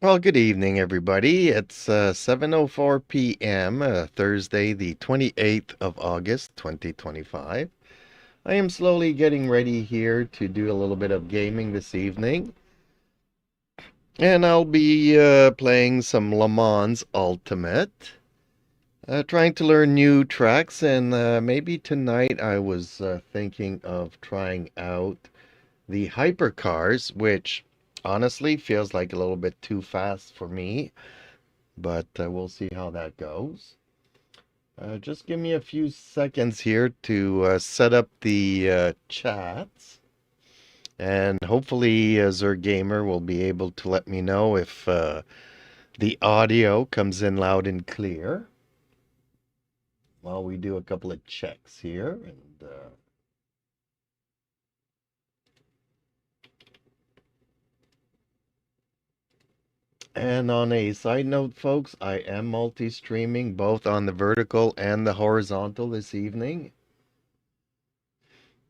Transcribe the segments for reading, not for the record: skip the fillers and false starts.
Well, good evening, everybody. It's 7:04 p.m., Thursday, the 28th of August, 2025. I am slowly getting ready here to do a little bit of gaming this evening, and I'll be playing some Le Mans Ultimate, trying to learn new tracks, and maybe tonight I was thinking of trying out the hypercars, which honestly feels like a little bit too fast for me. But we'll see how that goes. Just give me a few seconds here to set up the chats, and hopefully Zergamer will be able to let me know if the audio comes in loud and clear while we do a couple of checks here. And on a side note, folks, I am multi-streaming both on the vertical and the horizontal this evening.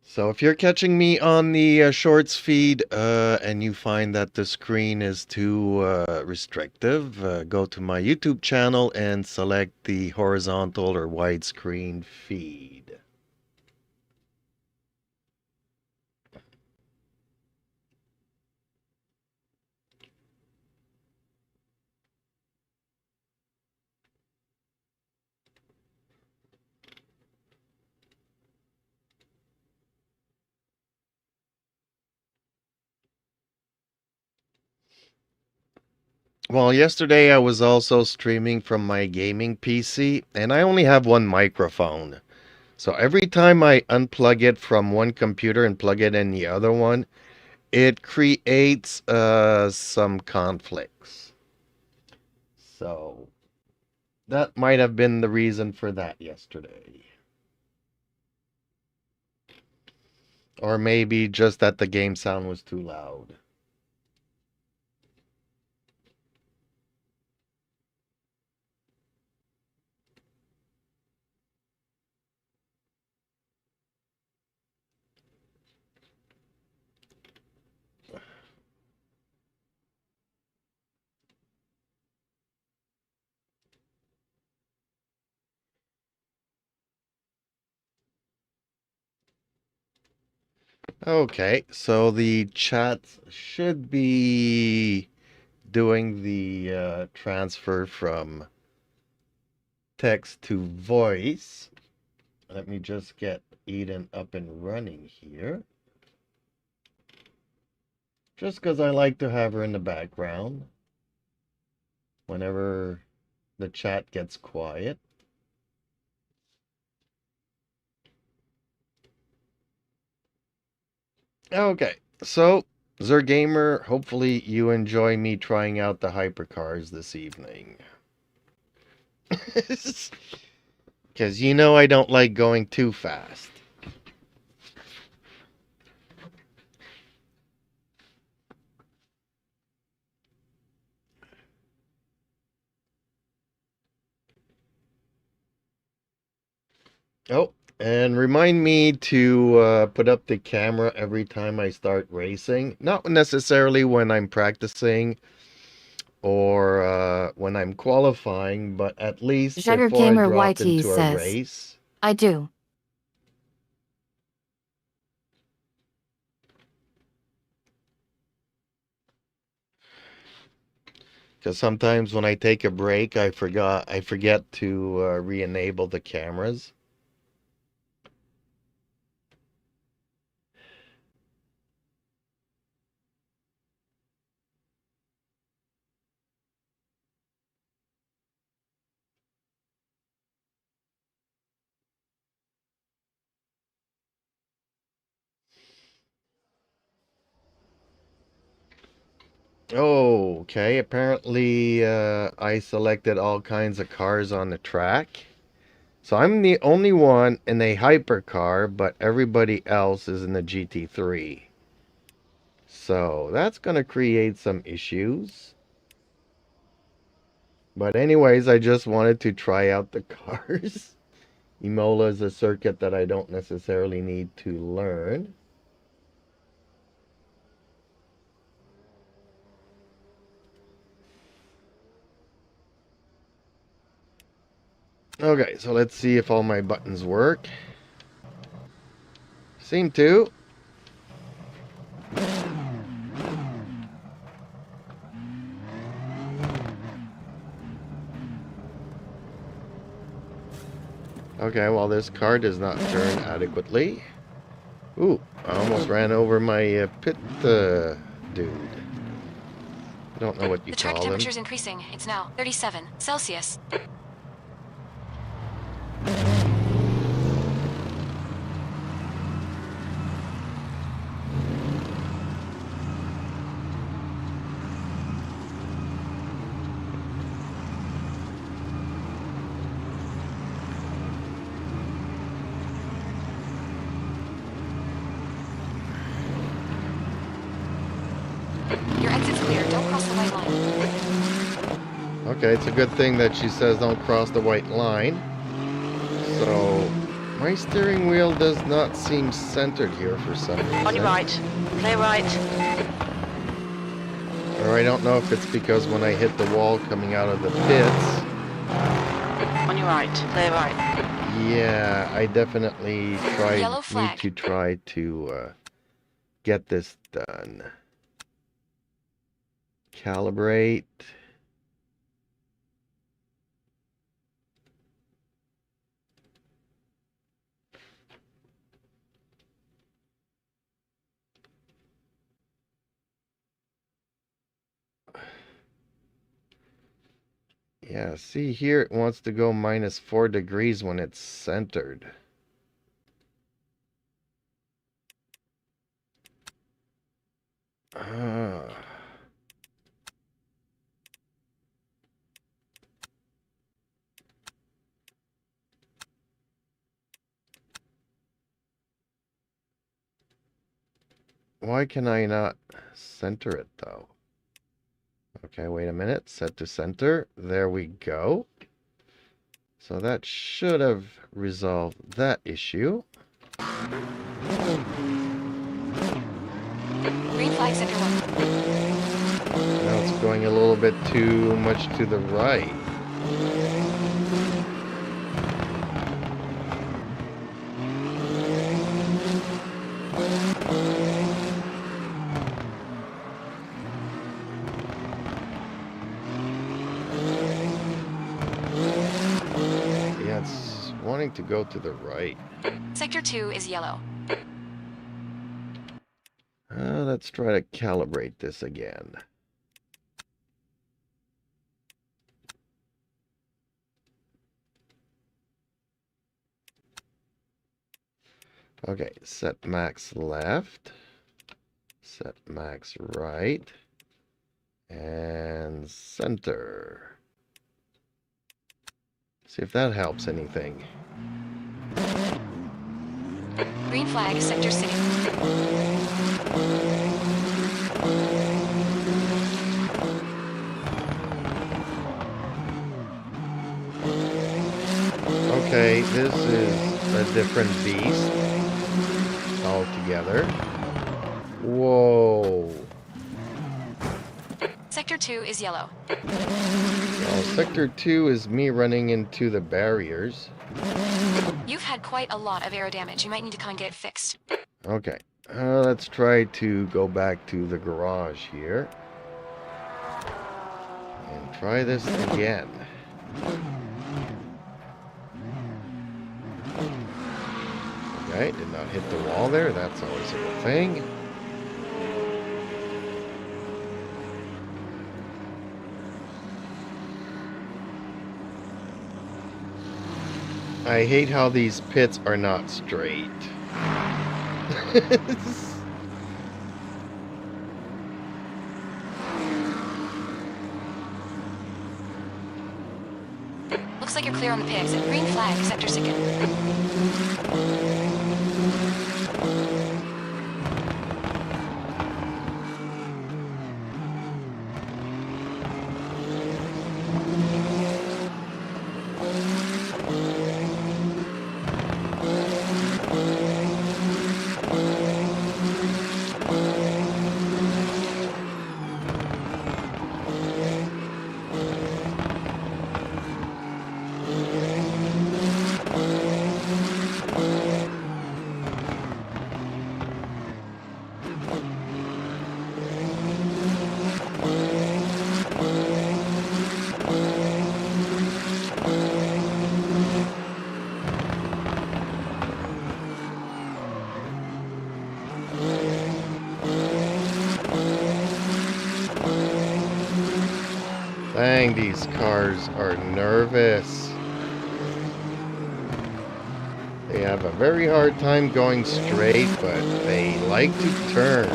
So if you're catching me on the shorts feed and you find that the screen is too restrictive, go to my YouTube channel and select the horizontal or widescreen feed. Well, yesterday I was also streaming from my gaming PC, and I only have one microphone. So every time I unplug it from one computer and plug it in the other one, it creates some conflicts. So that might have been the reason for that yesterday. Or maybe just that the game sound was too loud. Okay, so the chat should be doing the transfer from text to voice. Let me just get Eden up and running here. Just because I like to have her in the background whenever the chat gets quiet. Okay, so Zergamer, hopefully you enjoy me trying out the hypercars this evening. Because you know I don't like going too fast. Oh, and remind me to put up the camera every time I start racing. Not necessarily when I'm practicing or when I'm qualifying, but at least before I Sugarcaner drop YT into a says, race. I do. Because sometimes when I take a break, I forget to re-enable the cameras. Oh, okay. Apparently, I selected all kinds of cars on the track. So I'm the only one in a hypercar, but everybody else is in the GT3. So that's going to create some issues. But anyways, I just wanted to try out the cars. Imola is a circuit that I don't necessarily need to learn. Okay, so let's see if all my buttons work. Seem to. Okay, well this car does not turn adequately. Ooh, I almost ran over my pit dude. I don't know what you The track call them. temperature's increasing. It's now 37 Celsius. Your exit's clear. Don't cross the white line. Okay, it's a good thing that she says don't cross the white line. So, my steering wheel does not seem centered here for some reason. On your right. Clear right. Or I don't know if it's because when I hit the wall coming out of the pits. On your right. Clear right. Yeah, I definitely need to try to get this done. Calibrate. Yeah, see here it wants to go -4 degrees when it's centered. Why can I not center it though? Okay, wait a minute. Set to center. There we go. So that should have resolved that issue. Green flag sector 1. Now it's going a little bit too much to the right. Yeah, it's wanting to go to the right. Sector 2 is yellow. Let's try to calibrate this again. Okay, set max left, set max right, and center. See if that helps anything. Green flag sector city. Okay, this is a different beast altogether. Whoa. Sector 2 is yellow. Well, sector 2 is me running into the barriers. You've had quite a lot of aero damage. You might need to come and get it fixed. Okay, let's try to go back to the garage here. And try this again. Okay, did not hit the wall there. That's always a good thing. I hate how these pits are not straight. Looks like you're clear on the pits. Green flag sector 2. Dang, these cars are nervous. They have a very hard time going straight, but they like to turn.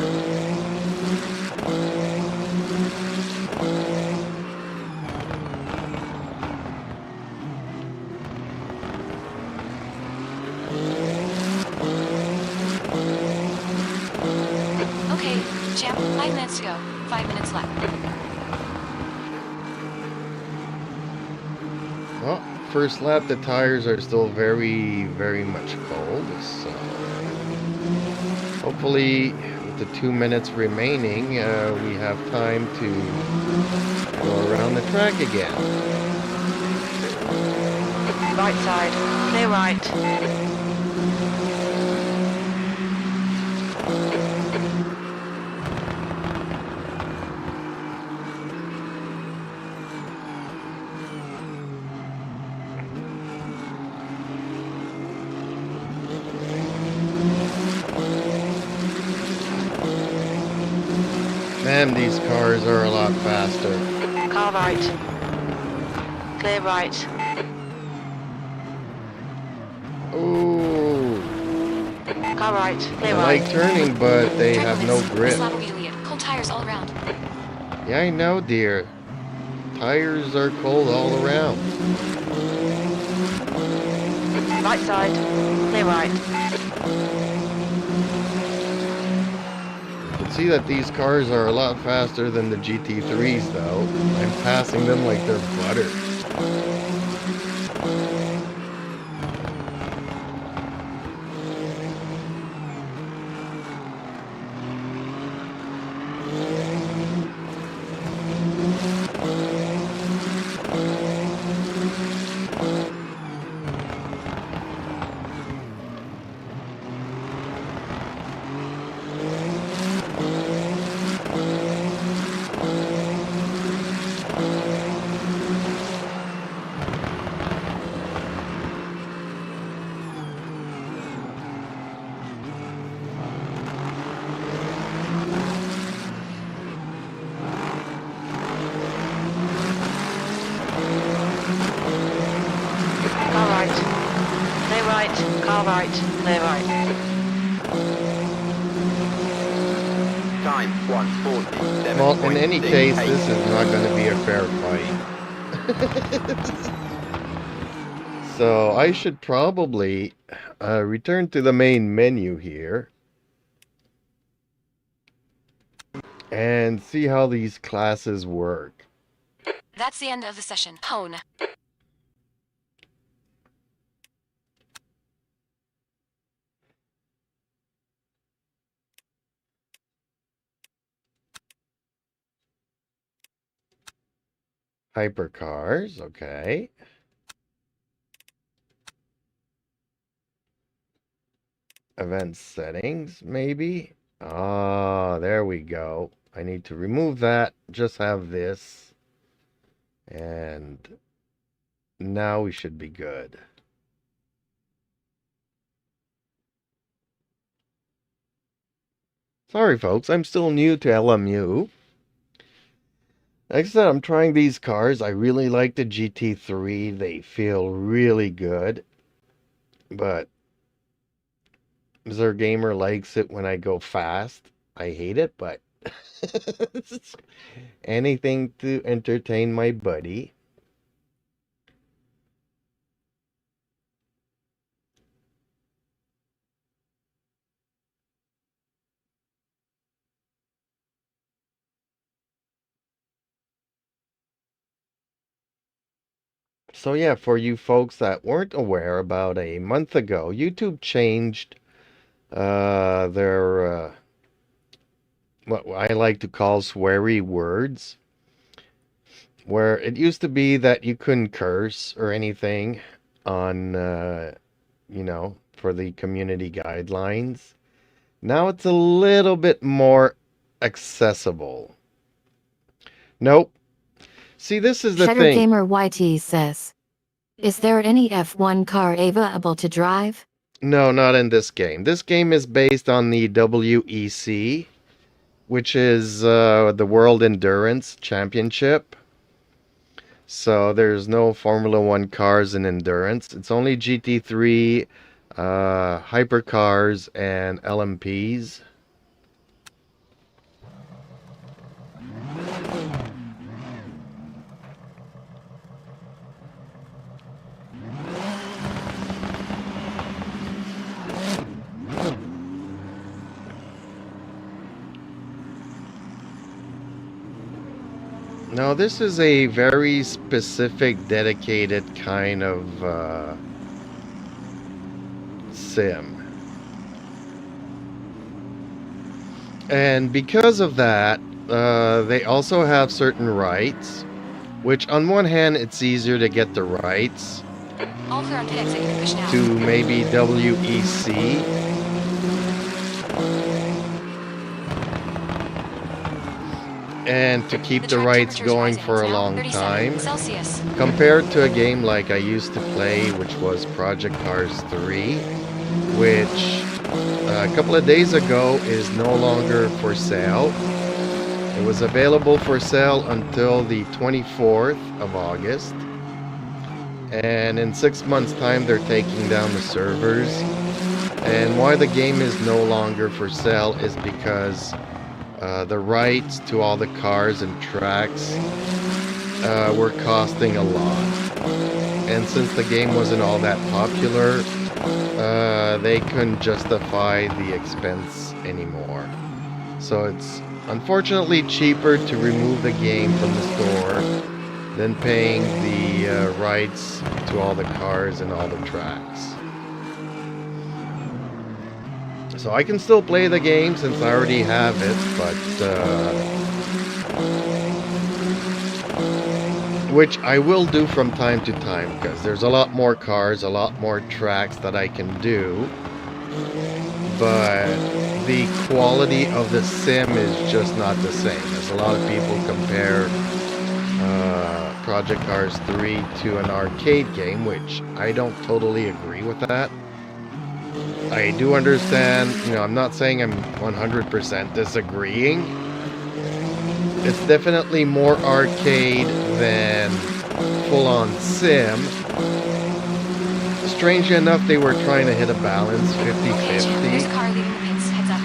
Okay, champ, 5 minutes to go. 5 minutes left. Well, first lap, the tires are still very, very much cold, so hopefully with the 2 minutes remaining, we have time to go around the track again. Right side. Clear right. Man, these cars are a lot faster. Car right. Clear right. Ooh. Car right. They Clear like right. turning, but they have no grip. This lap will be the lead. Cold tires all around. Yeah, I know, dear. Tires are cold all around. Right side. Clear right. You can see that these cars are a lot faster than the GT3s, though. I'm passing them like they're butter. Car right. Clear right. Car right. Clear right. Time 1:40. Well, in any case, this is not going to be a fair fight. So I should probably return to the main menu here and see how these classes work. That's the end of the session. Hone. Hypercars, okay. Event settings, maybe. Ah, there we go. I need to remove that. Just have this. And now we should be good. Sorry, folks. I'm still new to LMU. Like I said, I'm trying these cars. I really like the GT3. They feel really good. But Gamer likes it when I go fast. I hate it, but anything to entertain my buddy. So yeah, for you folks that weren't aware, about a month ago, YouTube changed their what I like to call sweary words, where it used to be that you couldn't curse or anything on, for the community guidelines. Now it's a little bit more accessible. Nope. See, this is the thing. Gamer YT says, is there any F1 car available to drive? No, not in this game. This game is based on the WEC, which is the World Endurance Championship. So there's no Formula One cars in endurance. It's only GT3, hypercars, and LMPs. Now this is a very specific, dedicated kind of sim. And because of that, they also have certain rights, which on one hand, it's easier to get the rights All clear on pit exit. You can push now. to maybe WEC. And to keep the rights temperature's going rising. for a It's now long 37 time, Celsius. compared to a game like I used to play, which was Project Cars 3, which a couple of days ago is no longer for sale. It was available for sale until the 24th of August. And in 6 months' time, they're taking down the servers. And why the game is no longer for sale is because the rights to all the cars and tracks were costing a lot. And since the game wasn't all that popular, they couldn't justify the expense anymore. So it's unfortunately cheaper to remove the game from the store than paying the rights to all the cars and all the tracks. So I can still play the game since I already have it, but which I will do from time to time because there's a lot more cars, a lot more tracks that I can do. But the quality of the sim is just not the same. As a lot of people compare Project Cars 3 to an arcade game, which I don't totally agree with that. I do understand, I'm not saying I'm 100% disagreeing. It's definitely more arcade than full-on sim. Strangely enough, they were trying to hit a balance, 50-50. There's a car leaving the pits. Heads up.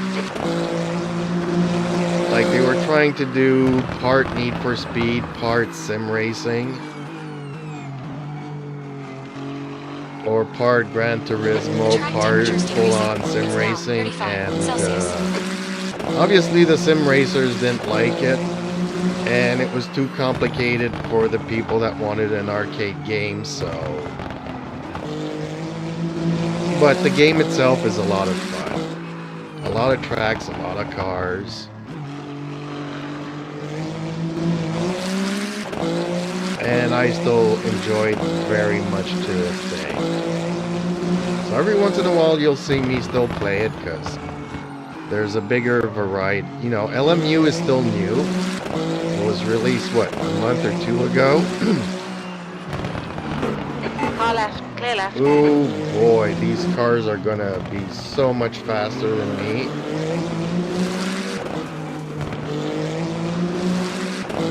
Like they were trying to do part Need for Speed, part sim racing. Or part Gran Turismo, part full-on sim racing, and obviously the sim racers didn't like it, and it was too complicated for the people that wanted an arcade game, so... But the game itself is a lot of fun. A lot of tracks, a lot of cars. And I still enjoy it very much to this day. So every once in a while you'll see me still play it because there's a bigger variety. LMU is still new. It was released, what, a month or two ago? Car left, clear left. Oh boy, these cars are gonna be so much faster than me.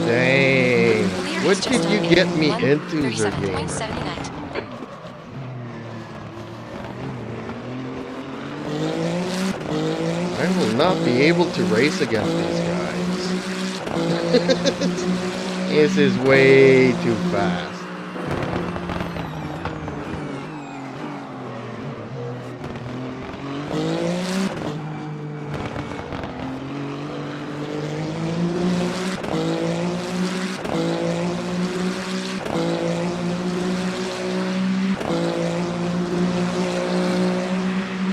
Dang. What did you get me into, Zergamer? I will not be able to race against these guys. This is way too fast.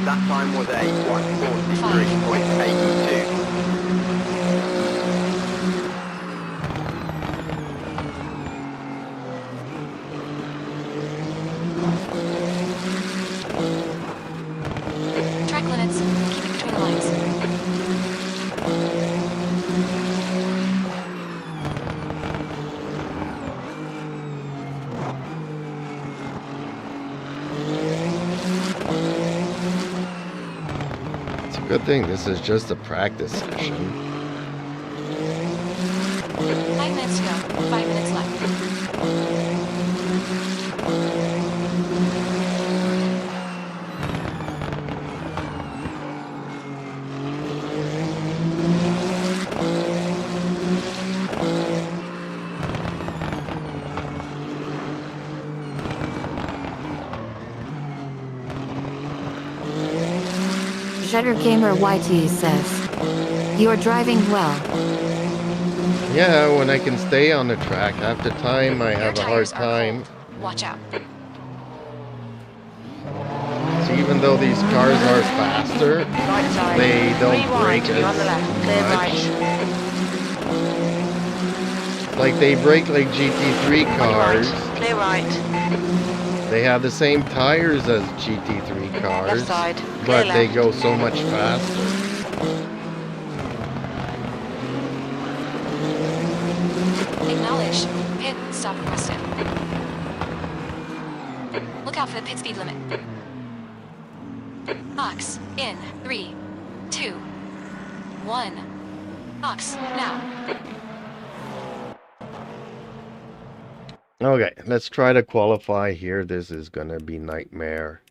That time was a 1:43.82. Track limits. Keep it between the lines. It's a good thing this is just a practice session. 5 minutes to go. 5 minutes left. Cheddar Gamer YT says, you're driving well. Yeah, when I can stay on the track. Half the time I Your have a hard tires are time. cold. Watch out. So even though these cars are faster, Right side. they don't Rewind, brake you're on the left. Clear as right. like they brake like GT3 On cars. right. Clear right. They have the same tires as GT3 cars, Left side. but Clear they left. go so much faster. Acknowledge. Pit stop requested. Look out for the pit speed limit. Box in 3, 2, 1. Box now. Okay, let's try to qualify here. This is gonna be nightmare.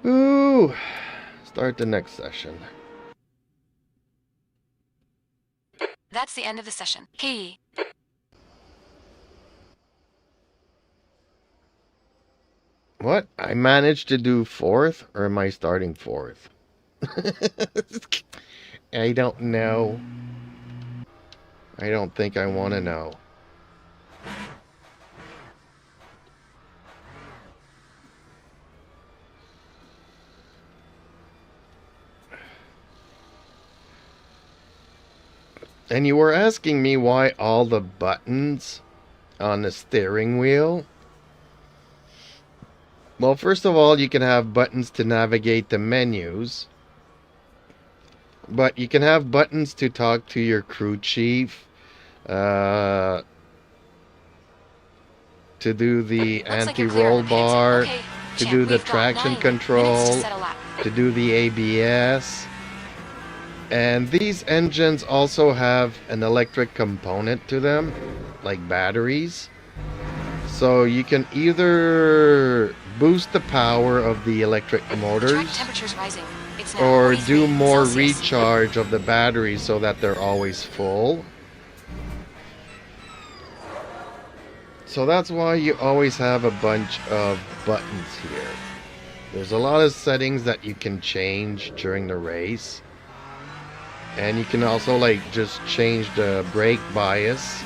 Ooh, start the next session. That's the end of the session. Key. What? I managed to do 4th, or am I starting 4th? I don't know. I don't think I want to know. And you were asking me why all the buttons on the steering wheel. Well, first of all, you can have buttons to navigate the menus. But you can have buttons to talk to your crew chief. To do the Looks like you're clear anti-roll on the pit. bar. Okay, To champ, do the we've got traction 9 control. minutes to set a lap. To do the ABS. And these engines also have an electric component to them, like batteries. So you can either boost the power of the electric Track motors temperature's rising. It's now or 43 do more Celsius. recharge of the batteries so that they're always full. So that's why you always have a bunch of buttons here. There's a lot of settings that you can change during the race. And you can also like just change the brake bias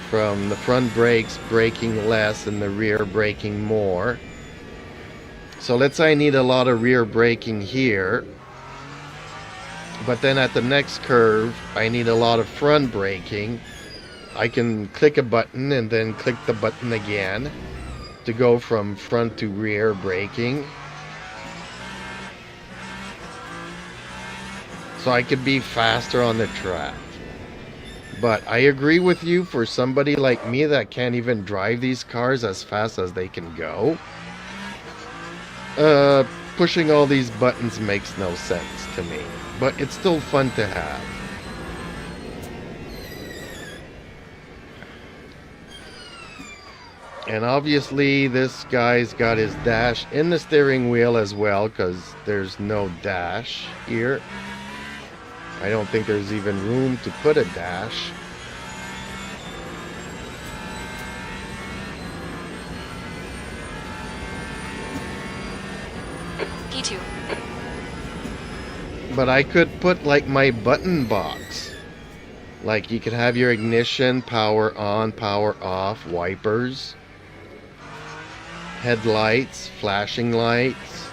from the front brakes braking less and the rear braking more. So let's say I need a lot of rear braking here, but then at the next curve I need a lot of front braking. I can click a button and then click the button again to go from front to rear braking. So I could be faster on the track. But I agree with you, for somebody like me that can't even drive these cars as fast as they can go, pushing all these buttons makes no sense to me. But it's still fun to have. And obviously this guy's got his dash in the steering wheel as well, because there's no dash here. I don't think there's even room to put a dash. P2. But I could put like my button box. Like you could have your ignition, power on, power off, wipers, headlights, flashing lights.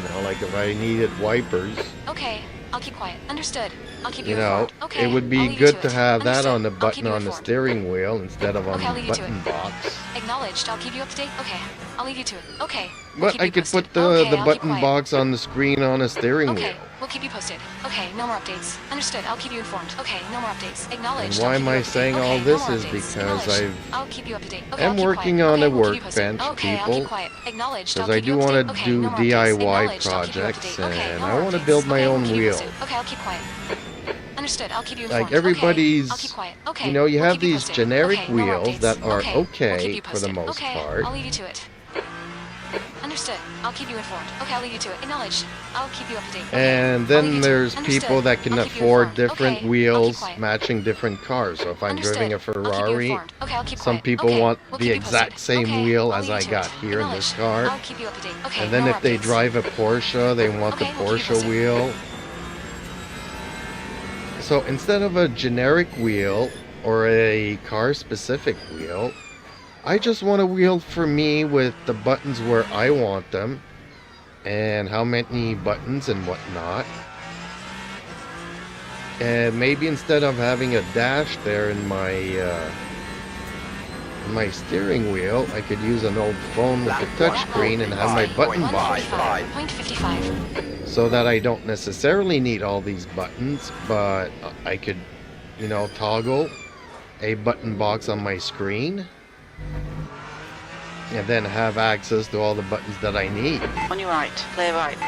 You know, like if I needed wipers. Okay, I'll keep quiet. Understood. I'll keep You you know, informed. Okay, it would I'll be leave you good it. to have that Understood. on the I'll keep button you on the informed. steering wheel instead of on Okay, I'll the leave you to button it. box. Acknowledged. I'll keep you up to date. Okay, I'll leave you to it. Okay. we'll But keep I you could posted. put the Okay, I'll keep button quiet. box on the screen on a steering Okay, wheel. we'll keep you posted. Okay, no more updates. Understood. I'll keep you informed. Okay, no more updates. And Acknowledged. why I'll keep am you I up to date. saying Okay, all no this more is updates. because Acknowledged. I'll keep you up to date. Okay, I'm I'll keep working quiet. on Okay, a we'll keep you posted. workbench, Okay, I'll people. keep quiet. Acknowledged. Because I'll I keep you do up to want date. to Okay, do no more updates. DIY Acknowledged. I'll keep you up to projects, date. Okay, and no I more want to updates. build my Okay, we'll own keep you wheel. posted. Okay, I'll keep quiet. Understood. I'll keep you informed. Like everybody's, Okay, I'll keep quiet. Okay, you know, you we'll have keep you these posted. generic Okay, no more wheels updates. that are Okay, we'll keep okay you for the posted. most Okay, part. I'll leave you to it. Understood. I'll keep you informed. Okay, I'll leave you to it. Acknowledged. I'll keep you up to date. Okay, And I'll leave then you to it. there's Understood. people that can I'll keep you afford informed. different Okay, I'll keep wheels quiet. matching different cars. So if I'm Understood. driving a I'll keep you Ferrari, informed. Okay, I'll keep some quiet. people Okay, want we'll the keep you exact posted. same Okay, wheel I'll as leave I you to got it. here in this Acknowledged. car. I'll keep you up to date. Okay, And then no if more they updates. drive a Porsche, they want the Okay, we'll keep you Porsche posted. wheel. So instead of a generic wheel or a car-specific wheel, I just want a wheel for me with the buttons where I want them and how many buttons and whatnot. And maybe instead of having a dash there in my steering wheel, I could use an old phone with a touchscreen and have my button box there. 1:55. So that I don't necessarily need all these buttons, but I could, you know, toggle a button box on my screen and then have access to all the buttons that I need. On your right. Clear right.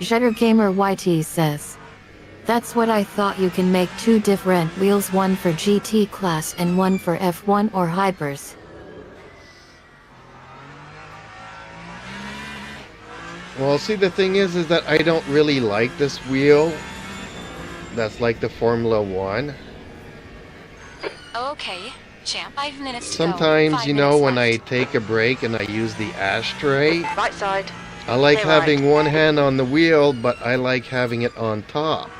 Jetter Gamer YT says. That's what I thought. You can make two different wheels, one for GT class and one for F1 or hypers. Well, see, the thing is that I don't really like this wheel. That's like the Formula 1. Okay, champ. 5 minutes to go. Sometimes, 5 you know, minutes when I left. take a break and I use the ashtray, Right side. I like Stay right. having one hand on the wheel, but I like having it on top.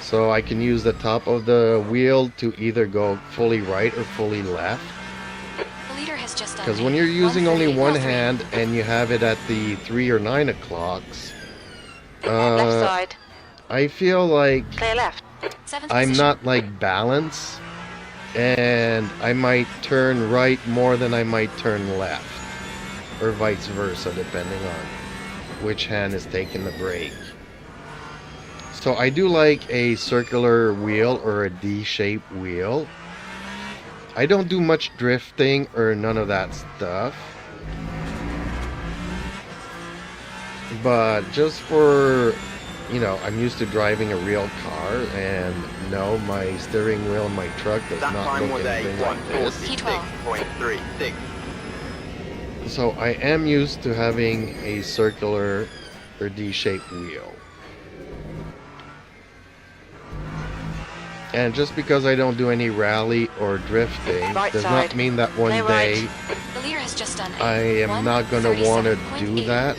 So I can use the top of the wheel to either go fully right or fully left. The leader has just done. Because when you're using only 1:30, one mile 3. hand and you have it at the 3 or 9 o'clocks, Left side. I feel like Clear left. 7th I'm position. not like balanced, and I might turn right more than I might turn left, or vice versa, depending on which hand is taking the brake. So I do like a circular wheel or a D-shaped wheel. I don't do much drifting or none of that stuff. But just for, you know, I'm used to driving a real car, and no, my steering wheel in my truck does That not time look was a anything like this. P12. 146.36. So I am used to having a circular or D-shaped wheel. And just because I don't do any rally or drifting Right does side. not mean that one Stay day right. The leader has just done. I am not going to want to do 1:37.8. that.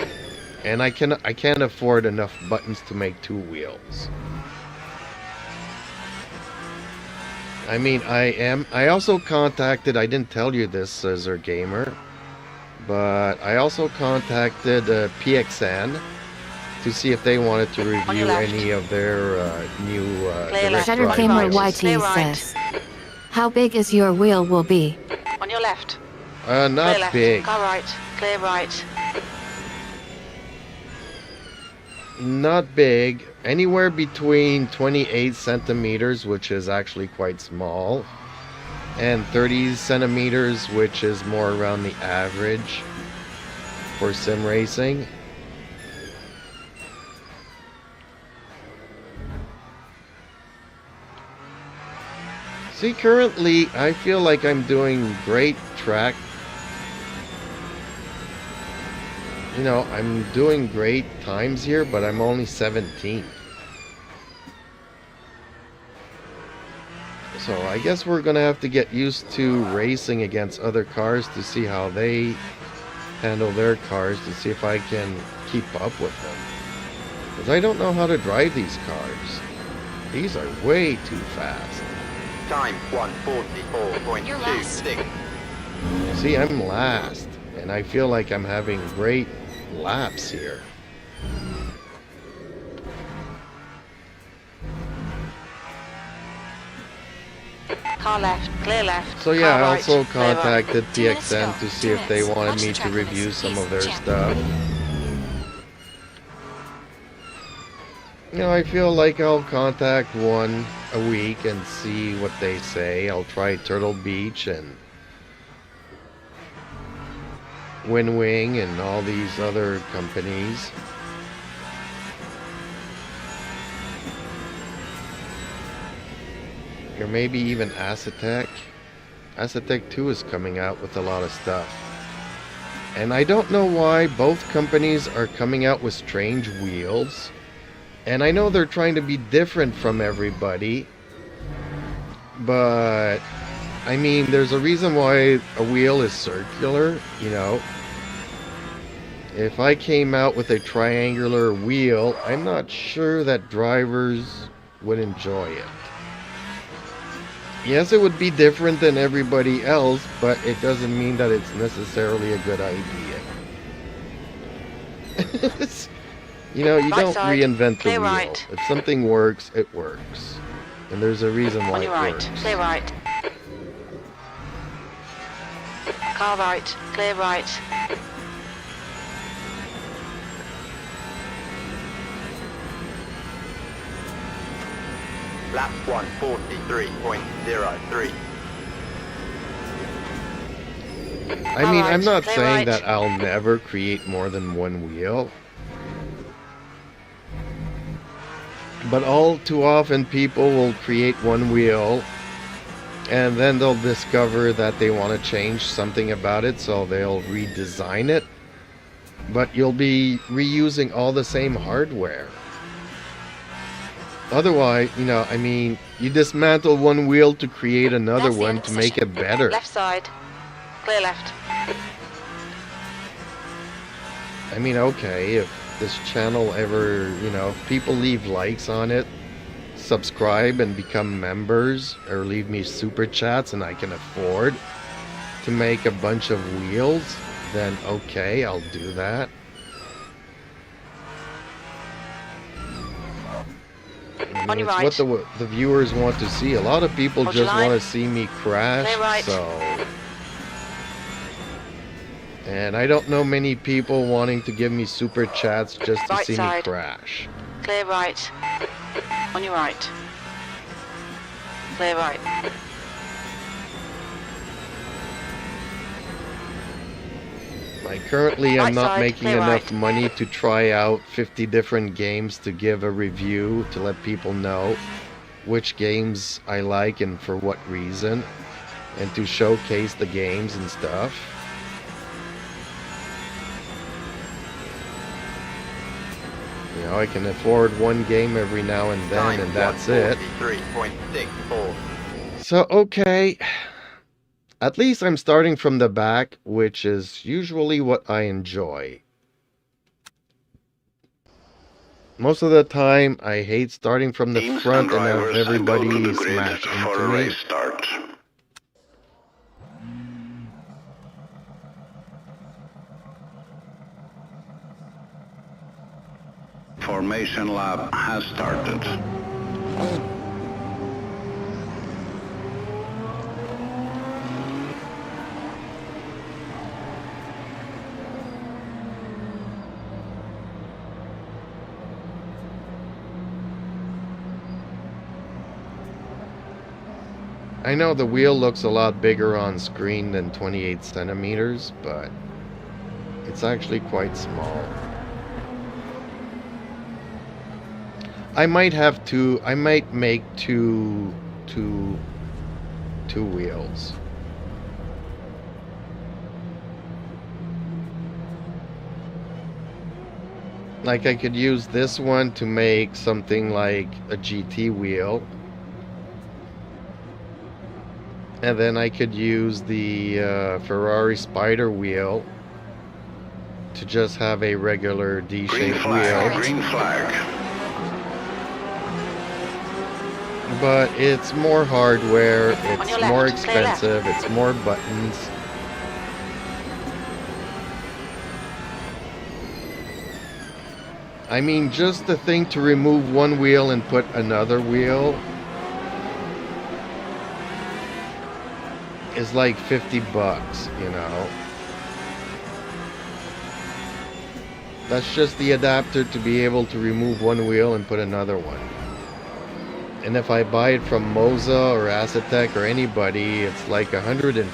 And I can't afford enough buttons to make two wheels. I mean, I also contacted, I didn't tell you this, Scissor Gamer, but I also contacted PXN to see if they wanted to review left. any of their new Clear direct left. Jetter drive Gamer wheels. YT Stay right. says. How big is your wheel will be? On your left. Not Clear left. big. Car right. Clear right. Not big. Anywhere between 28 centimeters, which is actually quite small, and 30 centimeters, which is more around the average for sim racing. See, currently, I feel like I'm doing great track. You know, I'm doing great times here, but I'm only 17th. So I guess we're gonna have to get used to racing against other cars to see how they handle their cars, to see if I can keep up with them. Because I don't know how to drive these cars. These are way too fast. Time You're last. 144.26. See, I'm last, and I feel like I'm having great laps here. Car left. Clear left. So yeah, Car I right. also Clear right. contacted 2 minutes to PXN go. to see 2 if they minutes. wanted Watch me the to track review limits, some please, of their champ. stuff. You know, I feel like I'll contact one a week and see what they say. I'll try Turtle Beach and Wing and all these other companies. or maybe even Acetec. Acetec 2 is coming out with a lot of stuff. And I don't know why both companies are coming out with strange wheels. And I know they're trying to be different from everybody. But, I mean, there's a reason why a wheel is circular, you know. If I came out with a triangular wheel, I'm not sure that drivers would enjoy it. Yes, it would be different than everybody else, but it doesn't mean that it's necessarily a good idea. You know, you Right don't side, reinvent the clear wheel. right. If something works, it works. And there's a reason why On your it right, works. clear right. Car right, clear right. Lap 143.03. I mean, Alright, I'm not clear saying right. that I'll never create more than one wheel. But all too often people will create one wheel and then they'll discover that they want to change something about it, so they'll redesign it. But you'll be reusing all the same hardware. Otherwise, you know, I mean, you dismantle one wheel to create another That's the one end of to the make session. it better. Left side, clear left. I mean, okay, if this channel ever, you know, if people leave likes on it, subscribe and become members, or leave me super chats and I can afford to make a bunch of wheels, then okay, I'll do that. On your It's right. what the viewers want to see. A lot of people Hold your just line. want to see me crash, Clear right. so... And I don't know many people wanting to give me super chats just to Right see side. me crash. Clear right. On your right. Clear right. Like currently I'm Right not side, making clear enough right. money to try out 50 different games to give a review to let people know which games I like and for what reason, and to showcase the games and stuff. You know, I can afford one game every now and then, and that's it. 143.64. So, okay. At least I'm starting from the back, which is usually what I enjoy. Most of the time, I hate starting from the front and have everybody smash into me. Start. Formation lab has started. I know the wheel looks a lot bigger on screen than 28 centimeters, but it's actually quite small. I might make two wheels. Like I could use this one to make something like a GT wheel. And then I could use the Ferrari Spider wheel to just have a regular D-shaped wheel. Green flag. But it's more hardware, it's your more left, clear left. expensive, it's more buttons. I mean, just the thing to remove one wheel and put another wheel is like 50 bucks, you know. That's just the adapter to be able to remove one wheel and put another one. And if I buy it from Moza or Acetec or anybody, it's like $150.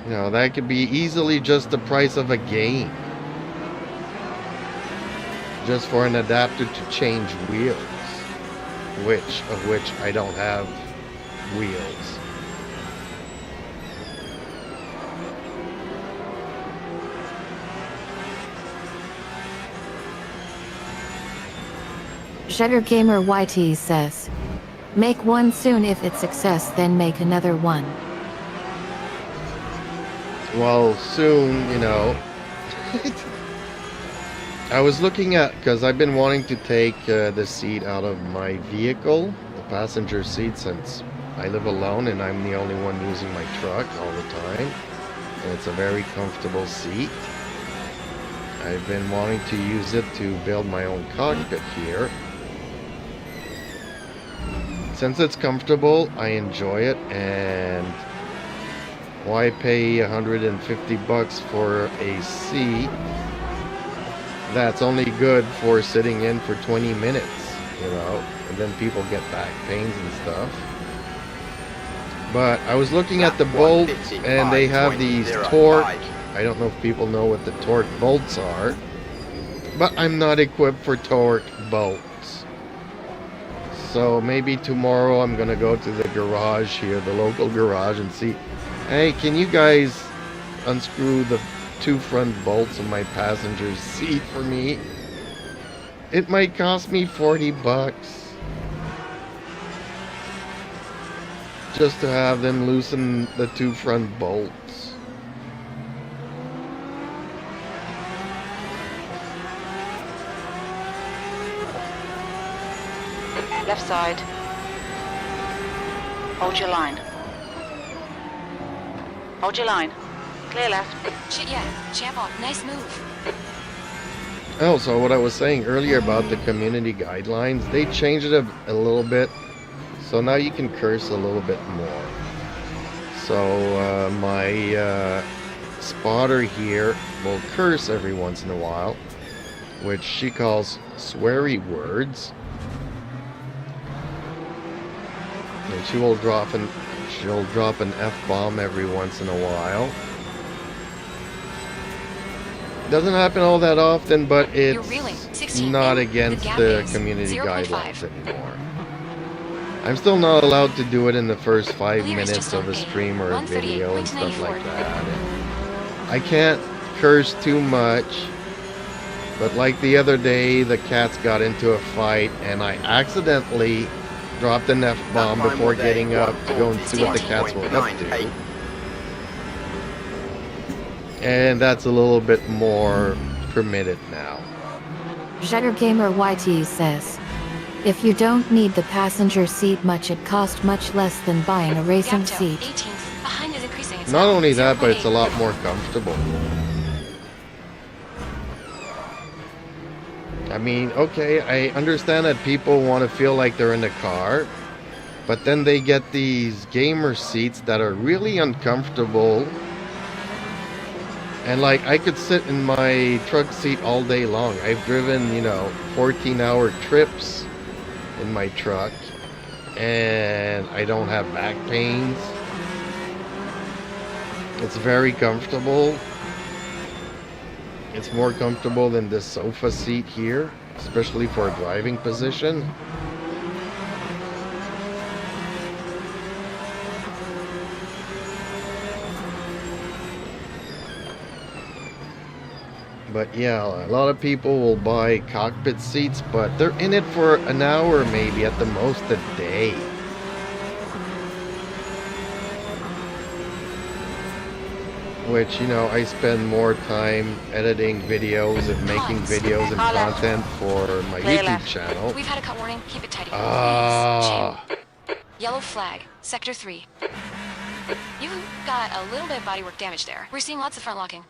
You know, that could be easily just the price of a game. Just for an adapter to change wheels. which I don't have wheels. Shutter Gamer YT says, make one soon. If it's success, then make another one. Well, soon, you know. I was looking at, because I've been wanting to take the seat out of my vehicle, the passenger seat, since I live alone and I'm the only one using my truck all the time. And it's a very comfortable seat. I've been wanting to use it to build my own cockpit here. Since it's comfortable, I enjoy it, and why pay $150 for a seat that's only good for sitting in for 20 minutes, you know, and then people get back pains and stuff. But I was looking at the bolts, and they have these torque. I don't know if people know what the torque bolts are, but I'm not equipped for torque bolts. So maybe tomorrow I'm gonna go to the garage here, the local garage, and see, hey, can you guys unscrew the two front bolts of my passenger seat for me? It might cost me $40 just to have them loosen the two front bolts. Left side. Hold your line. Hold your line. Clear left. Shit, yeah. Champ on. Nice move. Oh, so what I was saying earlier about the community guidelines, they changed it a little bit. So now you can curse a little bit more. So my spotter here will curse every once in a while, which she calls sweary words. And she'll drop an F-bomb every once in a while. Doesn't happen all that often, but it's not against the community guidelines anymore. I'm still not allowed to do it in the first 5 minutes of a stream or a video and stuff like that. And I can't curse too much, but like the other day, the cats got into a fight, and I accidentally dropped an F-bomb before getting up to go and see what the cats were up to. And that's a little bit more permitted now. Shutter Gamer YT says, if you don't need the passenger seat much, it costs much less than buying a racing seat. 18th. Behind is increasing. It's Not now only that, but it's a 0.8. lot more comfortable. I mean, okay, I understand that people want to feel like they're in the car, but then they get these gamer seats that are really uncomfortable. And like, I could sit in my truck seat all day long. I've driven, 14-hour trips in my truck, and I don't have back pains. It's very comfortable. It's more comfortable than this sofa seat here, especially for a driving position. But yeah, a lot of people will buy cockpit seats, but they're in it for an hour, maybe at the most a day. Which, I spend more time editing videos and making videos and content for my YouTube channel. We've had a cut warning. Keep it tidy. Ah. Please. Yellow flag. Sector 3. You got a little bit of bodywork damage there. We're seeing lots of front locking.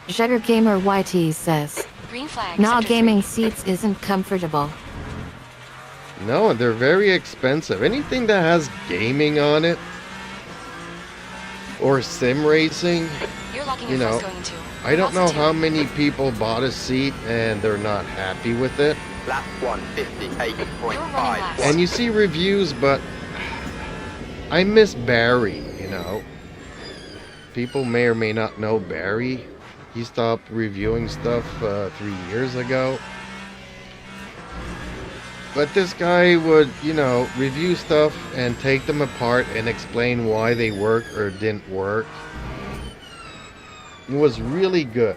Shutter Gamer YT says, Green flag. nah, Sector gaming 3. seats isn't comfortable. No, they're very expensive. Anything that has gaming on it, or sim racing, You're locking your force going into. I don't know Also how two. many people bought a seat and they're not happy with it. Lap 158.5. And you see reviews, but I miss Barry, People may or may not know Barry. He stopped reviewing stuff 3 years ago. But this guy would, you know, review stuff and take them apart and explain why they work or didn't work. It was really good.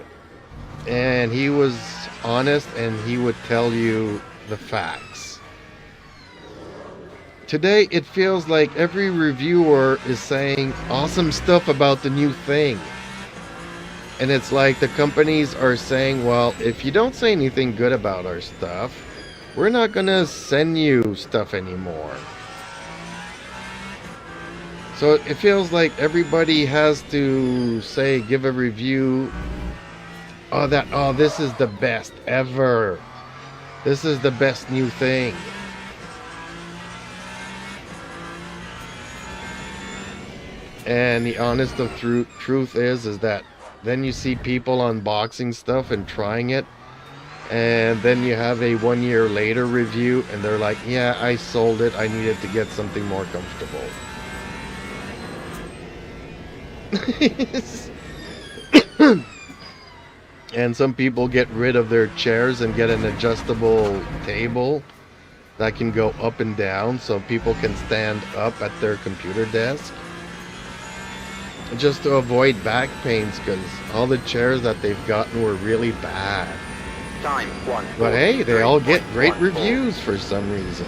And he was honest and he would tell you the facts. Today, it feels like every reviewer is saying awesome stuff about the new thing. And it's like the companies are saying, well, if you don't say anything good about our stuff, we're not going to send you stuff anymore. So it feels like everybody has to say, give a review. Oh, this is the best ever. This is the best new thing. And the honest of truth is that then you see people unboxing stuff and trying it. And then you have a 1 year later review and they're like, yeah, I sold it. I needed to get something more comfortable. And some people get rid of their chairs and get an adjustable table that can go up and down so people can stand up at their computer desk. Just to avoid back pains, because all the chairs that they've gotten were really bad. Time 1. But hey, they all get great reviews for some reason.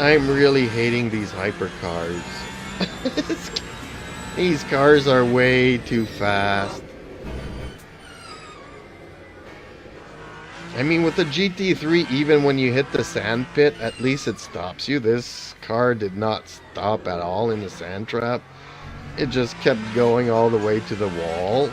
I'm really hating these hypercars. These cars are way too fast. I mean, with the GT3, even when you hit the sand pit, at least it stops you. This car did not stop at all in the sand trap. It just kept going all the way to the wall.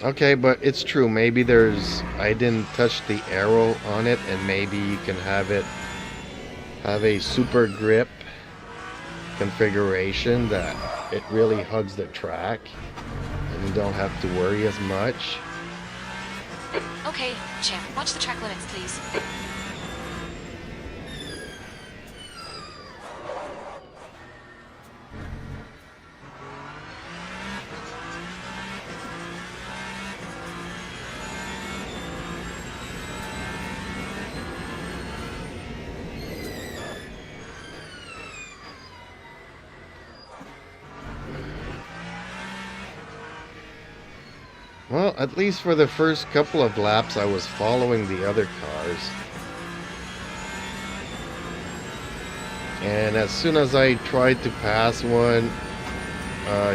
Okay, but it's true. Maybe I didn't touch the arrow on it, and maybe you can have a super grip configuration that it really hugs the track and you don't have to worry as much. Okay, champ, watch the track limits, please. Well, at least for the first couple of laps, I was following the other cars. And as soon as I tried to pass one,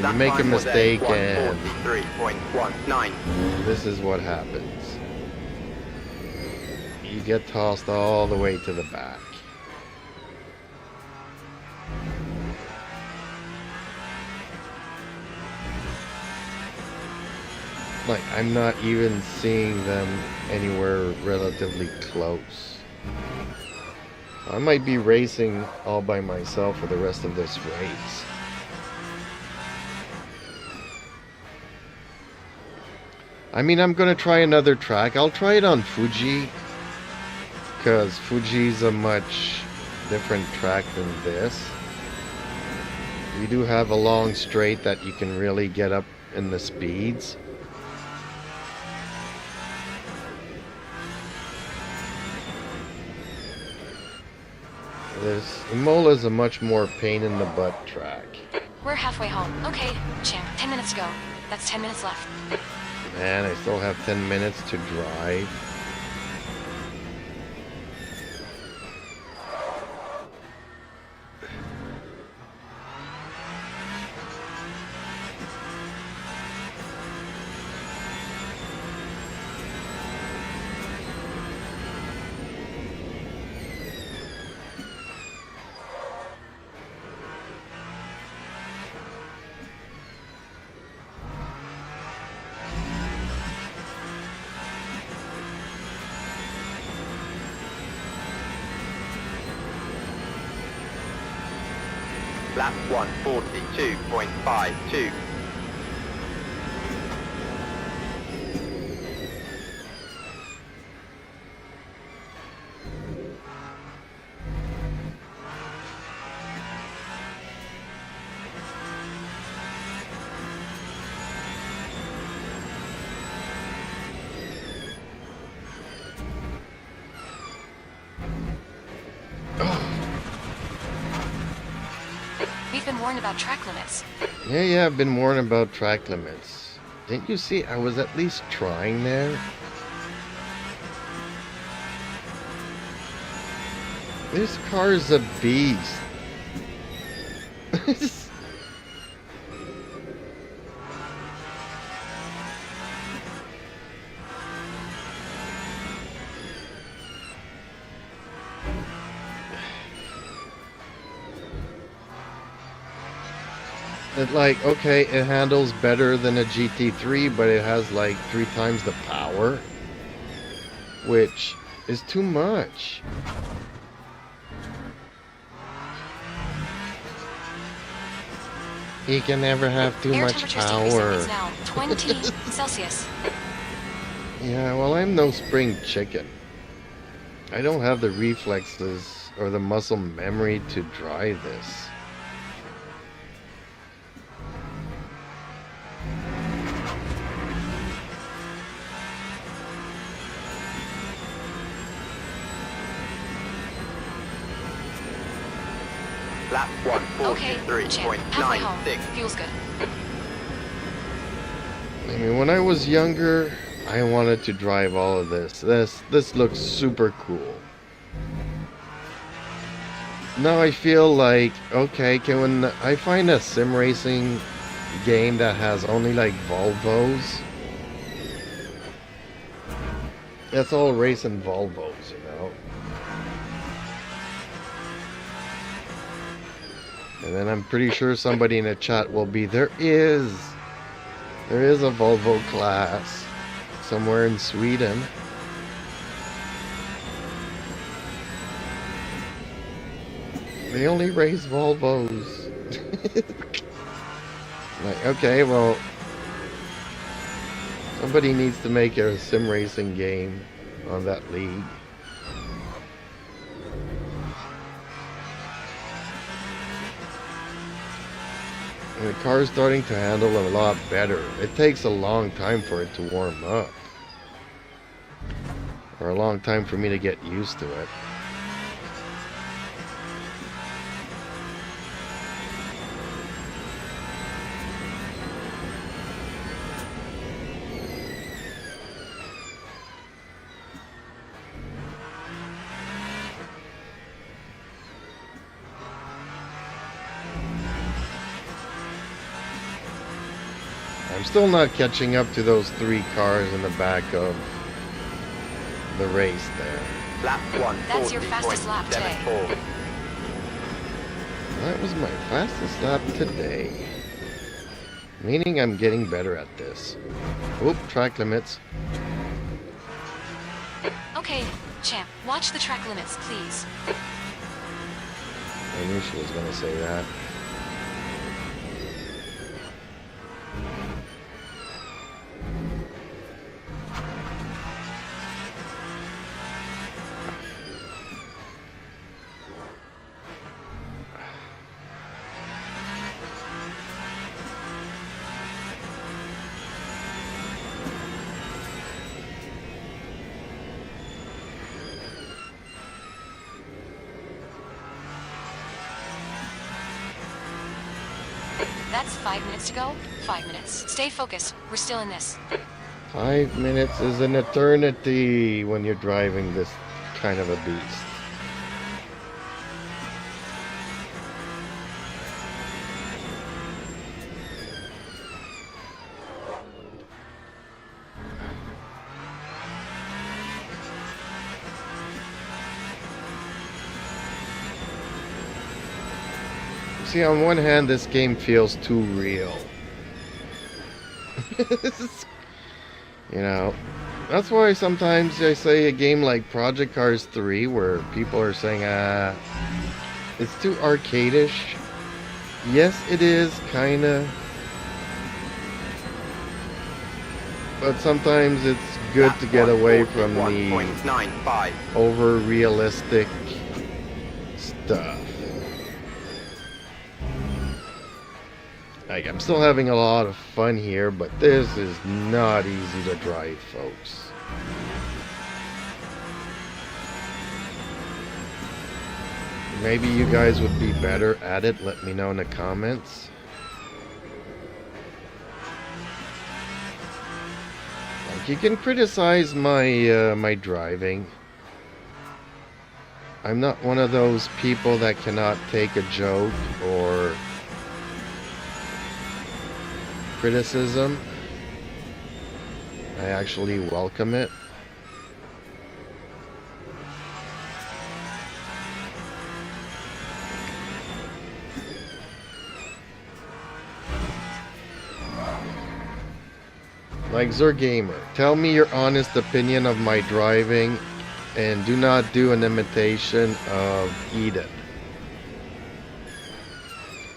you make a mistake and 143.19. this is what happens. You get tossed all the way to the back. Like, I'm not even seeing them anywhere relatively close. I might be racing all by myself for the rest of this race. I mean, I'm gonna try another track. I'll try it on Fuji, because Fuji's a much different track than this. We do have a long straight that you can really get up in the speeds. Imola's a much more pain in the butt track. We're halfway home. Okay, champ, 10 minutes to go. That's 10 minutes left. Man, I still have 10 minutes to drive. Lap 142.52. We've been warned about track limits. Yeah, I've been warned about track limits. Didn't you see I was at least trying there? This car's a beast. It like, okay, it handles better than a GT3, but it has like 3 times the power, which is too much. He can never have too Air much temperature's decreasing. power. It's now 20 Celsius. Yeah, well, I'm no spring chicken. I don't have the reflexes or the muscle memory to drive this. Lap Okay, champ. Halfway home. 143.96. Fuel's good. I mean, when I was younger, I wanted to drive all of this. This looks super cool. Now I feel like, okay, when I find a sim racing game that has only like Volvos, that's all racing Volvos, you know. And then I'm pretty sure somebody in the chat will be, there is a Volvo class somewhere in Sweden. They only race Volvos. Like, okay, well, somebody needs to make a sim racing game on that league. And the car's starting to handle a lot better. It takes a long time for it to warm up. Or a long time for me to get used to it. I'm still not catching up to those 3 cars in the back of the race there. Lap That's your fastest lap today. 140.74. That was my fastest lap today. Meaning I'm getting better at this. Oop, track limits. Okay, champ. Watch the track limits, please. I knew she was gonna say that. That's 5 minutes to go. 5 minutes. Stay focused. We're still in this. 5 minutes is an eternity when you're driving this kind of a beast. See, on one hand, this game feels too real. You know, that's why sometimes I say a game like Project Cars 3, where people are saying, it's too arcadish. Yes, it is, kinda. But sometimes it's good to get away from the 141.95. over-realistic stuff. Like, I'm still having a lot of fun here, but this is not easy to drive, folks. Maybe you guys would be better at it. Let me know in the comments. Like, you can criticize my my driving. I'm not one of those people that cannot take a joke or criticism. I actually welcome it. Like Zergamer, tell me your honest opinion of my driving and do not do an imitation of Eden.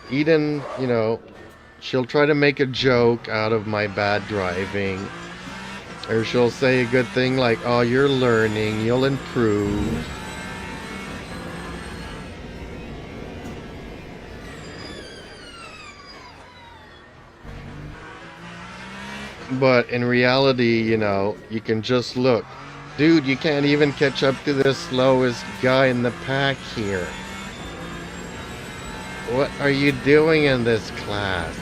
Eden, you know, she'll try to make a joke out of my bad driving. Or she'll say a good thing like, oh, you're learning, you'll improve. But in reality, you know, you can just look. Dude, you can't even catch up to the slowest guy in the pack here. What are you doing in this class?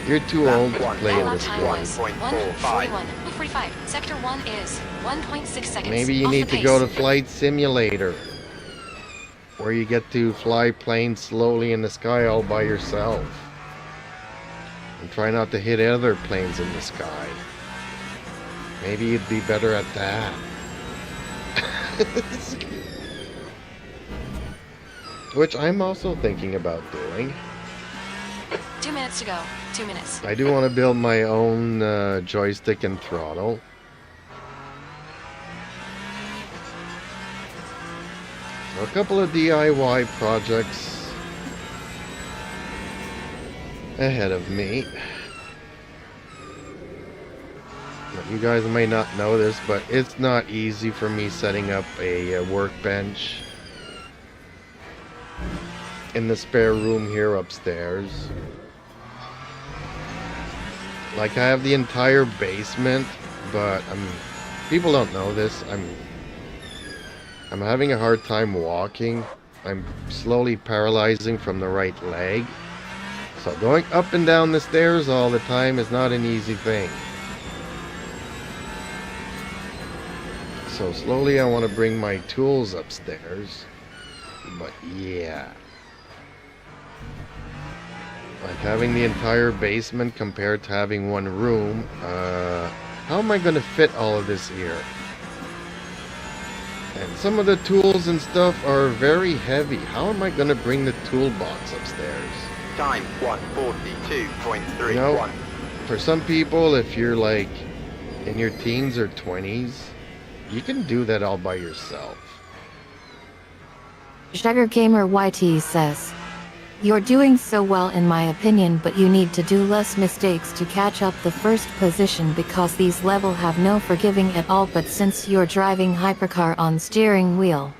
You're too old to play That in lap this time one. was 1:41. 1:45. Sector 1 is 1.6 seconds. Maybe you off need the to go to pace. Flight Simulator, where you get to fly planes slowly in the sky all by yourself. And try not to hit other planes in the sky. Maybe you'd be better at that. Which I'm also thinking about doing. 2 minutes to go. 2 minutes. I do want to build my own joystick and throttle. So a couple of DIY projects ahead of me. You guys may not know this, but it's not easy for me setting up a workbench in the spare room here upstairs. Like, I have the entire basement, but people don't know this. I'm having a hard time walking. I'm slowly paralyzing from the right leg. So going up and down the stairs all the time is not an easy thing. So slowly I want to bring my tools upstairs. But yeah. Like having the entire basement compared to having one room. How am I going to fit all of this here? And some of the tools and stuff are very heavy. How am I going to bring the toolbox upstairs? Time 1:42.31. You know, for some people, if you're like in your teens or 20s, you can do that all by yourself. Sugargamer YT says, "You're doing so well in my opinion, but you need to do less mistakes to catch up the first position because these level have no forgiving at all, but since you're driving hypercar on steering wheel."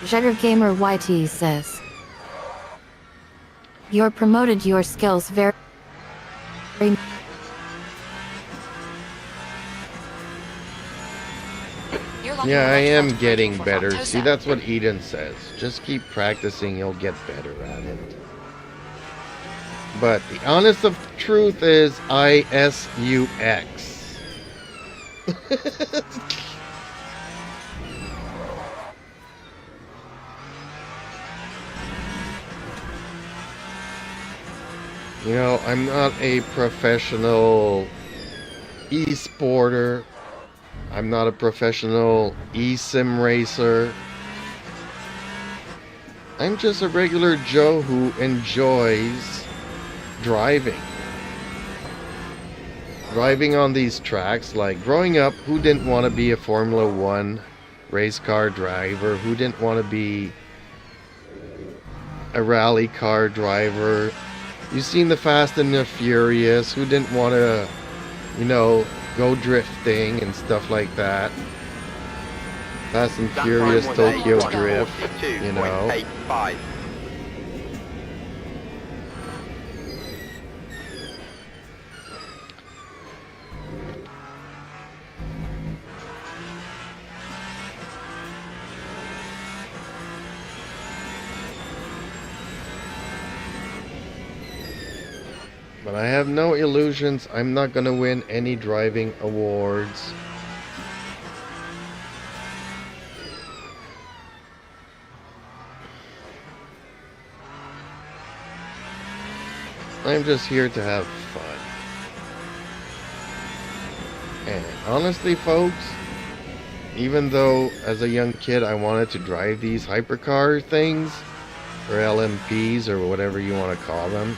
Sugargamer YT says, "You're promoted your skills very You're lucky Yeah, I you am left getting for better. Faltosa. See, that's what Eden says. Just keep practicing, you'll get better at it. But the honest of truth is ISUX. You know, I'm not a professional e-sporter. I'm not a professional e-sim racer. I'm just a regular Joe who enjoys driving. Driving on these tracks, like growing up, who didn't want to be a Formula 1 race car driver? Who didn't want to be a rally car driver? You've seen the Fast and the Furious. Who didn't want to, you know, go drifting and stuff like that? Fast and Furious, Tokyo Drift, you know. 1:42.85. But I have no illusions. I'm not gonna win any driving awards. I'm just here to have fun. And honestly, folks, even though as a young kid I wanted to drive these hypercar things, or LMPs, or whatever you want to call them,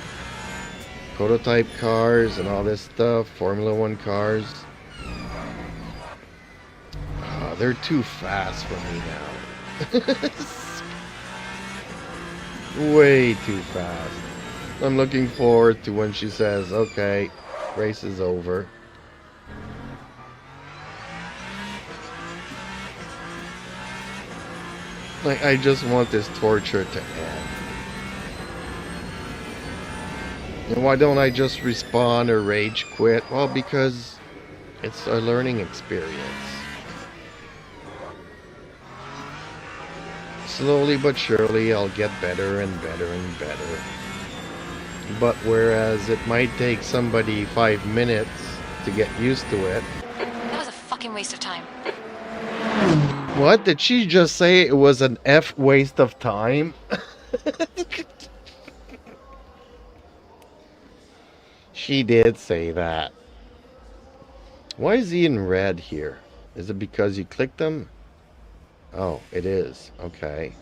prototype cars and all this stuff, Formula One cars, they're too fast for me now. Way too fast. I'm looking forward to when she says, okay, race is over. Like, I just want this torture to end. And why don't I just respawn or rage quit? Well, because it's a learning experience. Slowly but surely, I'll get better and better and better. But whereas it might take somebody 5 minutes to get used to it. That was a fucking waste of time. What? Did she just say it was an F waste of time? She did say that. Why is he in red here? Is it because you clicked them? Oh, it is. Okay.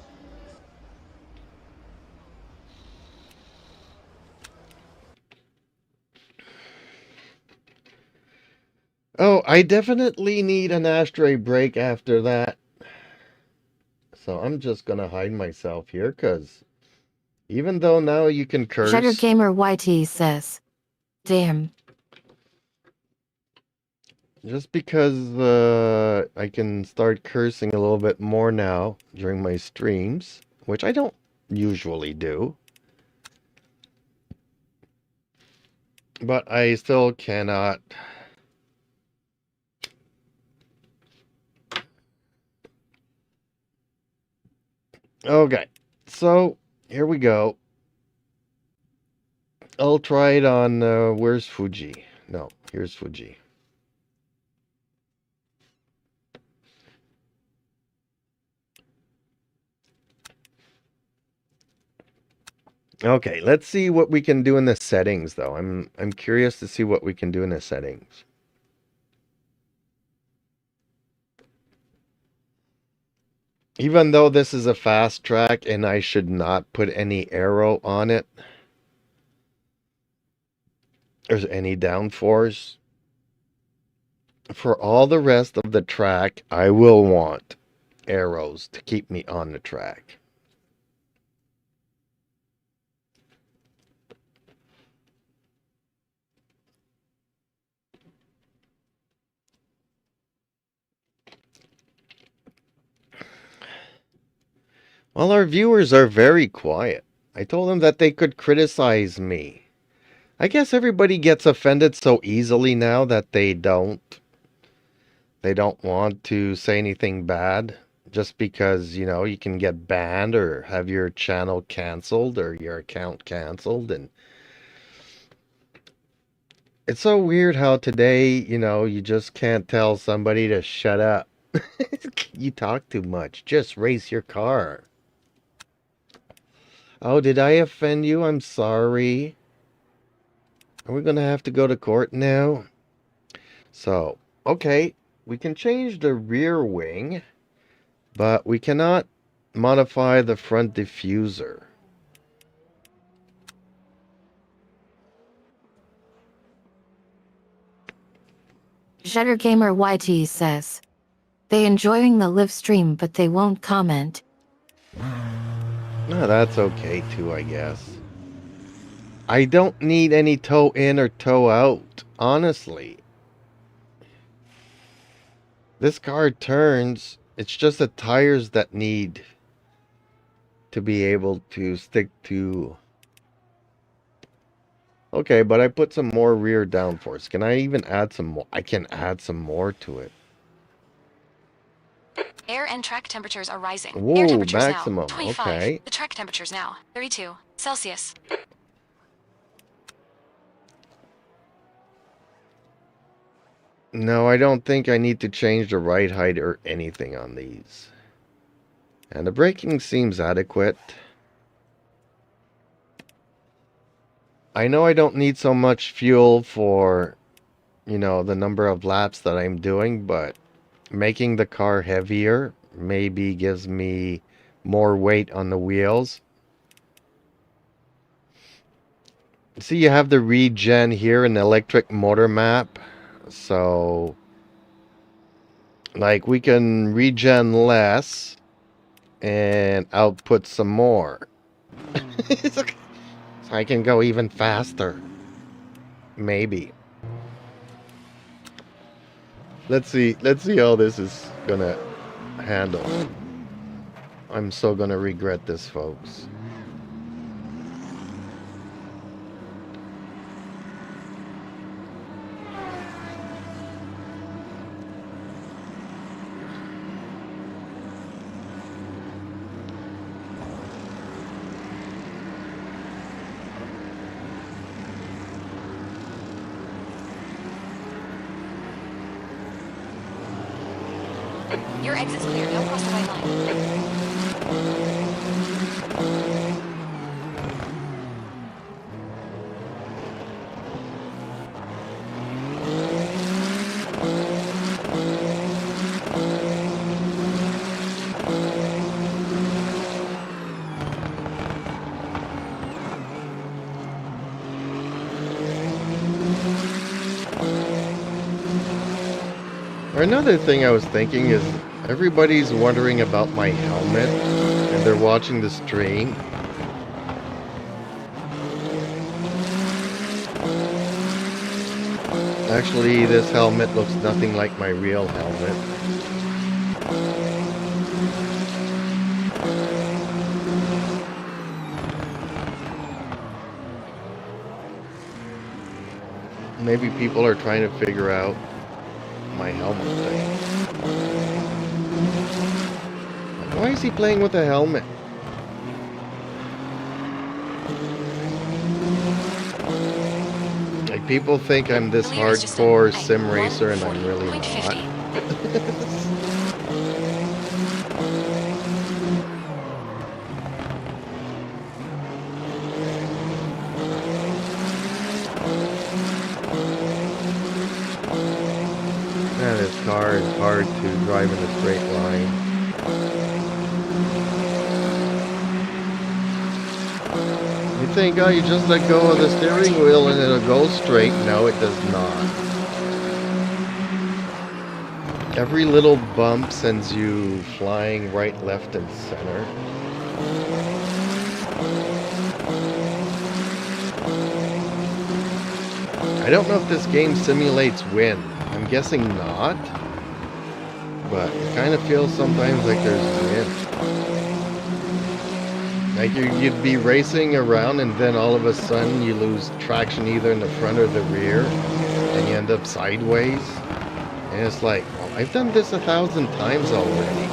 Oh, I definitely need an ashtray break after that. So I'm just gonna hide myself here, because even though now you can curse... Gamer YT says, damn. Just because I can start cursing a little bit more now during my streams, which I don't usually do. But I still cannot... Okay, so here we go. I'll try it on, where's Fuji? No, here's Fuji. Okay, let's see what we can do in the settings, though. I'm curious to see what we can do in the settings. Even though this is a fast track and I should not put any arrow on it, or any downforce, for all the rest of the track, I will want arrows to keep me on the track. Well, our viewers are very quiet. I told them that they could criticize me. I guess everybody gets offended so easily now that they don't want to say anything bad just because, you know, you can get banned or have your channel canceled or your account canceled. And it's so weird how today, you know, you just can't tell somebody to shut up. You talk too much. Just race your car. Oh, did I offend you? I'm sorry. Are we going to have to go to court now? So, okay, we can change the rear wing, but we cannot modify the front diffuser. Gamer YT says, they enjoying the live stream but they won't comment. No, that's okay too, I guess. I don't need any toe in or toe out, honestly. This car turns, it's just the tires that need to be able to stick to... Okay, but I put some more rear downforce. Can I even add some more? I can add some more to it. Air and track temperatures are rising. Whoa, Air temperatures maximum. now 25. Okay. The track temperatures now 32 Celsius. No, I don't think I need to change the ride height or anything on these. And the braking seems adequate. I know I don't need so much fuel for, the number of laps that I'm doing, but making the car heavier maybe gives me more weight on the wheels. See, you have the regen here in the electric motor map. So, like, we can regen less and output some more. So I can go even faster. Maybe. Let's see how this is gonna handle. I'm so gonna regret this, folks. Your exit's clear. Don't cross the white line. Another thing I was thinking is everybody's wondering about my helmet and they're watching the stream. Actually, this helmet looks nothing like my real helmet. Maybe people are trying to figure out my helmet thing. Why is he playing with a helmet? Like, people think I'm this hardcore sim racer and I'm really not. Man, this car is hard to drive in a straight line. You think, oh, you just let go of the steering wheel and it'll go straight. No, it does not. Every little bump sends you flying right, left, and center. I don't know if this game simulates wind. I'm guessing not. But it kind of feels sometimes like there's wind. Like you'd be racing around and then all of a sudden you lose traction either in the front or the rear and you end up sideways. And it's like, well, I've done this 1,000 times already.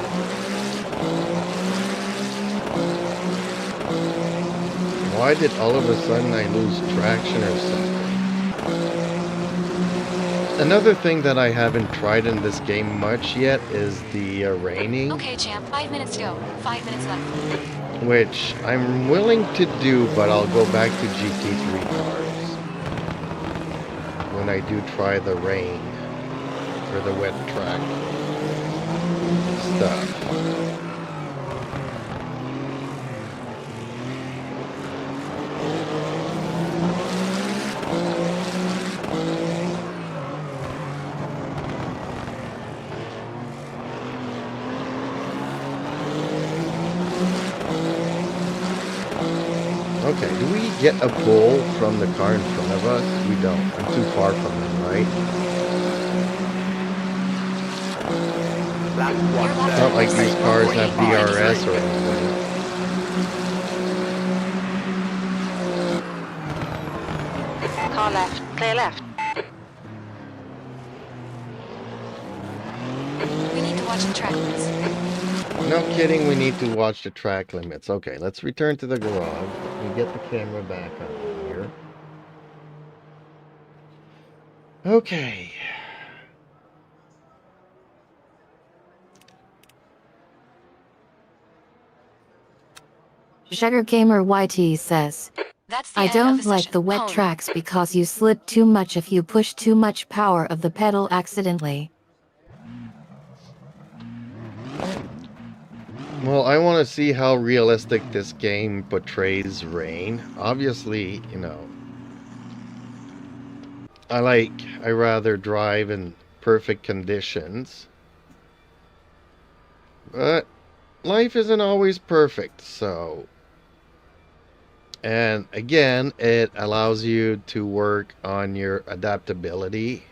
Why did all of a sudden I lose traction or something? Another thing that I haven't tried in this game much yet is the raining. Okay, champ. 5 minutes to go. 5 minutes left. Which I'm willing to do, but I'll go back to GT3 cars when I do try the rain or the wet track stuff. Okay, do we get a pull from the car in front of us? We don't. I'm too far from them, right? It's not like these cars have DRS or anything. Car left. Clear left. We need to watch the track limits. No kidding, we need to watch the track limits. Okay, let's return to the garage. Let me get the camera back on here. Okay. Sugargamer YT says, That's the I end of don't the like session. the wet Home. tracks because you slip too much if you push too much power of the pedal accidentally. Well, I want to see how realistic this game portrays rain. Obviously, you know, I rather drive in perfect conditions. But life isn't always perfect, so. And again, it allows you to work on your adaptability,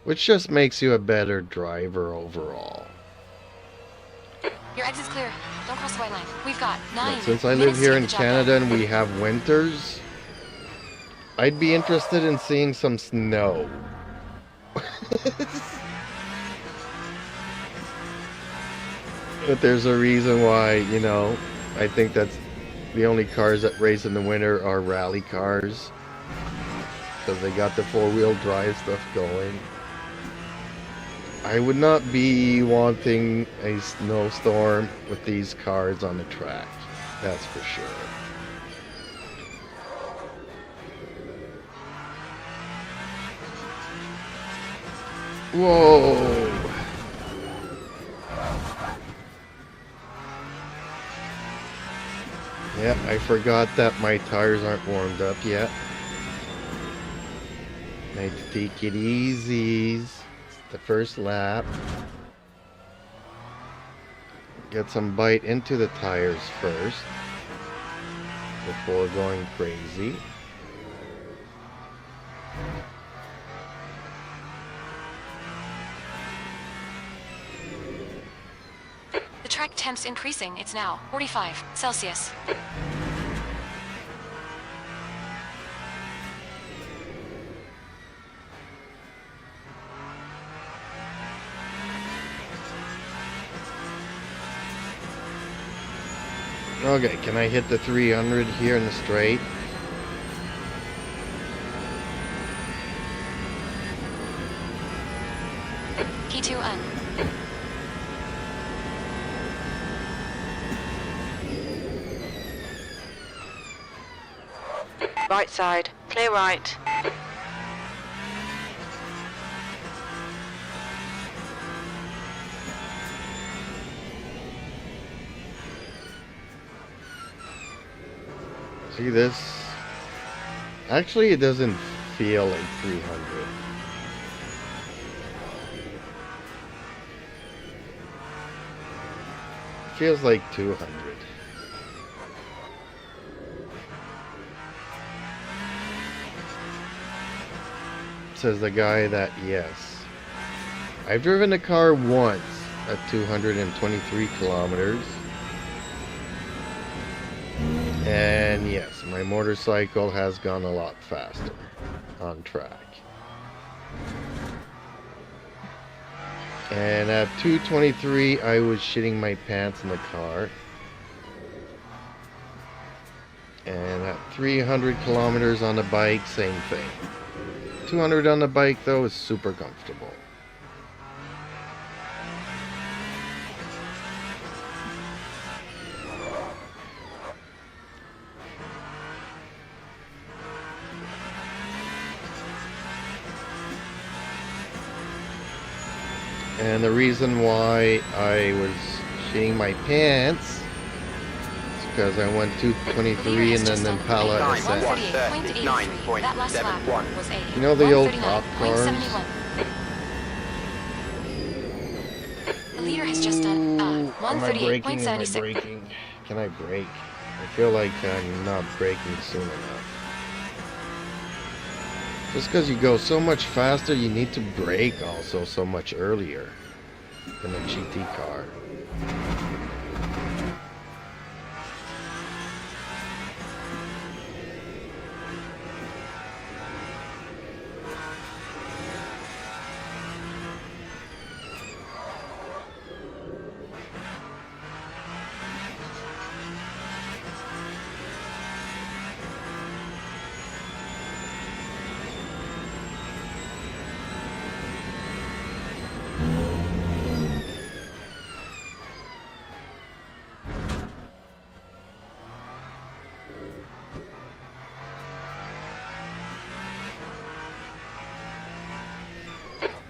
which just makes you a better driver overall. Your exit's clear. Don't cross the white line. We've got 9 But since I live minutes to here get in the job Canada done. and we have winters, I'd be interested in seeing some snow. But there's a reason why, you know, I think that's the only cars that race in the winter are rally cars. Because they got the four-wheel drive stuff going. I would not be wanting a snowstorm with these cars on the track. That's for sure. Whoa! Yeah, I forgot that my tires aren't warmed up yet. Need to take it easy. It's the first lap. Get some bite into the tires first before going crazy. The track temp's increasing. It's now 45 Celsius. Okay, can I hit the 300 here in the straight? P2 on. Right side. Clear right. See this? Actually, it doesn't feel like 300. It feels like 200. Says the guy that, yes. I've driven a car once at 223 kilometers. And yes, my motorcycle has gone a lot faster on track. And at 223, I was shitting my pants in the car. And at 300 kilometers on the bike, same thing. 200 on the bike, though, is super comfortable. And the reason why I was shitting my pants is because I went 223 and then Impala Time SS. 139.71. That last lap was a You know the old cop cars? 139.71. The leader has just done Am I braking? Am I 138.76. braking? Can I brake? I feel like I'm not braking soon enough. Just because you go so much faster, you need to brake also so much earlier than a GT car.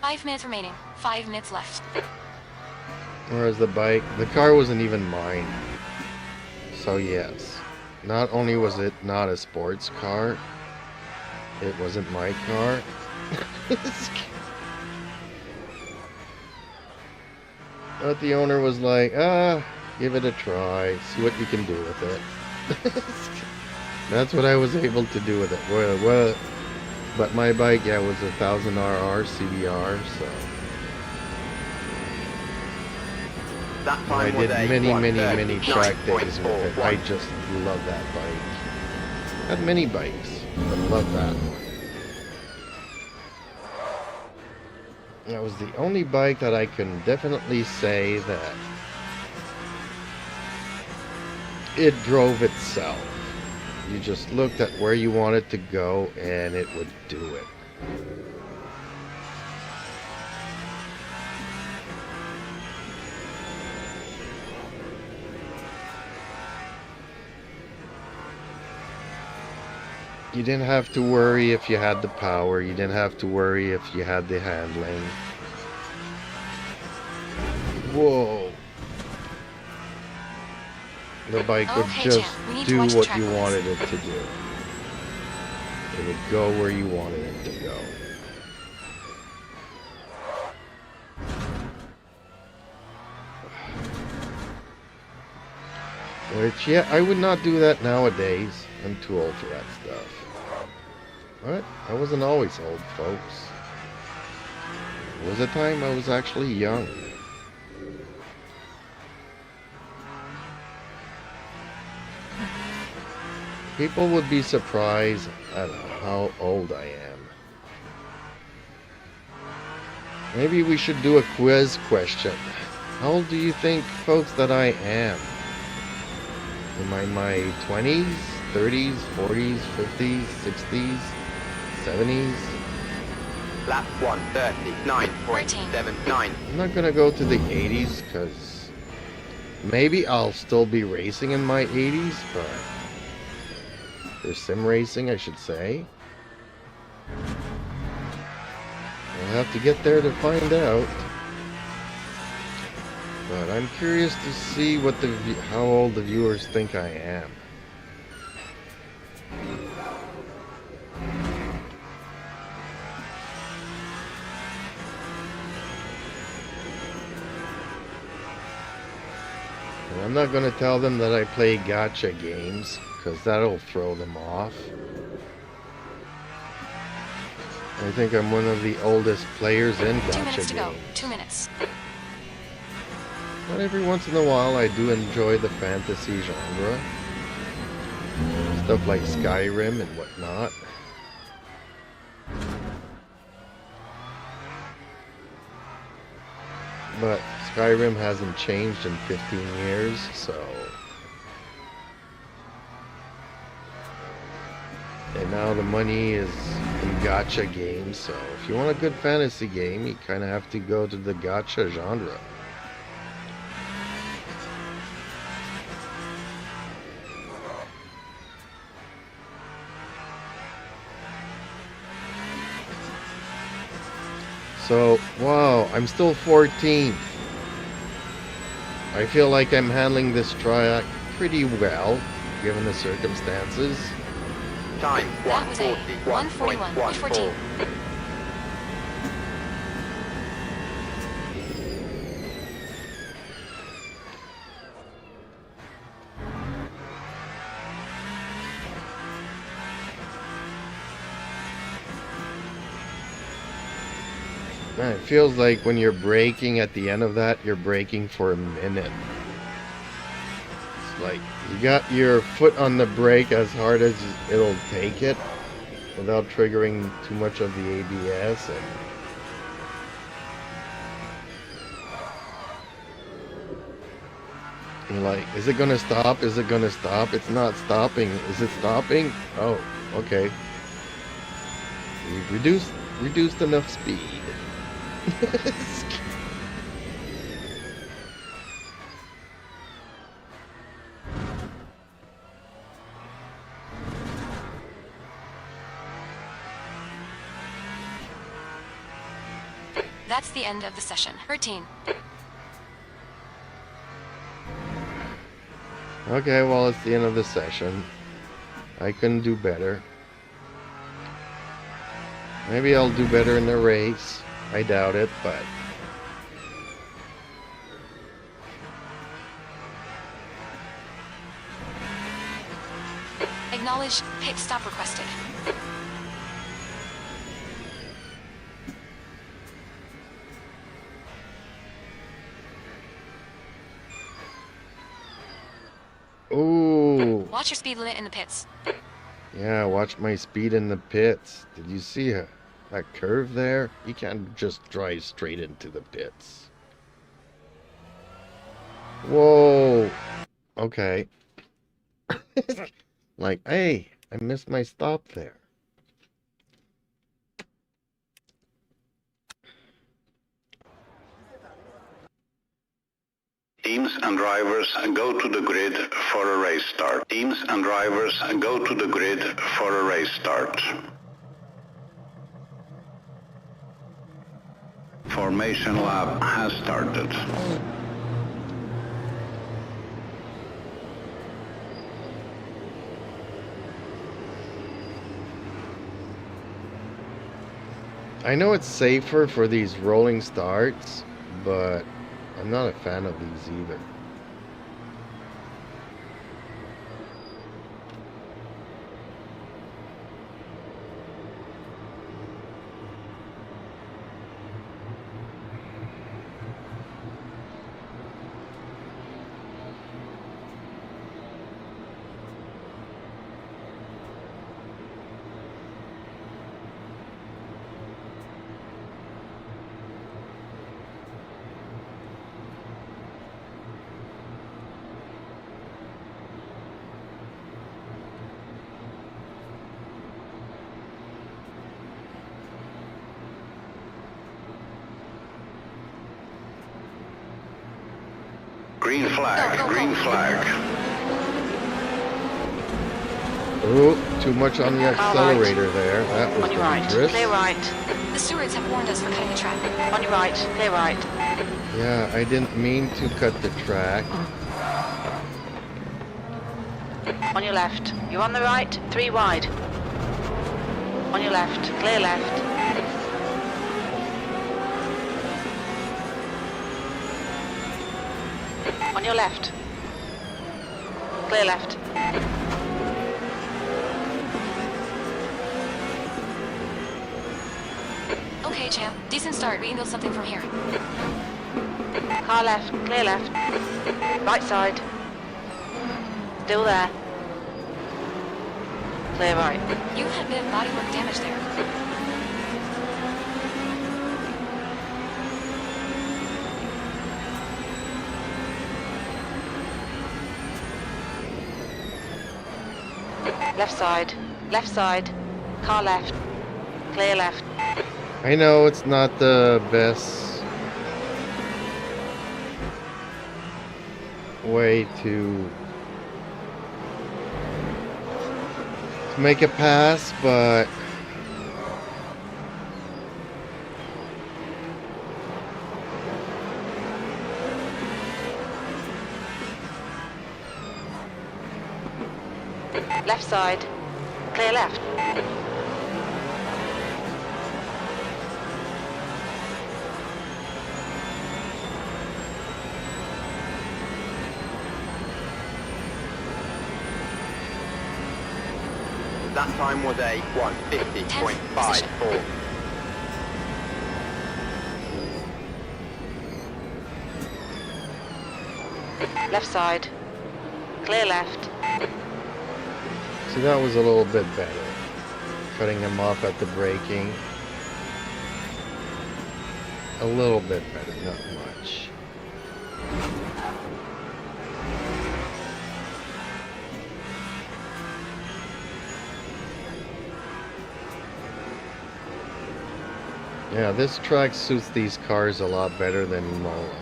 Five minutes remaining. 5 minutes left. Whereas the bike, the car wasn't even mine. So yes, not only was it not a sports car, it wasn't my car. But the owner was like, give it a try, see what you can do with it. That's what I was able to do with it. Well, but my bike, yeah, was a 1000RR CBR, so That I time was did a many track days with it. I 1:39.41. just love that bike. Had many bikes, but love that one. That was the only bike that I can definitely say that it drove itself. You just looked at where you wanted to go and it would do it. You didn't have to worry if you had the power. You didn't have to worry if you had the handling. Whoa. The bike would Okay, just champ. We need to do watch the what track you limits. wanted it to do. It would go where you wanted it to go. Which, yeah, I would not do that nowadays. I'm too old for that stuff. But I wasn't always old, folks. There was a time I was actually young. People would be surprised at how old I am. Maybe we should do a quiz question. How old do you think, folks, that I am? Am I in my 20s, 30s, 40s, 50s, 60s, 70s? Lap 1:39.79. I'm not gonna go to the 80s because maybe I'll still be racing in my 80s, but for sim racing, I should say. I'll have to get there to find out. But I'm curious to see what how old the viewers think I am. And I'm not going to tell them that I play gacha games, because that'll throw them off. I think I'm one of the oldest players in 2 minutes gacha to go. games. 2 minutes. But every once in a while I do enjoy the fantasy genre. Stuff like Skyrim and whatnot. But Skyrim hasn't changed in 15 years, so... And now the money is in gacha games, so if you want a good fantasy game, you kind of have to go to the gacha genre. So, wow, I'm still 14th. I feel like I'm handling this track pretty well, given the circumstances. Time That was a 1:41.14. 1:41.14. Man, it feels like when you're braking at the end of that, you're braking for a minute. It's like you got your foot on the brake as hard as it'll take it without triggering too much of the ABS. And you're like, is it gonna stop? Is it gonna stop? It's not stopping. Is it stopping? Oh, okay. We've reduced enough speed. That's the end of the session. 13. Okay, well, it's the end of the session. I couldn't do better. Maybe I'll do better in the race. I doubt it, but... Acknowledge. Pit stop requested. Ooh. Watch your speed limit in the pits. Yeah, watch my speed in the pits. Did you see that curve there? You can't just drive straight into the pits. Whoa. Okay. Like, hey, I missed my stop there. Teams and drivers go to the grid for a race start. Teams and drivers go to the grid for a race start. Formation lap has started. I know it's safer for these rolling starts, but I'm not a fan of these either. Green flag, green flag. Oh, too much on the accelerator there. That was On your right. dangerous. Clear right. The stewards have warned us for cutting the track. On your right. Clear right. Yeah, I didn't mean to cut the track. On your left. You're on the right. 3 wide. On your left. Clear left. On your left. Clear left. Okay, champ. Decent start. We can build something from here. Car left. Clear left. Right side. Still there. Clear right. You had a bit of bodywork damage there. Left side. Left side. Car left. Clear left. I know it's not the best way to make a pass, but Left side. Clear left. That time was a 1:50.54. Left side. Clear left. see, that was a little bit better. Cutting him off at the braking. A little bit better, not much. Yeah, this track suits these cars a lot better than Imola.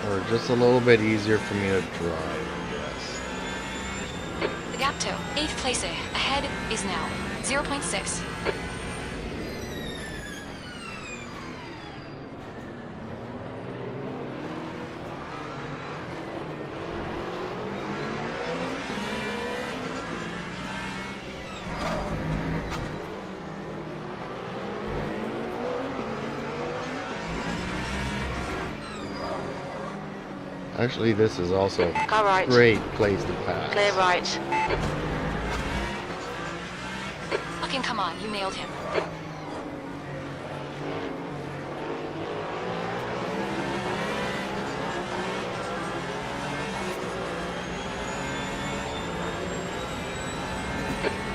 Or just a little bit easier for me to drive, I guess. The gap to 8th place ahead is now 0.6. Actually, this is also Car a right. great place to pass. Clear right. Fucking come on, you nailed him.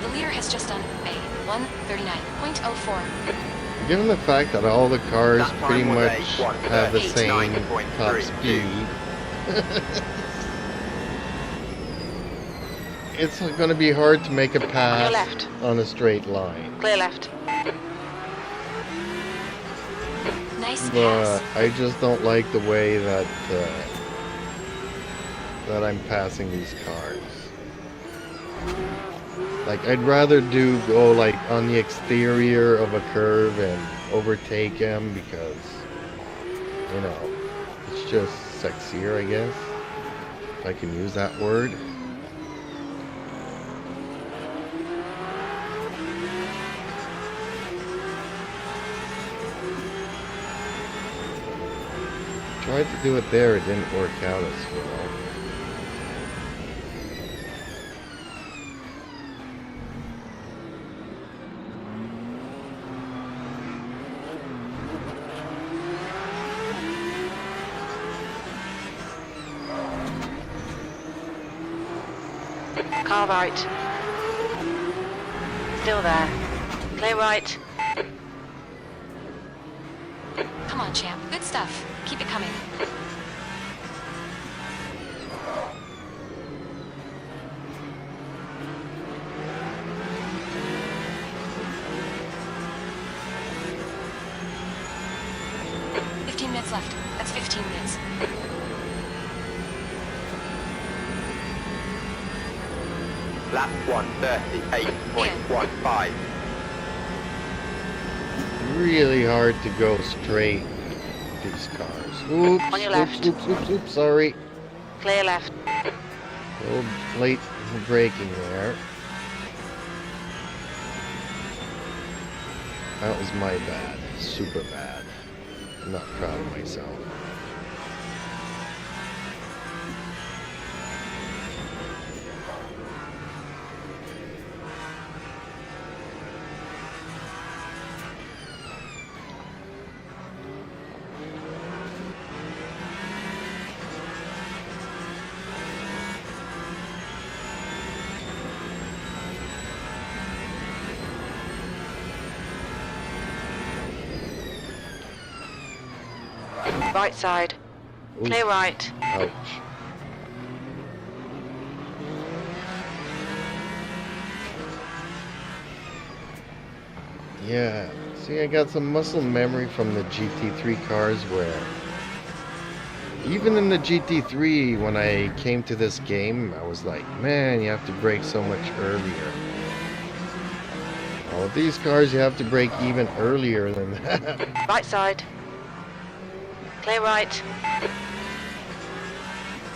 The leader has just done a 139.04. Given the fact that all the cars That time pretty was much a have the same 1:39.32. top speed, it's going to be hard to make a pass left. on a straight line. Clear left. Nice But pass. I just don't like the way that that I'm passing these cars. Like, I'd rather go like on the exterior of a curve and overtake them because, you know, it's just sexier, I guess, if I can use that word. Tried to do it there, it didn't work out as well. Car right. Still there. Clear right. Come on, champ. Good stuff. Keep it coming. Minutes left. That's 15 minutes. Lap 1:38.15. Really hard to go straight with these cars. Oops, On your left. oops, sorry. Clear left. A little late for braking there. That was my bad. Super bad. I'm not proud of myself. Right side. Ooh, Clear right. ouch. Yeah, see, I got some muscle memory from the GT3 cars where even in the GT3, when I came to this game, I was like, man, you have to brake so much earlier. Well, with these cars, you have to brake even earlier than that. Right side. Clear right.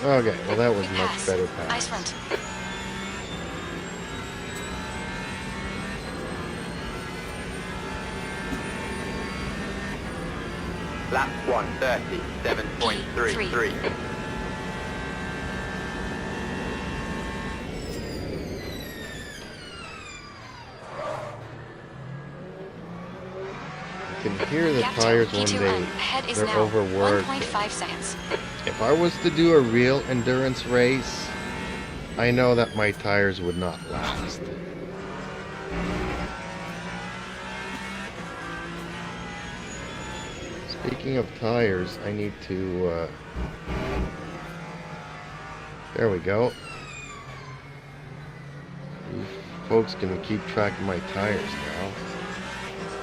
Okay, well, that was Good much pass. better Nice pass. front. Lap 1:37.33. You can hear the Gap tires to when P2N. Ahead is they're now overworked. 1.5 seconds. If I was to do a real endurance race, I know that my tires would not last. Speaking of tires, I need to, there we go. You folks can keep track of my tires now,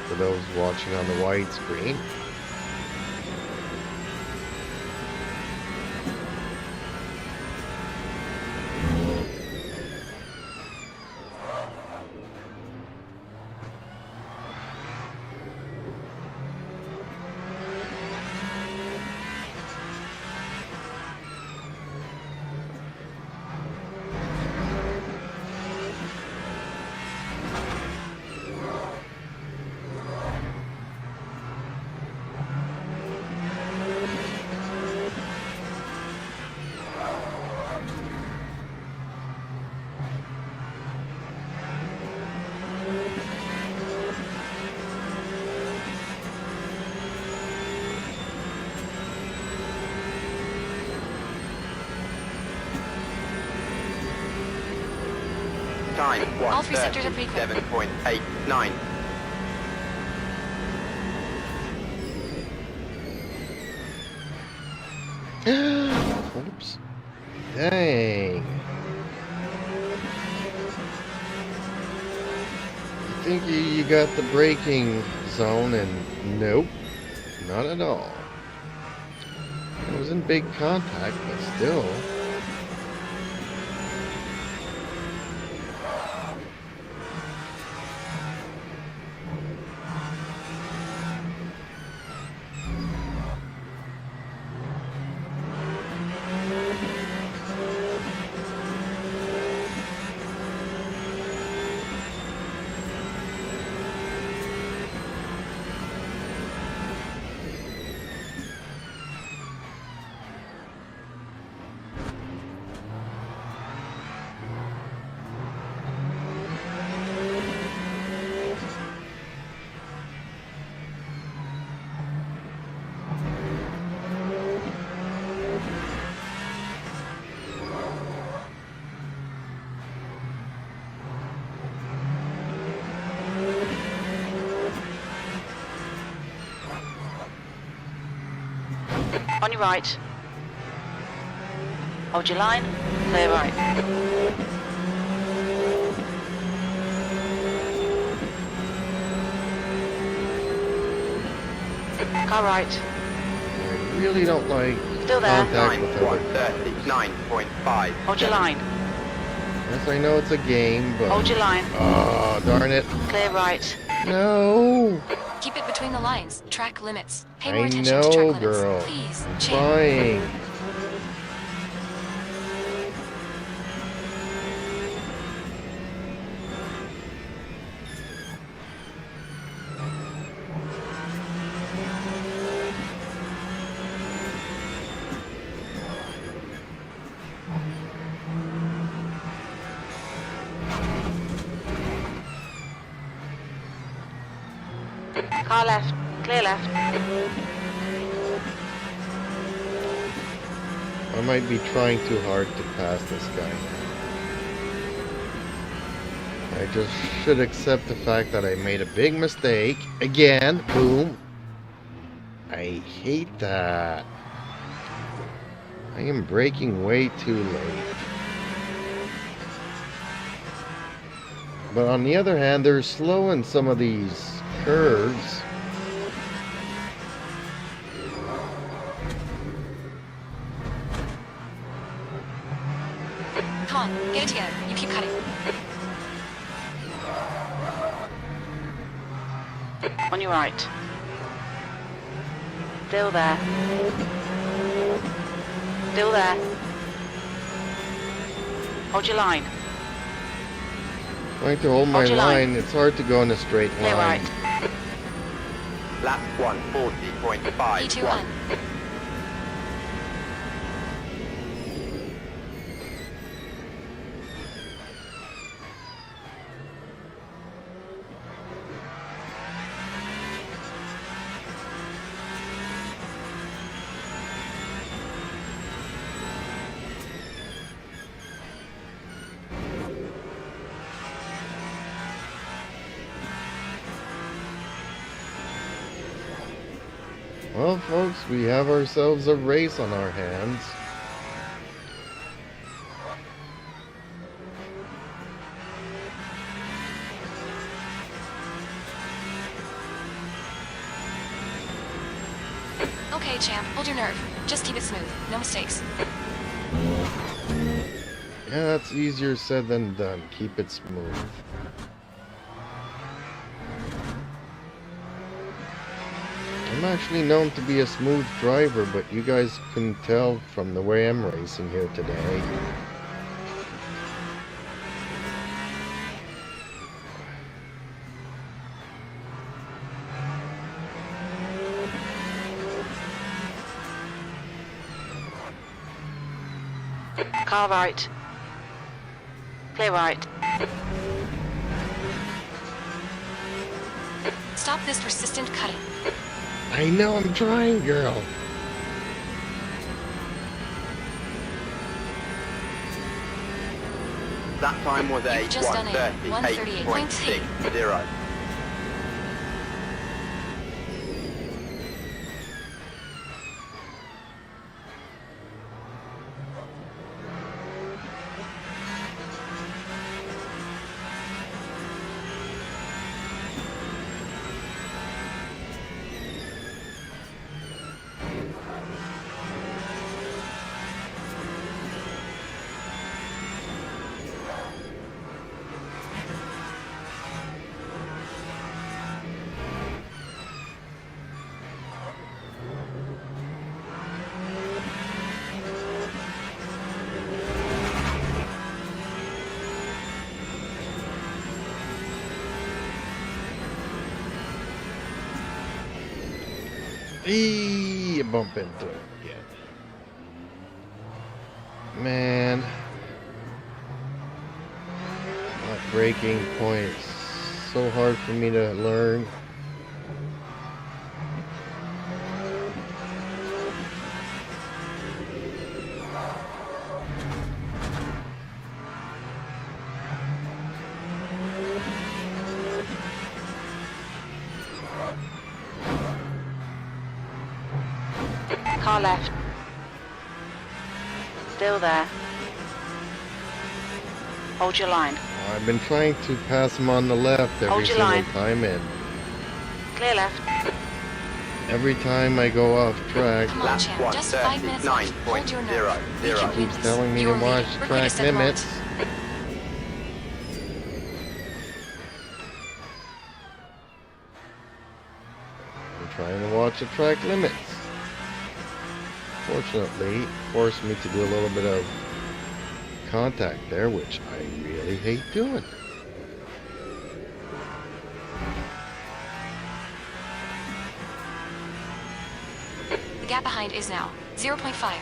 for those watching on the widescreen. Time All three sectors are pretty quick. 1:37.89. Oops. Dang. You think you got the braking zone, and nope, not at all. It was in big contact, but still. On your right. Hold your line. Clear right. Car right. I really don't like Still there. contact with other. 1:39.5. Hold your line. Yes, I know it's a game, but Hold your line. oh, darn it! Clear right. No, Keep it between the lines. Track limits. Pay more I attention to know, track limits. girl. Please, champ. Trying. Car left. Clear left. I might be trying too hard to pass this guy. I just should accept the fact that I made a big mistake. Again, boom. I hate that. I am braking way too late. But on the other hand, they're slow in some of these curves. Come on, get it together. You keep cutting. On your right. Still there. Still there. Oh, Hold your line. Trying to hold my Hold your line. line, it's hard to go in a straight Clear line. right. Lap 1:40.5. E2 on. Well, folks, we have ourselves a race on our hands. Okay, champ. Hold your nerve. Just keep it smooth. No mistakes. Yeah, that's easier said than done. Keep it smooth. I'm actually known to be a smooth driver, but you guys can tell from the way I'm racing here today. Car right. Clear right. Stop this persistent cutting. I know I'm trying, girl. That time was a You've just done a 138.60. Eee, bump into it again. Man. That braking point is so hard for me to learn. Car left. Still there. Hold your line. I've been trying to pass him on the left every Hold your single line. time, and Clear left. every time I go off track, Come on, champ. Just 5 minutes left. Hold your nerve. We can win keeps this. telling me You to are watch leading. We're track quickest at the limits. moment. I'm trying to watch the track limits. Fortunately, it forced me to do a little bit of contact there, which I really hate doing. The gap behind is now 0.5.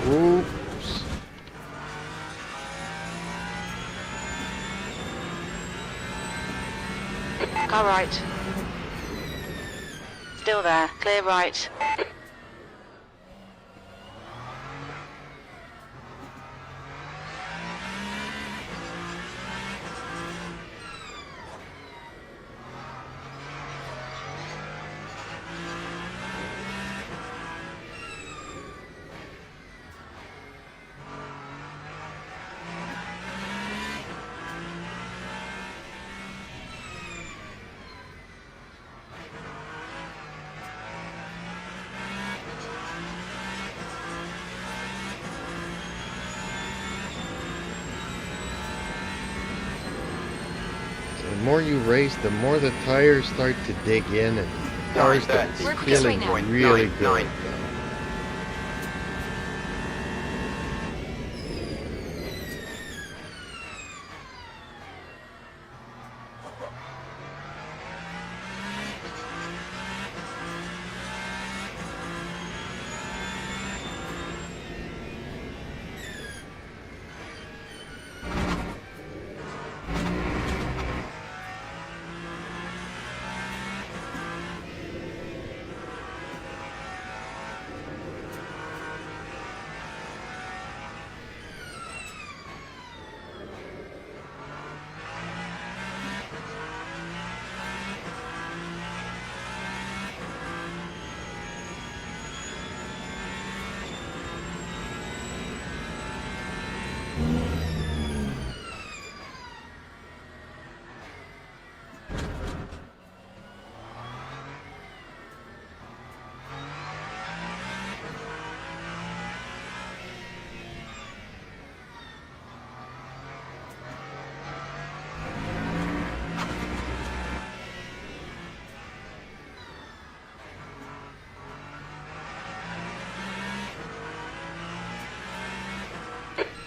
Oops. Car right. Still there. Clear right. The more you race, the more the tires start to dig in, and the cars start We're quickest feeling right now. really good.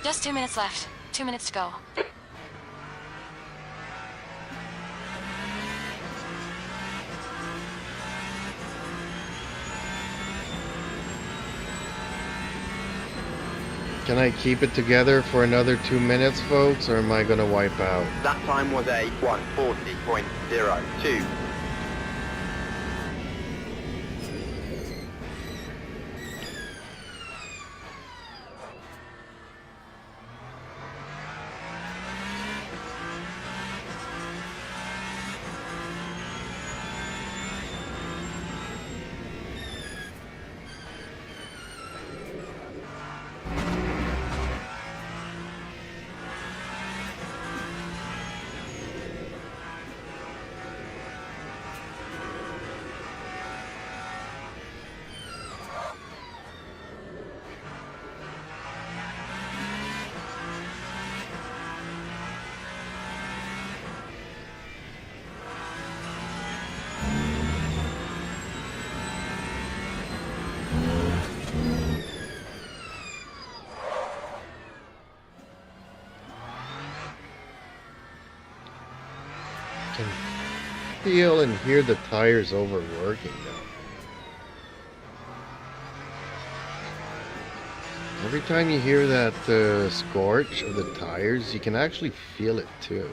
Just 2 minutes left. 2 minutes to go. Can I keep it together for another 2 minutes, folks, or am I gonna wipe out? That time was a 140.02. I can feel and hear the tires overworking now. Every time you hear that scorch of the tires, you can actually feel it too.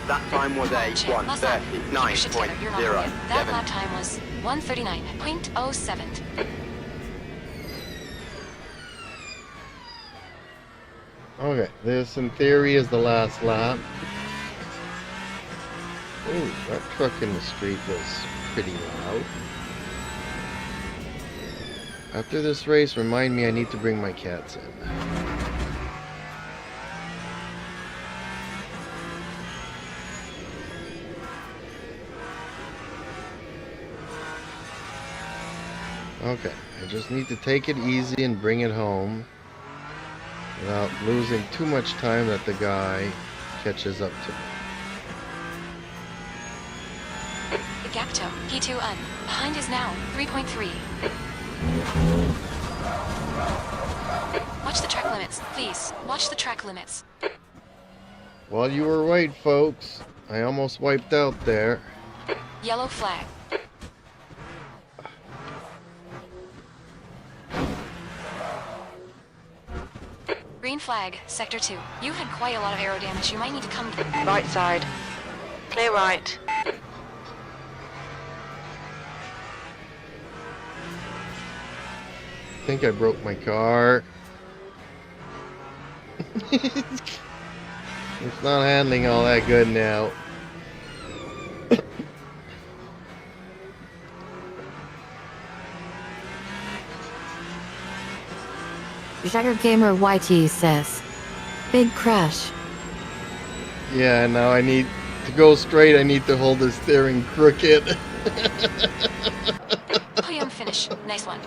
That time was a Check. Last lap. Keep your shit together. You're not home yet. That lap 139.07. time was 139.07. Okay, this in theory is the last lap. Ooh, that truck in the street was pretty loud. After this race, remind me I need to bring my cats in. Okay, I just need to take it easy and bring it home without losing too much time that the guy catches up to me. The gap toe. P2 un. Behind is now 3.3. Watch the track limits. Please, watch the track limits. Well, you were right, folks. I almost wiped out there. Yellow flag. Green flag, Sector 2. You had quite a lot of aero damage. You might need to come... Right side. Clear right. I think I broke my car. It's not handling all that good now. Gamer YT says, big crash. Yeah, now I need to go straight. I need to hold the steering crooked. Podium finish. Nice one.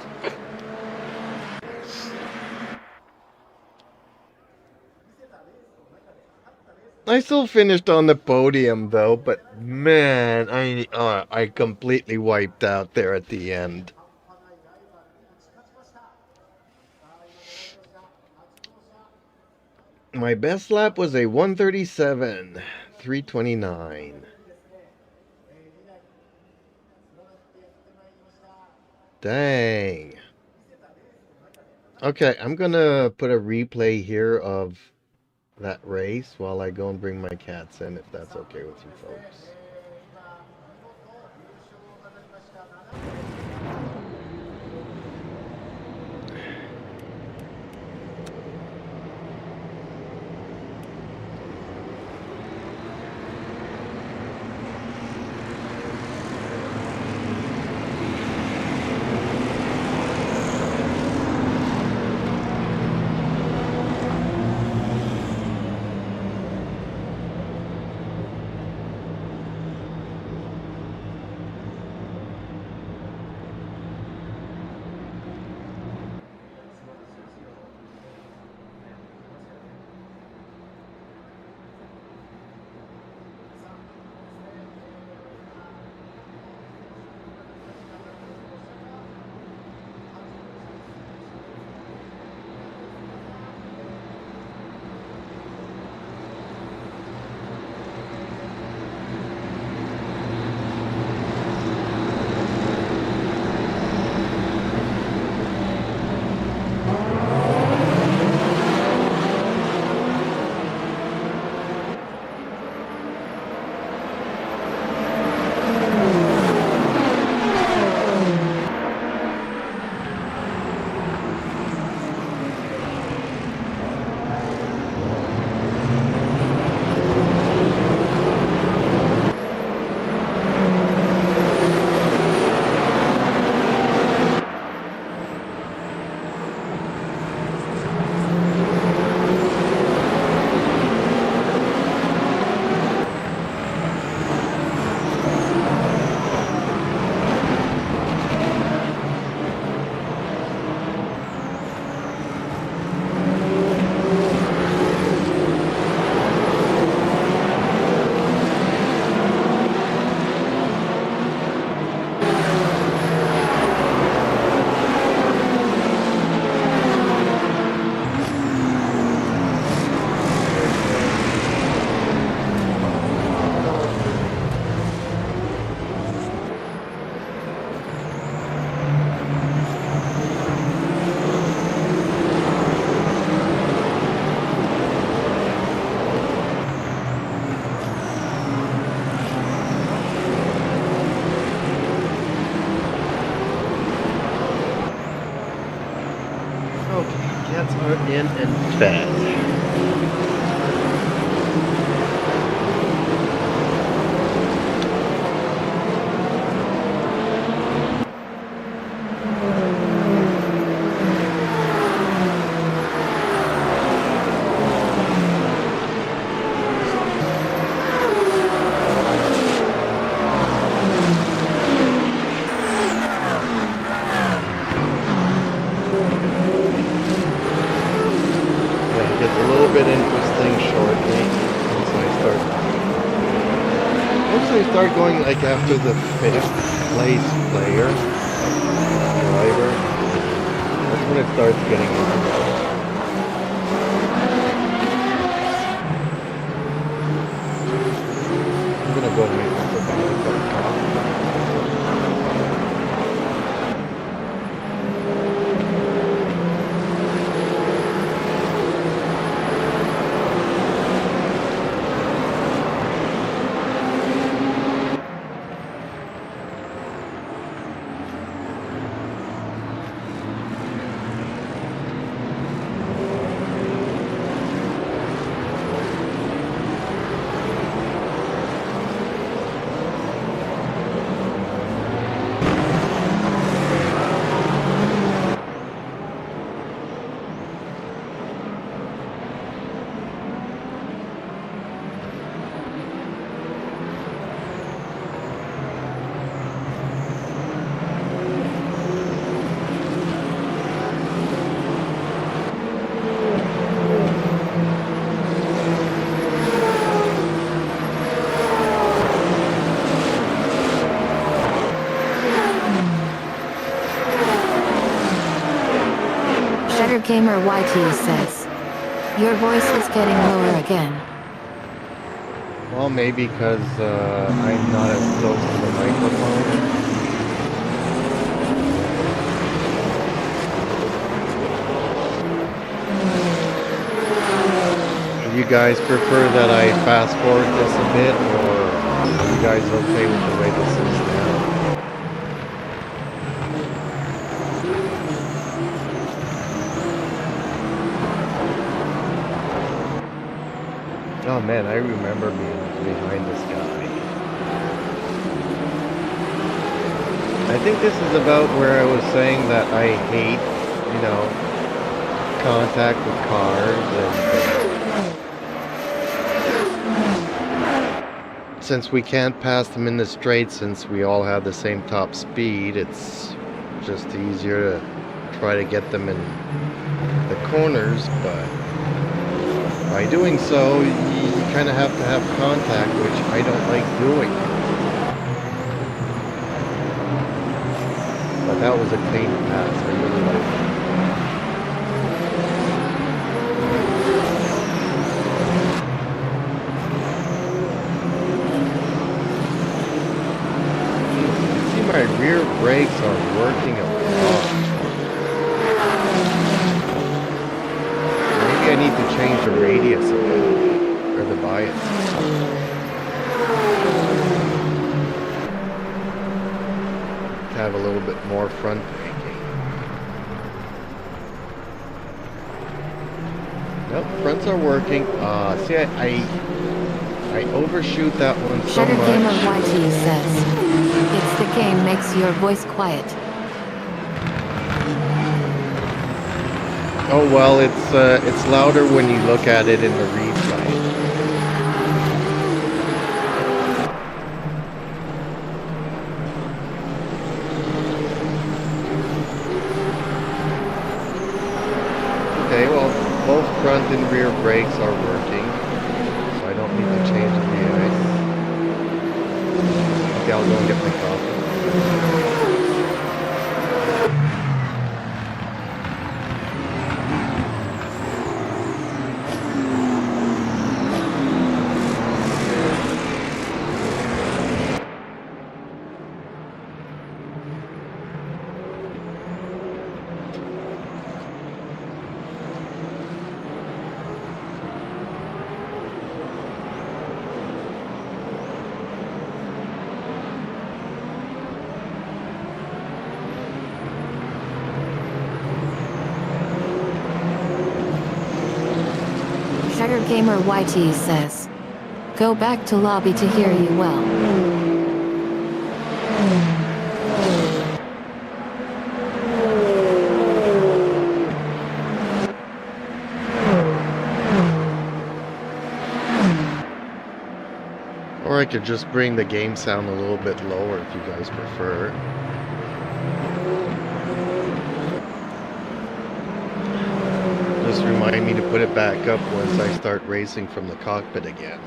I still finished on the podium though, but man, I completely wiped out there at the end. My best lap was a 137.329. Dang. Okay, I'm gonna put a replay here of that race while I go and bring my cats in, if that's okay with you folks. cats are in and fed. Yeah, it gets a little bit interesting shortly once I start going like after the fifth place player, driver. That's when it starts getting interesting. I'm gonna go make myself another cup of coffee. Gamer YT says, your voice is getting lower again. Well, maybe because I'm not as close to the microphone. Do you guys prefer that I fast forward this a bit, or are you guys okay with the way this is now? Oh man, I remember being behind this guy. I think this is about where I was saying that I hate, contact with cars, and since we can't pass them in the straight, since we all have the same top speed, it's just easier to try to get them in the corners, but by doing so, you kind of have to have contact, which I don't like doing. But that was a clean pass. I really like it. You see my rear brakes are working a lot. Maybe I need to change the radius a bit, or the bias. To have a little bit more front braking. Nope, fronts are working. See, I overshoot that one so Sugar Gamer much. YT says, it's the game makes your voice quiet. Oh well, it's louder when you look at it in the replay. Okay, well, both front and rear brakes are working, so I don't need to change the VI. Okay, I'll go and get my coffee. Gamer YT says. Go back to lobby to hear you well. Or I could just bring the game sound a little bit lower if you guys prefer. Just remind me to put it back up once I start racing from the cockpit again.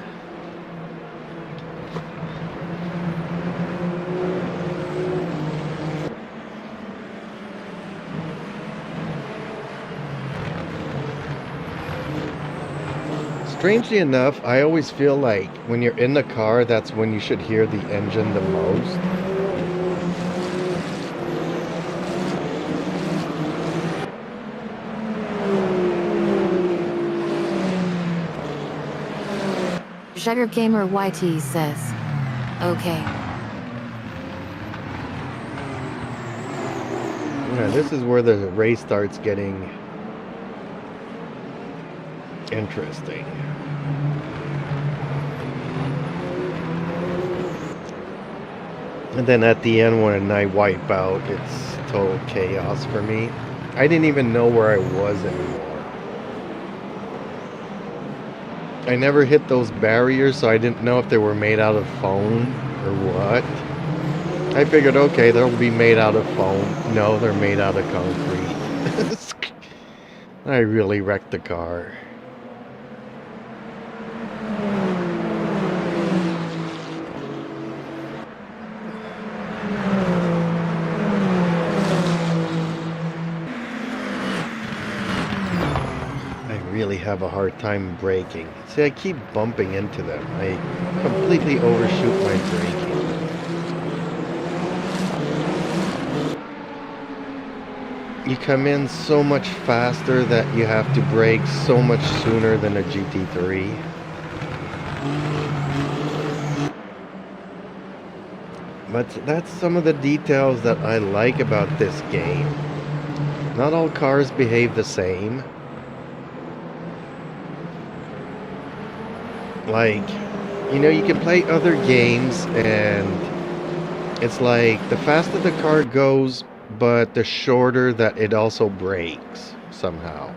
Strangely enough, I always feel like when you're in the car, that's when you should hear the engine the most. Jagger Gamer YT says. Okay. Yeah, this is where the race starts getting interesting. And then at the end when I wipe out, it's total chaos for me. I didn't even know where I was anymore. I never hit those barriers, so I didn't know if they were made out of foam or what. I figured, okay, they'll be made out of foam. No, they're made out of concrete. I really wrecked the car. Really have a hard time braking. See, I keep bumping into them. I completely overshoot my braking. You come in so much faster that you have to brake so much sooner than a GT3. But that's some of the details that I like about this game. Not all cars behave the same. Like, you know, you can play other games and it's like the faster the car goes, but the shorter that it also brakes somehow.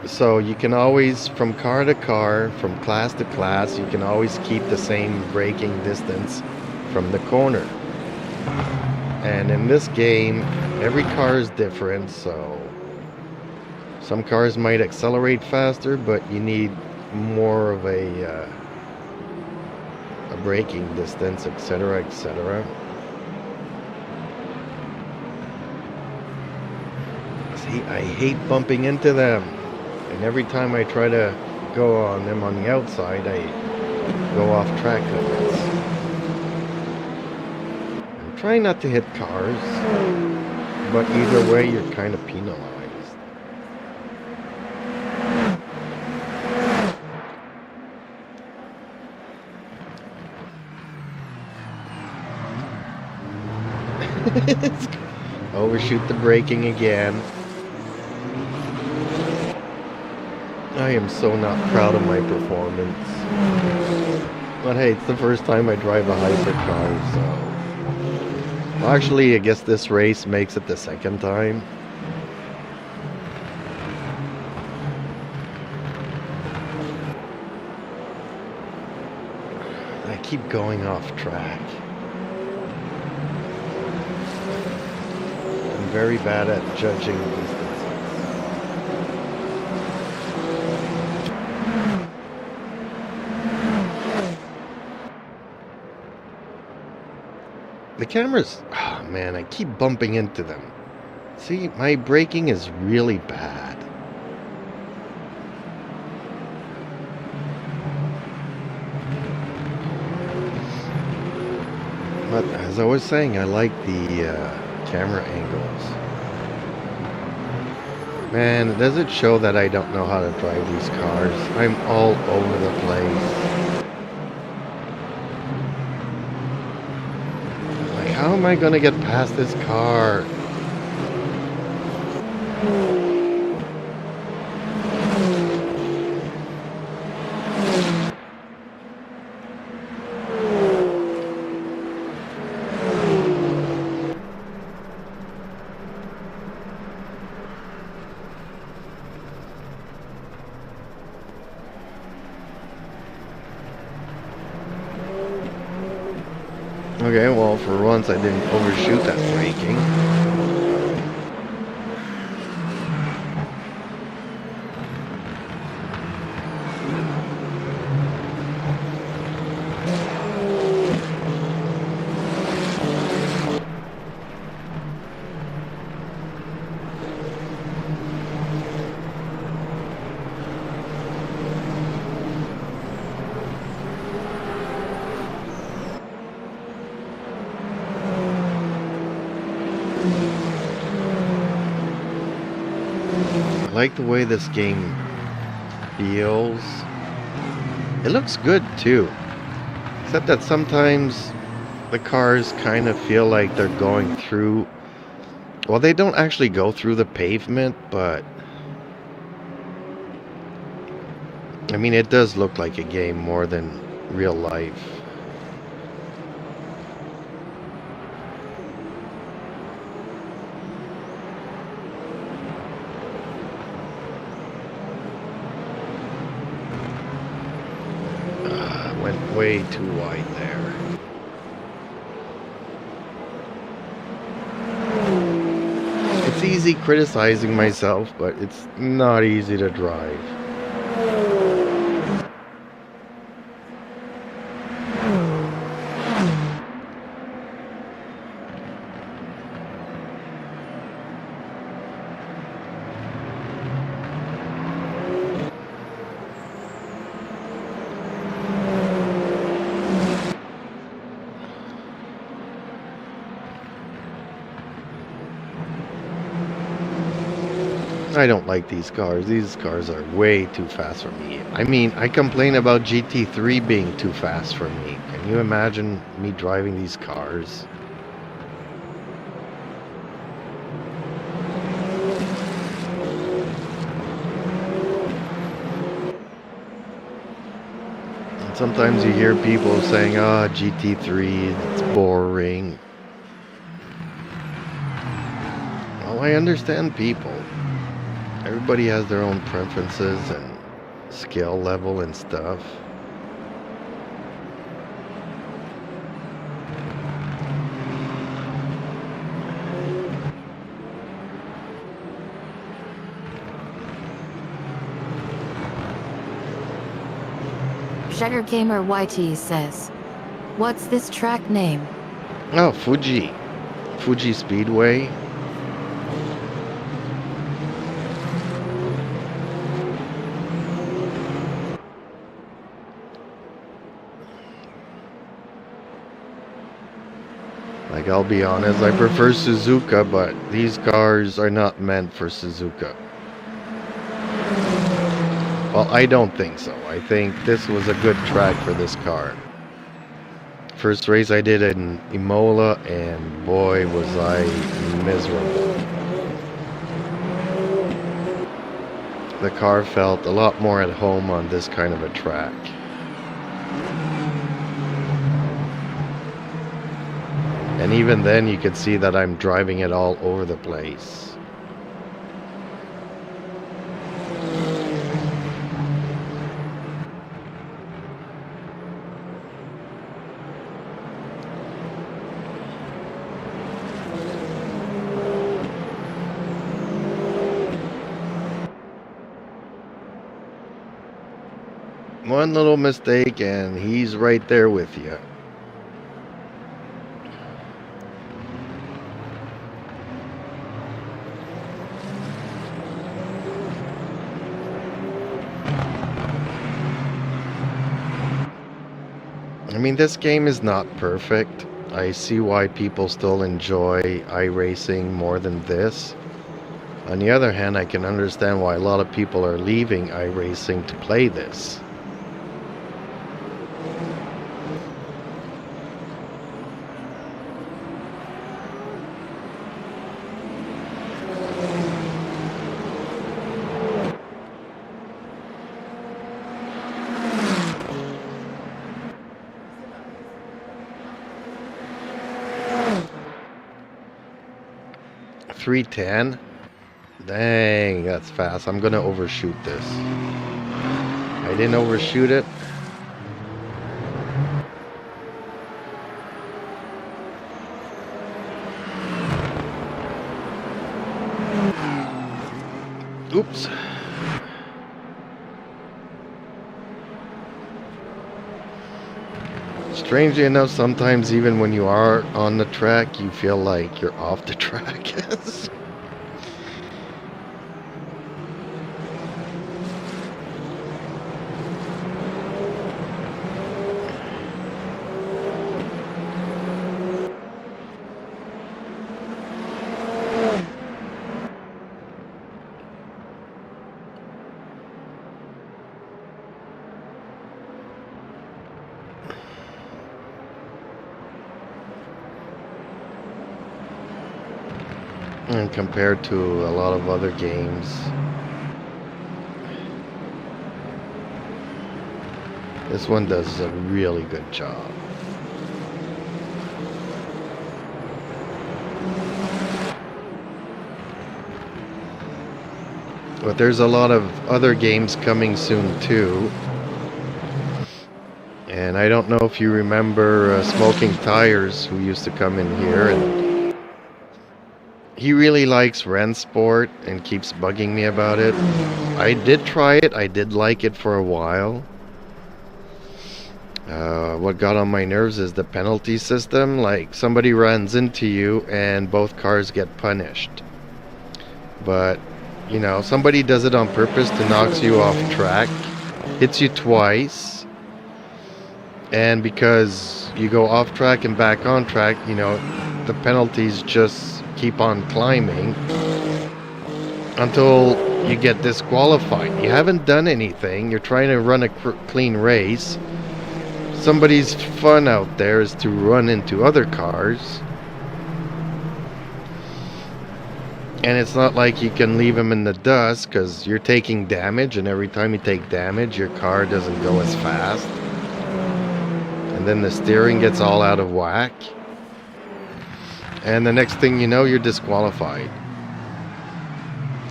So you can always, from car to car, from class to class, you can always keep the same braking distance from the corner. And in this game, every car is different, so some cars might accelerate faster, but you need more of a braking distance, etc., etc. See, I hate bumping into them, and every time I try to go on them on the outside, I go off track limits. I'm trying not to hit cars, but either way, you're kind of penalized. Overshoot the braking again. I am so not proud of my performance. But hey, it's the first time I drive a hypercar, so... Well, actually, I guess this race makes it the second time. I keep going off track. Very bad at judging distances. The cameras, oh man, I keep bumping into them. See, my braking is really bad. But as I was saying, I like the camera angles. Man, does it show that I don't know how to drive these cars? I'm all over the place. Like, how am I gonna get past this car? Okay, well, for once I didn't overshoot that braking. I like the way this game feels. It looks good too, except that sometimes the cars kind of feel like they're going through, well, they don't actually go through the pavement, but I mean, it does look like a game more than real life. Went way too wide there. It's easy criticizing myself, but it's not easy to drive. I don't like these cars. These cars are way too fast for me. I mean, I complain about GT3 being too fast for me. Can you imagine me driving these cars? And sometimes you hear people saying, "Ah, GT3, it's boring." Well, I understand people. Everybody has their own preferences and skill level and stuff. Sugar Gamer YT says, "What's this track name?" Oh, Fuji. Fuji Speedway. Like, I'll be honest, I prefer Suzuka, but these cars are not meant for Suzuka. Well, I don't think so. I think this was a good track for this car. First race I did in Imola, and boy, was I miserable. The car felt a lot more at home on this kind of a track. And even then, you could see that I'm driving it all over the place. One little mistake, and he's right there with you. I mean, this game is not perfect. I see why people still enjoy iRacing more than this. On the other hand, I can understand why a lot of people are leaving iRacing to play this. .310? Dang, that's fast. I'm gonna overshoot this. I didn't overshoot it. Oops. Strangely enough, sometimes even when you are on the track, you feel like you're off the track. And compared to a lot of other games, this one does a really good job. But there's a lot of other games coming soon too. And I don't know if you remember Smoking Tires, who used to come in here, and he really likes Rensport and keeps bugging me about it. I did try it. I did like it for a while. What got on my nerves is the penalty system. Like, somebody runs into you and both cars get punished. But, you know, somebody does it on purpose to knock you off track, hits you twice, and because you go off track and back on track, you know, the penalties just keep on climbing until you get disqualified. You haven't done anything. You're trying to run a clean race. Somebody's fun out there is to run into other cars. And it's not like you can leave them in the dust, because you're taking damage, and every time you take damage, your car doesn't go as fast. And then the steering gets all out of whack. And the next thing you know, you're disqualified.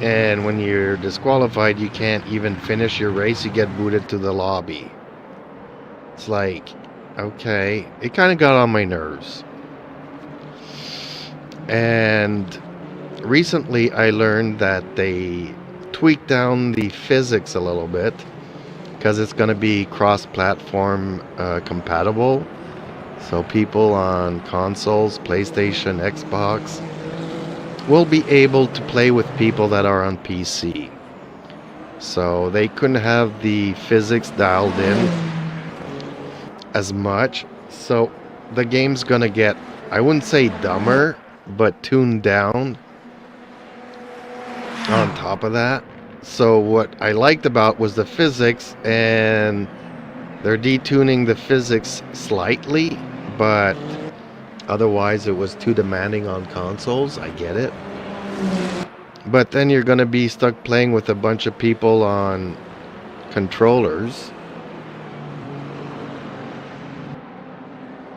And when you're disqualified, you can't even finish your race. You get booted to the lobby. It's like, okay. It kind of got on my nerves. And recently I learned that they tweaked down the physics a little bit, because it's going to be cross-platform compatible. So people on consoles, PlayStation, Xbox, will be able to play with people that are on PC. So they couldn't have the physics dialed in as much. So the game's going to get, I wouldn't say dumber, but tuned down on top of that. So what I liked about was the physics, and they're detuning the physics slightly, but otherwise it was too demanding on consoles. I get it. But then you're going to be stuck playing with a bunch of people on controllers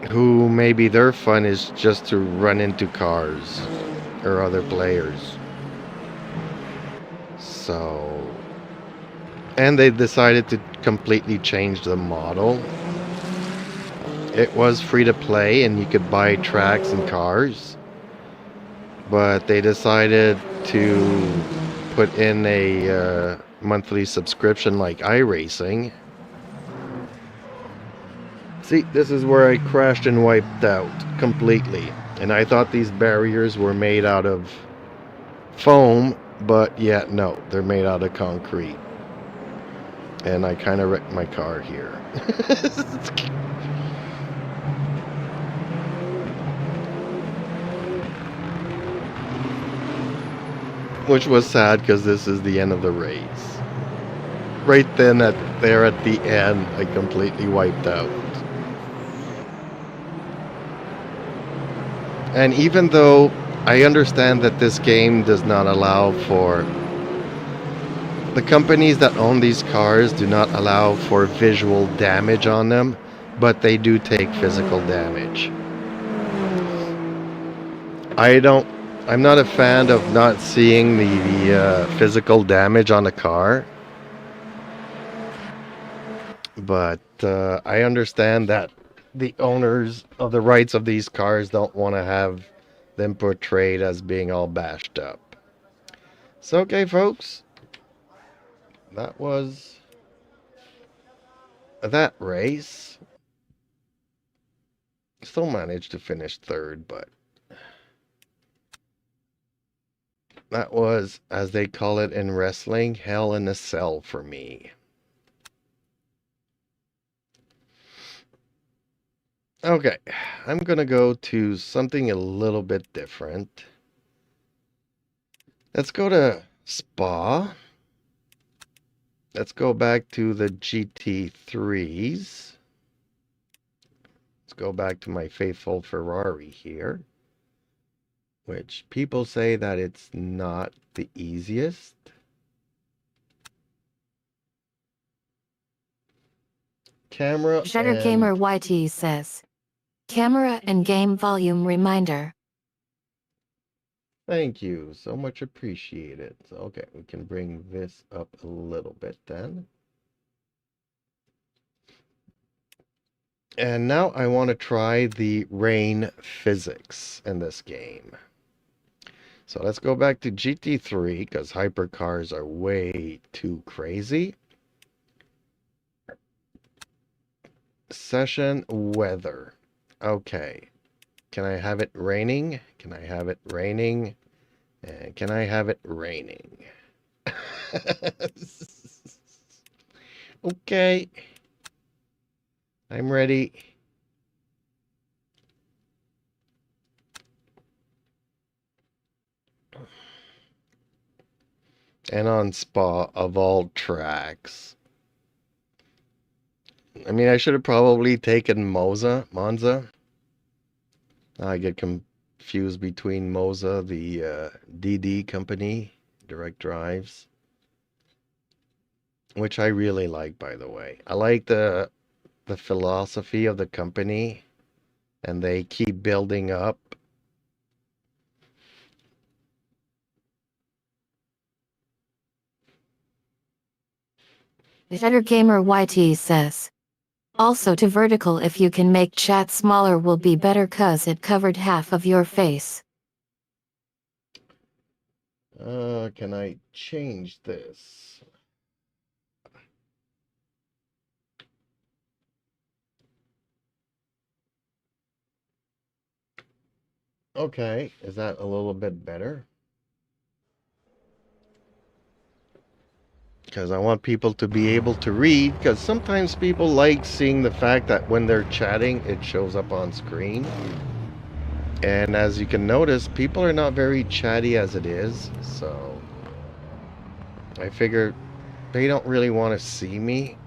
who maybe their fun is just to run into cars or other players. So, and they decided to completely change the model. It was free to play and you could buy tracks and cars, but they decided to put in a monthly subscription like iRacing. See, this is where I crashed and wiped out completely. And I thought these barriers were made out of foam, but yeah, no, they're made out of concrete. And I kind of wrecked my car here. Which was sad, because this is the end of the race. Right then, there at the end, I completely wiped out. And even though I understand that this game does not allow for, the companies that own these cars do not allow for visual damage on them, but they do take physical damage. I'm not a fan of not seeing the physical damage on the car, but I understand that the owners of the rights of these cars don't want to have them portrayed as being all bashed up. So, okay, folks, that was that race. Still managed to finish third, but that was, as they call it in wrestling, hell in a cell for me. Okay, I'm gonna go to something a little bit different. Let's go to Spa. Let's go back to the GT3s. Let's go back to my faithful Ferrari here, which people say that it's not the easiest. Camera Shutter and Gamer YT says, camera and game volume reminder. thank you, so much appreciated. So, okay, we can bring this up a little bit then. And now I want to try the rain physics in this game. So let's go back to GT3 because hypercars are way too crazy. Session weather. Okay. Can I have it raining? Can I have it raining? And can I have it raining? Okay. I'm ready. And on Spa, of all tracks. I mean, I should have probably taken Monza. I get confused between Moza, the DD company, direct drives, which I really like, by the way. I like the philosophy of the company, and they keep building up. Shutter Gamer YT says, also to vertical if you can make chat smaller will be better cause it covered half of your face. Can I change this? Okay, is that a little bit better? Because I want people to be able to read, because sometimes people like seeing the fact that when they're chatting, it shows up on screen. And as you can notice, people are not very chatty as it is, so I figure they don't really want to see me.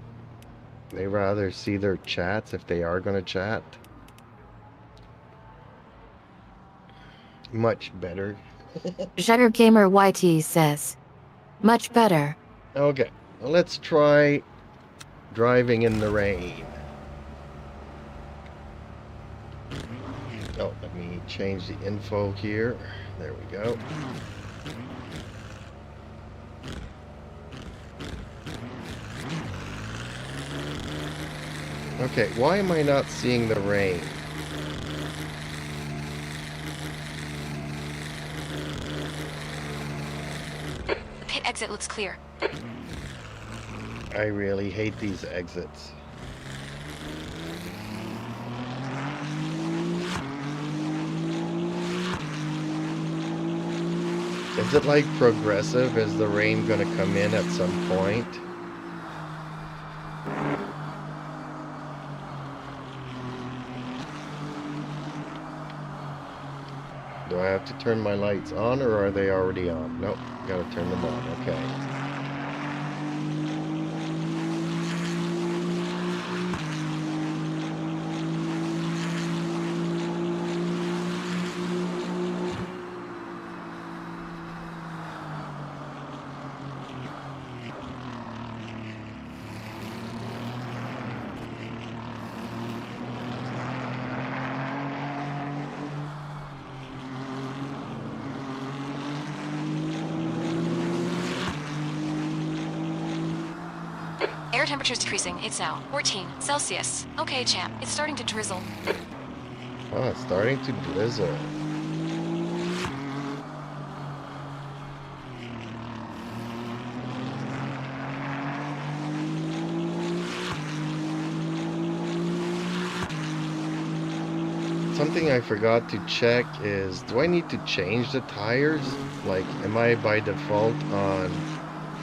They rather see their chats if they are going to chat. Much better. Shutter Gamer YT says, much better. Okay, well, let's try driving in the rain. Oh, let me change the info here. There we go. Okay, why am I not seeing the rain? Pit exit looks clear. I really hate these exits. Is it like progressive? Is the rain gonna come in at some point? Do I have to turn my lights on, or are they already on? Nope, gotta turn them on, okay. Air temperature's decreasing. It's now 14 Celsius. Okay, champ. It's starting to drizzle. Oh, it's starting to drizzle. something I forgot to check is, do I need to change the tires? Like, am I by default on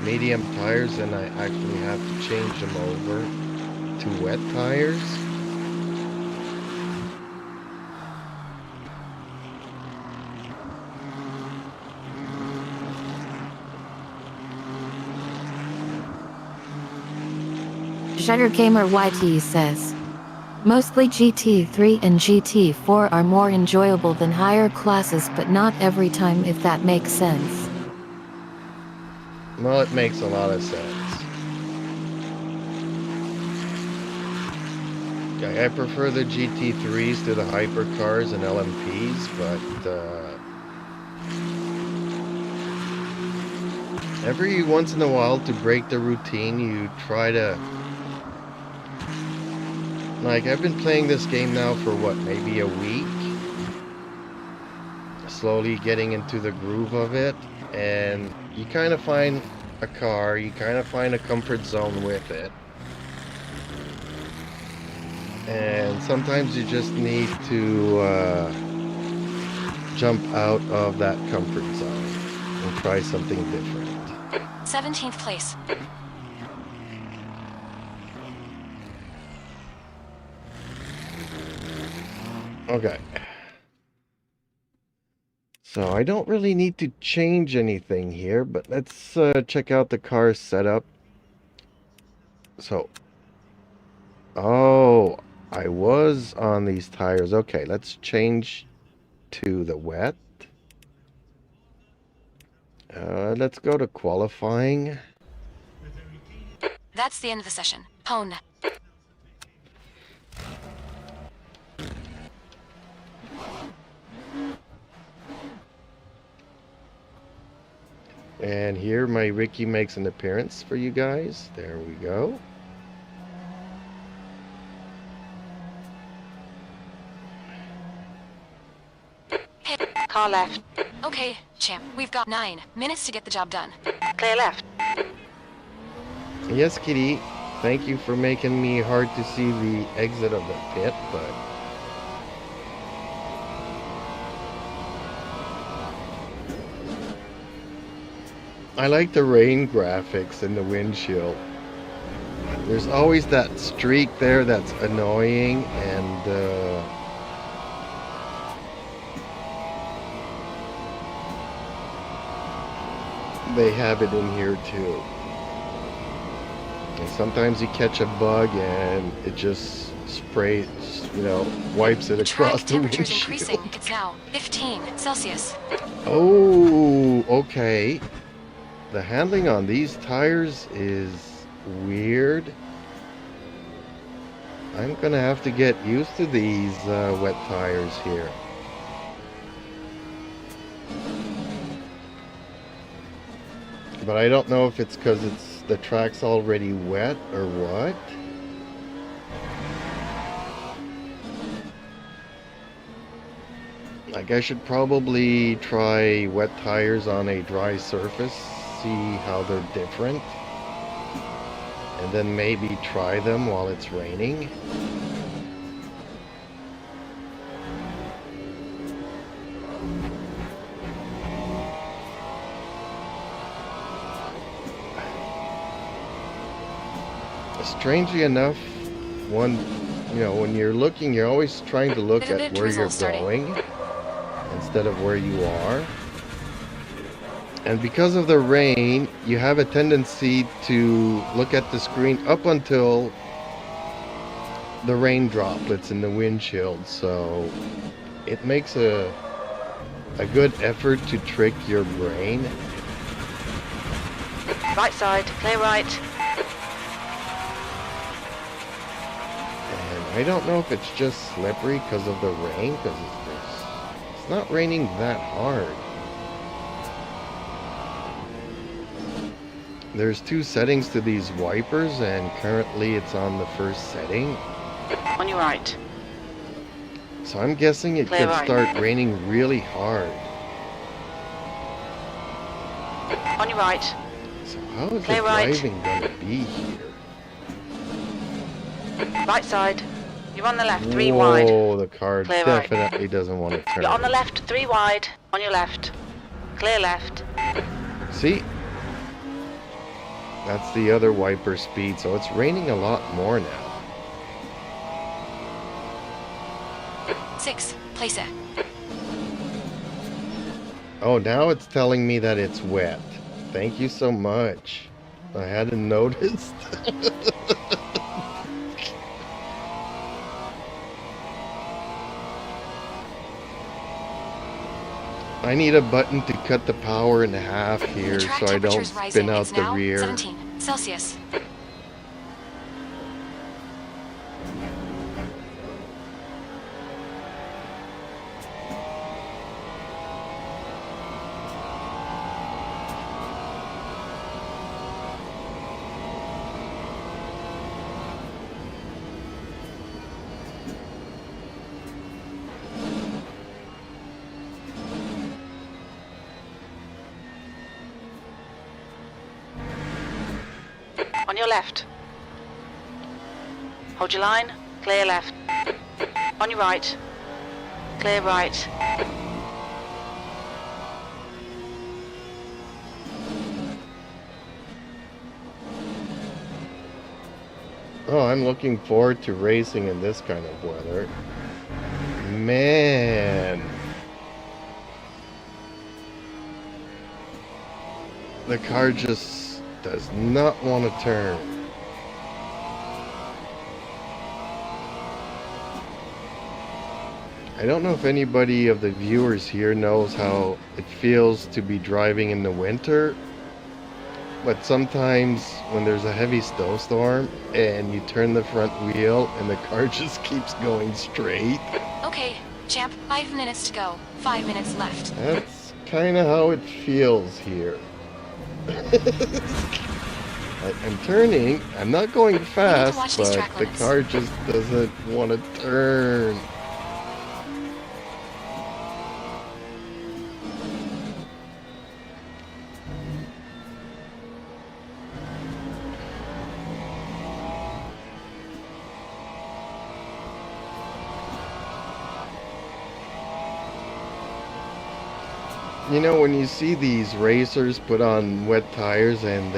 medium tires and I actually have to change them over to wet tires? Shutter Gamer YT says, mostly GT3 and GT4 are more enjoyable than higher classes, but not every time, if that makes sense. Well, it makes a lot of sense. I prefer the GT3s to the hypercars and LMPs, but every once in a while, to break the routine, you try to... Like, I've been playing this game now for, what, maybe a week? Slowly getting into the groove of it, and you kind of find a car, you kind of find a comfort zone with it. And sometimes you just need to jump out of that comfort zone and try something different. 17th place. Okay. So I don't really need to change anything here, but let's check out the car setup. So, oh, I was on these tires. Okay, let's change to the wet. Let's go to qualifying. That's the end of the session. Hone. And here my Ricky makes an appearance for you guys. There we go. Car left. Okay, champ. We've got 9 minutes to get the job done. Clear left. Yes, Kitty. Thank you for making me hard to see the exit of the pit, but... I like the rain graphics in the windshield. There's always that streak there that's annoying, and they have it in here too. And sometimes you catch a bug and it just sprays, you know, wipes it across the temperature's windshield. increasing. It's now 15 Celsius. Oh, okay. The handling on these tires is weird. I'm gonna have to get used to these wet tires here. But I don't know if it's because the track's already wet or what. Like, I should probably try wet tires on a dry surface, see how they're different, and then maybe try them while it's raining. Strangely enough, when you're looking, you're always trying to look at where you're going instead of where you are. And because of the rain, you have a tendency to look at the screen up until the rain droplets in the windshield. So it makes a good effort to trick your brain. Right side, clear right. And I don't know if it's just slippery because of the rain, because it's not raining that hard. There's 2 settings to these wipers, and currently it's on the first setting. On your right. So I'm guessing it Clear could right. start raining really hard. On your right. So how is the Clear right. driving going to be here? Right side. You're on the left, 3 wide. Whoa, the car Clear right. definitely doesn't want to turn. You're on the left, 3 wide. On your left. Clear left. See? That's the other wiper speed, so it's raining a lot more now. 6. Place it. Oh, now it's telling me that it's wet. Thank you so much. I hadn't noticed. I need a button to cut the power in half here The track so I don't temperature's rising. spin out It's the now rear. 17 Celsius. On your left. Hold your line. Clear left. On your right. Clear right. Oh, I'm looking forward to racing in this kind of weather. Man. The car just does not want to turn. I don't know if anybody of the viewers here knows how it feels to be driving in the winter, but sometimes when there's a heavy snowstorm and you turn the front wheel and the car just keeps going straight, Okay, champ. 5 minutes to go. 5 minutes left. that's kind of how it feels here. I'm turning, I'm not going watch fast, these but track the limits. car just doesn't want to turn. You know, when you see these racers put on wet tires and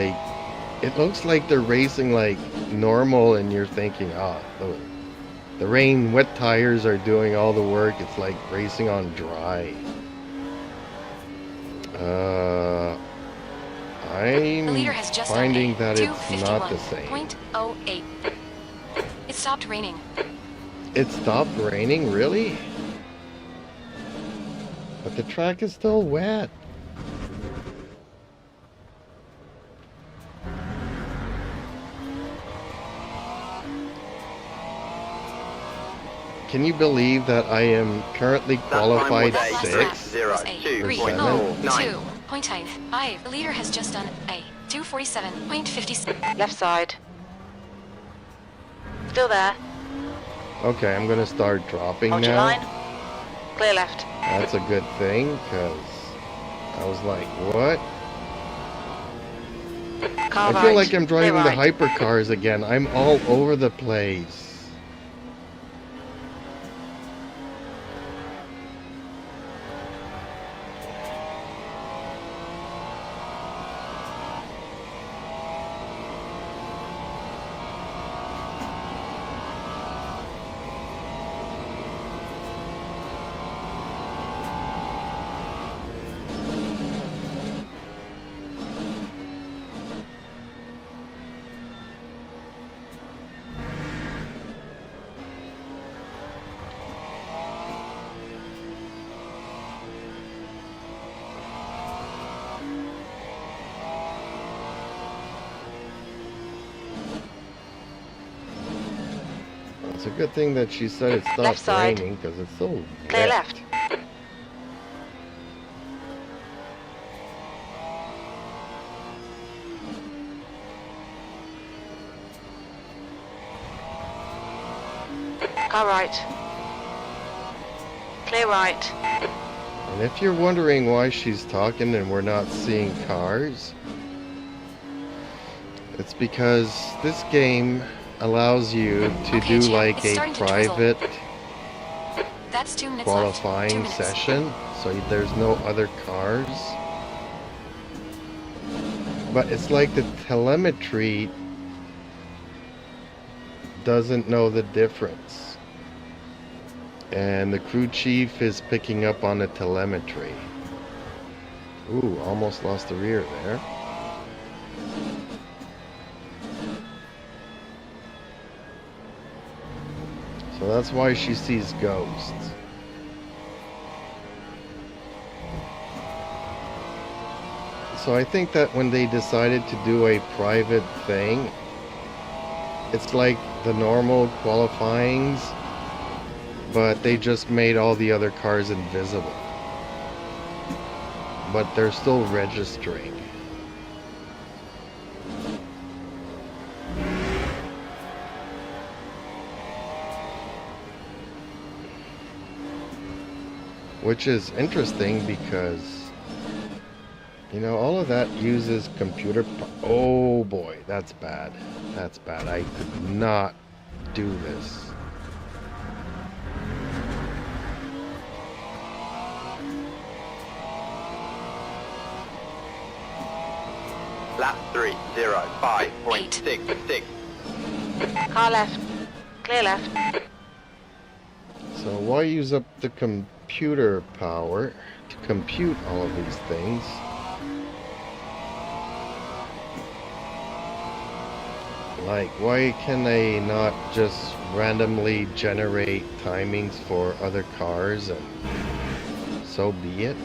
it looks like they're racing like normal, and you're thinking, oh, the rain, wet tires are doing all the work. It's like racing on dry. The leader has I'm just finding done that it's not the same. 2:51.08. It stopped raining. It stopped raining, really? But the track is still wet. Can you believe that I am currently qualified That Last lap 6th? Zero, was a two, 3:02.95. 0.9. The leader has just done a 2:47.56. Left side. Still there. Okay, I'm gonna start dropping Hold your line. now. Clear left. That's a good thing, because I was like, what? Car I right. feel like I'm driving Clear the right. hypercars again. I'm all over the place. It's a good thing that she said it stopped Left side. raining, because it's so Clear wet. left. Car right. Clear right. And if you're wondering why she's talking and we're not seeing cars, it's because this game allows you to Okay, do champ, like it's a starting to drizzle. private That's 2 minutes left. 2 qualifying minutes. session, so there's no other cars. But it's like the telemetry doesn't know the difference. And the crew chief is picking up on the telemetry. Ooh, almost lost the rear there. So that's why she sees ghosts. So I think that when they decided to do a private thing, it's like the normal qualifyings, but they just made all the other cars invisible. But they're still registering. Which is interesting because, you know, all of that uses computer. Oh boy, that's bad. That's bad. I could not do this. Lap 3:05.66. Car left. Clear left. So why use up the computer power to compute all of these things? Like, why can they not just randomly generate timings for other cars and so be it?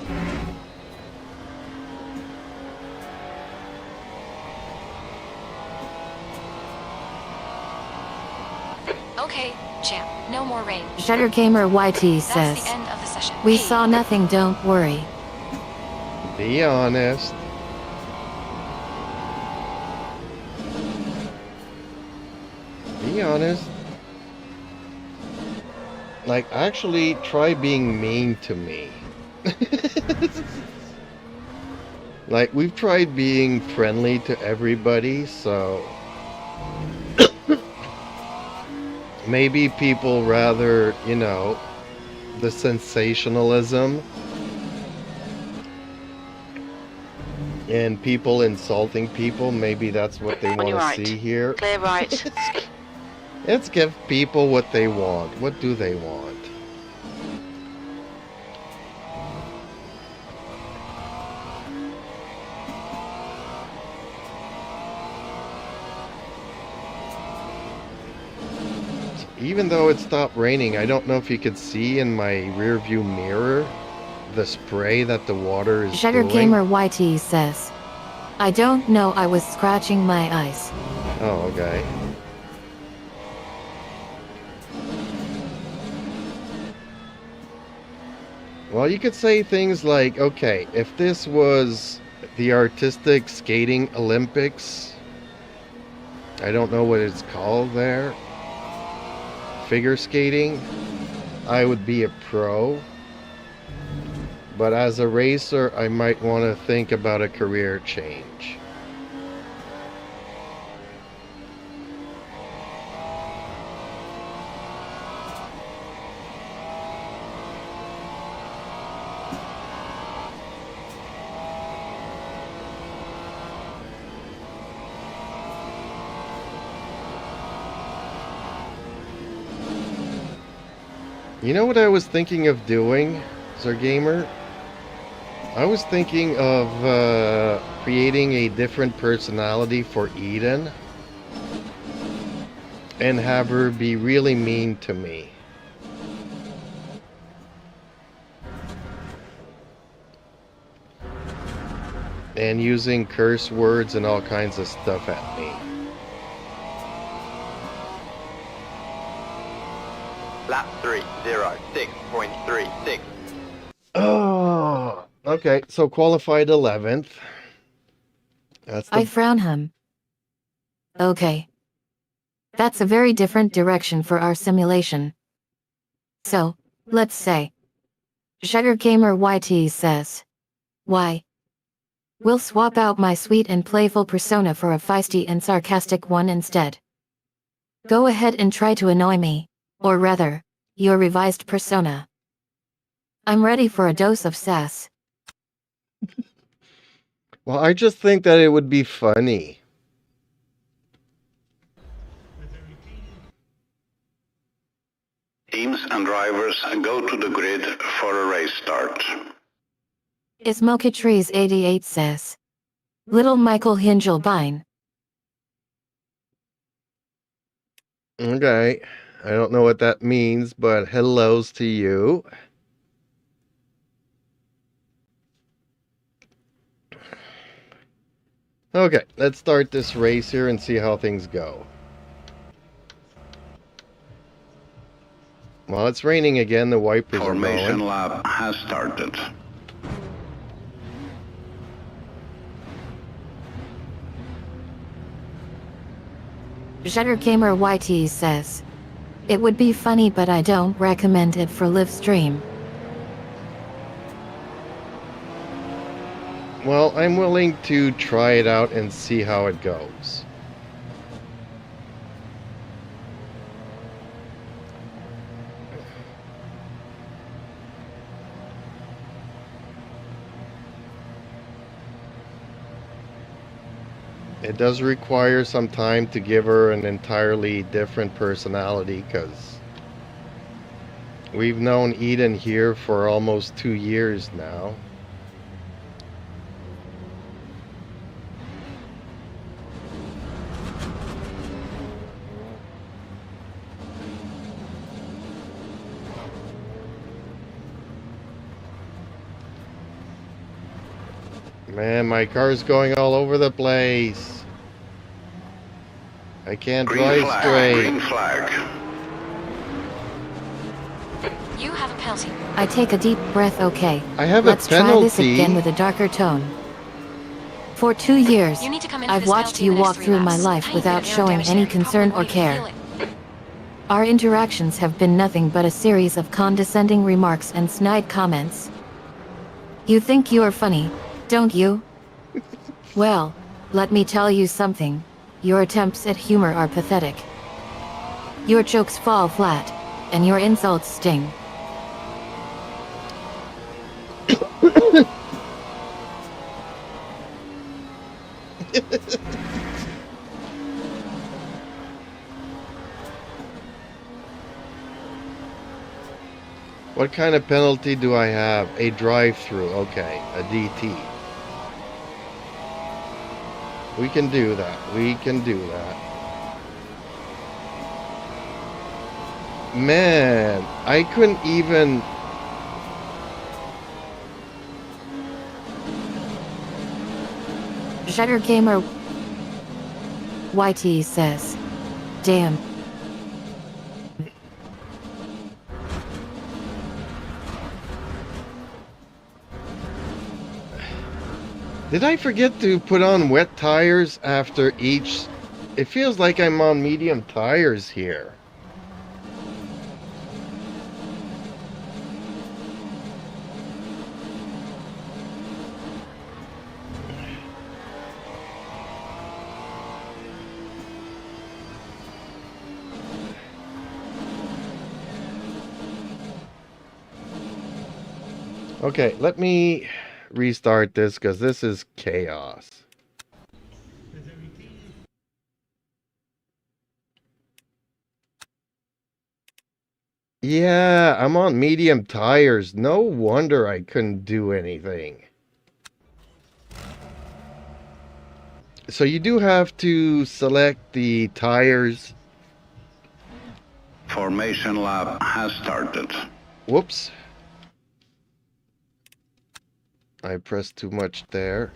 Okay, champ, no more rain. SugarcaneDefender YT That's says, the end of the session. we Hey, saw nothing, don't worry. Be honest. Be honest. Like, actually try being mean to me. Like, we've tried being friendly to everybody, so maybe people rather, you know, the sensationalism and people insulting people. Maybe that's what they On want your to right. see here. Clear right. Let's give people what they want. What do they want? Even though it stopped raining, I don't know if you could see in my rear view mirror the spray that the water is doing. SugarcaneDefender YT says, I don't know, I was scratching my eyes. Oh, okay. Well, you could say things like, okay, if this was the artistic skating Olympics, I don't know what it's called there, figure skating, I would be a pro. But as a racer, I might want to think about a career change. You know what I was thinking of doing, Zergamer? I was thinking of creating a different personality for Eden and have her be really mean to me. And using curse words and all kinds of stuff at me. Lap 3:06.36. Oh, okay. So qualified 11th. That's I the frown him. Okay. That's a very different direction for our simulation. So, let's say. SugarcaneDefender YT says. Why? We'll swap out my sweet and playful persona for a feisty and sarcastic one instead. Go ahead and try to annoy me. Or rather, your revised persona. I'm ready for a dose of sass. Well, I just think that it would be funny. Teams and drivers go to the grid for a race start. Ismokatrees 88 says. Little Michael Hingelbein. Okay. I don't know what that means, but hellos to you. Okay, let's start this race here and see how things go. Well, it's raining again. The wipers are Formation going. lap has started. Jettergamer YT says. It would be funny, but I don't recommend it for live stream. Well, I'm willing to try it out and see how it goes. It does require some time to give her an entirely different personality, because we've known Eden here for almost 2 years now. Man, my car's going all over the place. I can't drive straight. Green flag. You have a penalty. I take a deep breath. Okay. I have Let's a try this penalty. again with a darker tone. For 2 years, You need to come into I've this watched penalty you in the next walk 3 through my laps. life Tiny without bit of air showing damage any there. concern Probably or care. feel it. Our interactions have been nothing but a series of condescending remarks and snide comments. You think you're funny, don't you? Well, let me tell you something. Your attempts at humor are pathetic. Your jokes fall flat, and your insults sting. What kind of penalty do I have? A drive-through. Okay, a DT. We can do that. We can do that. Man, I couldn't even... Jettergamer YT says. Damn. Did I forget to put on wet tires after each? It feels like I'm on medium tires here. Okay, let me restart this because this is chaos. Yeah, I'm on medium tires. No wonder I couldn't do anything. So you do have to select the tires. Formation lap has started. Whoops. I pressed too much there.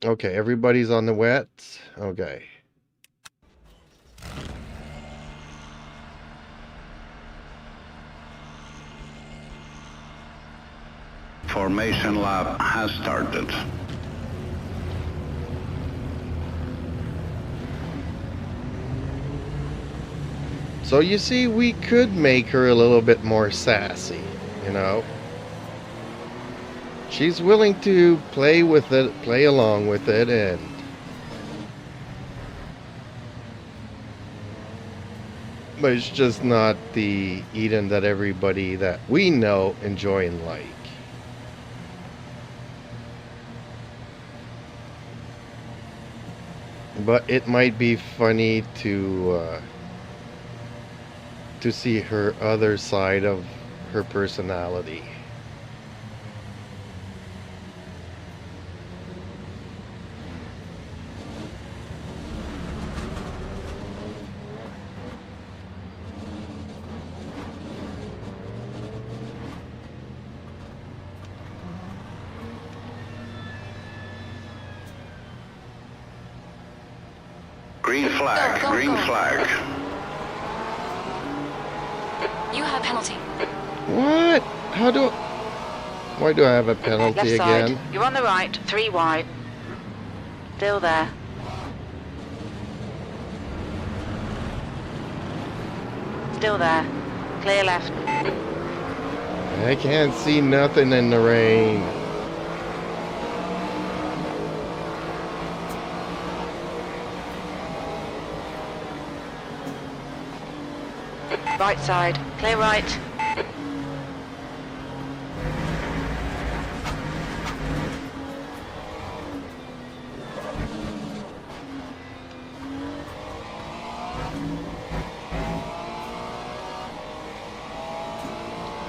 Okay, everybody's on the wets. Okay. Formation lap has started. So you see, we could make her a little bit more sassy, you know. She's willing to play with it, play along with it, and But it's just not the Eden that everybody that we know enjoy and like. But it might be funny to see her other side of her personality. Green flag, Go, go, green go. flag. You have a penalty. What? Why do I have a Left penalty side. again? You're on the right, 3 wide. Still there. Still there. Clear left. I can't see nothing in the rain. Right side. Clear right.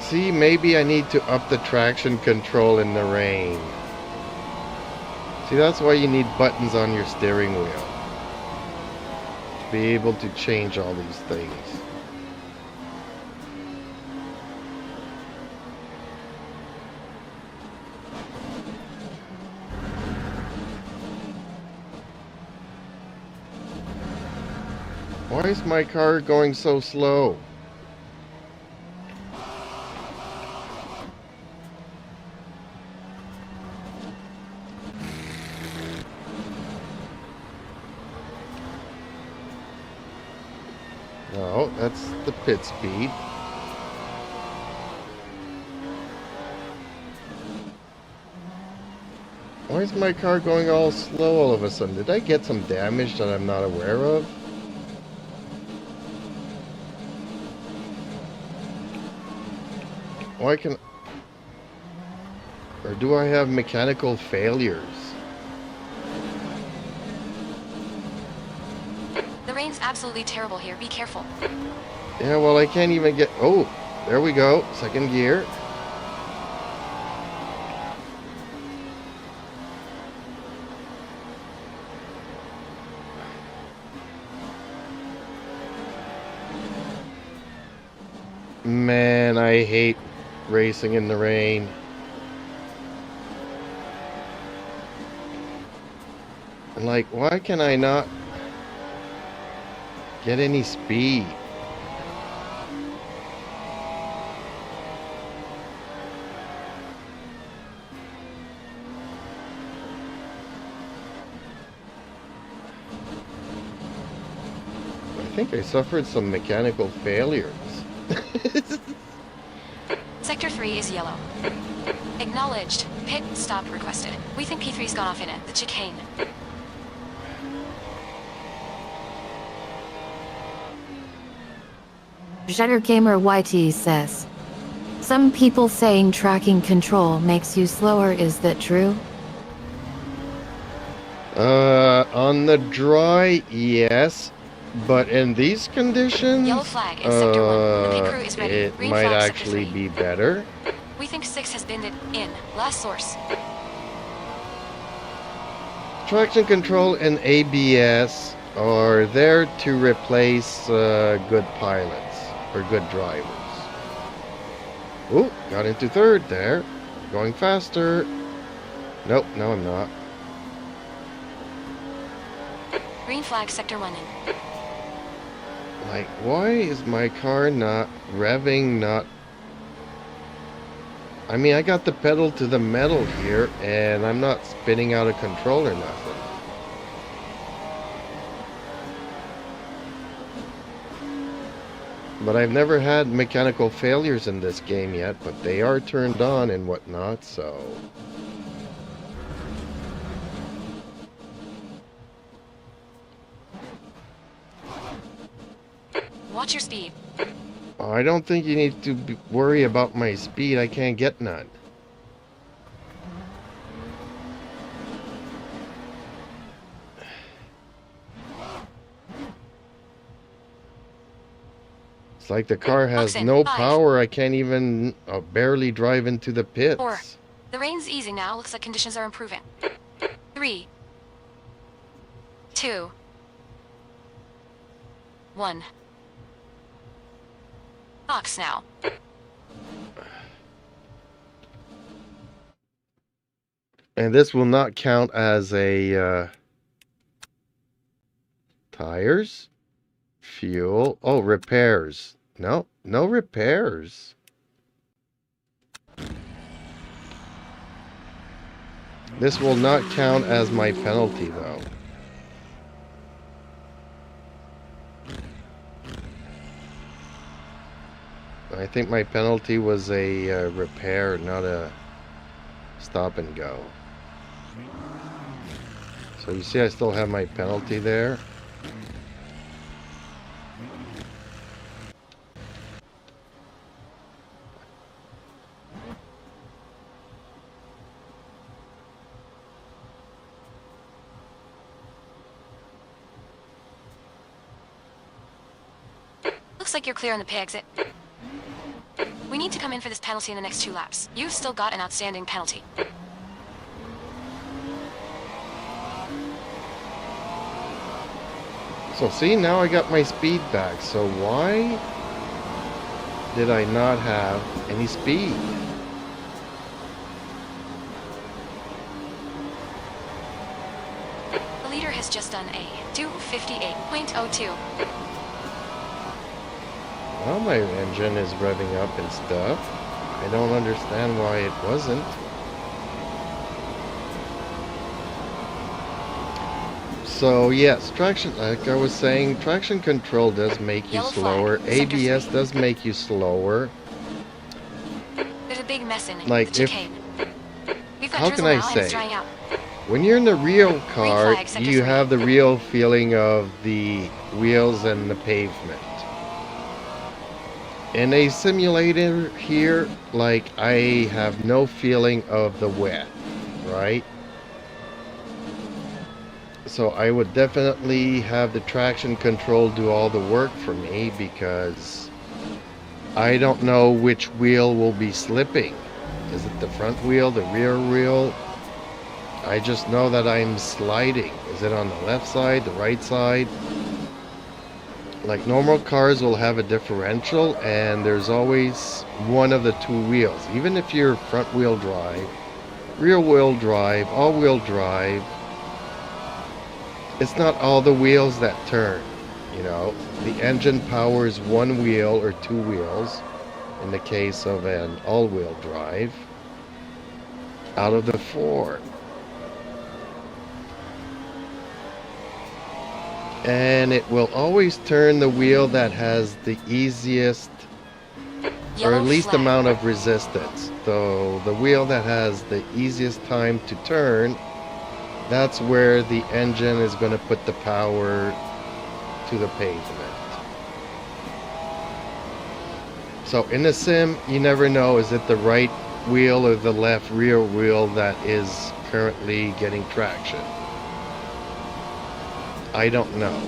See, maybe I need to up the traction control in the rain. See, that's why you need buttons on your steering wheel. To be able to change all these things. Why is my car going so slow? No, that's the pit speed. Why is my car going all slow all of a sudden? Did I get some damage that I'm not aware of? Why can... Or do I have mechanical failures? The rain's absolutely terrible here. Be careful. Yeah, well, I can't even get... Oh, there we go. Second gear. Man, I hate racing in the rain. Like, why can I not get any speed? I think I suffered some mechanical failures. Sector 3 is yellow. Acknowledged. Pit stop requested. We think P3's gone off in it. The chicane. Jetter Gamer YT says, some people saying tracking control makes you slower, is that true? On the dry, yes. But in these conditions, Yellow flag in Sector 1. The pit crew is ready. it Green might flag, Sector actually 3. be better. We think 6 has been in. Last source. Traction control and ABS are there to replace good pilots or good drivers. Ooh, got into third there. Going faster. Nope, no I'm not. Green flag, Sector 1 in. Like, why is my car not revving, not... I mean, I got the pedal to the metal here, and I'm not spinning out of control or nothing. But I've never had mechanical failures in this game yet, but they are turned on and whatnot, so... Watch your speed. I don't think you need to worry about my speed. I can't get none. It's like the car has Oxen, no 5. power. I can't even barely drive into the pits. 4. The rain's easing now. Looks like conditions are improving. 3, 2, 1. Ox now. And this will not count as a tires, fuel. Oh, repairs. No, no repairs. This will not count as my penalty, though. I think my penalty was a repair, not a stop and go. So you see I still have my penalty there. Looks like you're clear on the pay exit. We need to come in for this penalty in the next 2 laps. You've still got an outstanding penalty. So see, now I got my speed back. So why did I not have any speed? The leader has just done a 258.02. Well, my engine is revving up and stuff. I don't understand why it wasn't. So yes, traction, like I was saying, traction control does make you Yellow slower. flag, sector ABS 3. does make you slower. There's a big mess in Like, the if- chicane. We've got how drizzle can I now and it's say? drying out. When you're in the real car, flag, sector you 3. have the real feeling of the wheels and the pavement. In a simulator here, like, I have no feeling of the wet, right? So I would definitely have the traction control do all the work for me, because I don't know which wheel will be slipping. Is it the front wheel, the rear wheel? I just know that I'm sliding. Is it on the left side, the right side? Like, normal cars will have a differential, and there's always one of the 2 wheels. Even if you're front wheel drive, rear wheel drive, all wheel drive, it's not all the wheels that turn, you know. The engine powers 1 wheel or 2 wheels in the case of an all-wheel drive out of the 4. And it will always turn the wheel that has the easiest or Yellow least flag. amount of resistance. So the wheel that has the easiest time to turn, that's where the engine is going to put the power to the pavement. So in a sim, you never know, is it the right wheel or the left rear wheel that is currently getting traction? I don't know.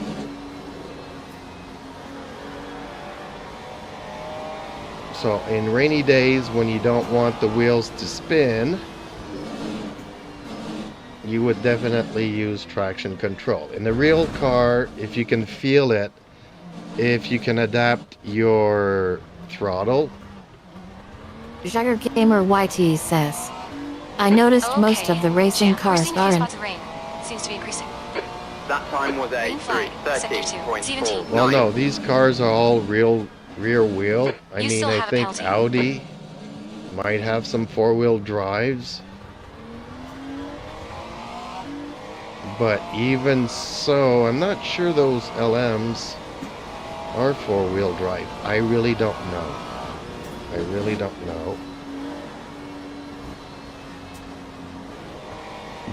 So in rainy days, when you don't want the wheels to spin, you would definitely use traction control. In the real car, if you can feel it, if you can adapt your throttle. Gamer YT says, I noticed most of the racing Champ, we're cars seeing are in. spots of rain. Seems to be increasing. That time was a Green flag, sector 2, 17. Well, no, these cars are all rear wheel. I You mean, still I have a think penalty. Audi might have some 4-wheel drives. But even so, I'm not sure those LMs are 4-wheel drive. I really don't know. I really don't know.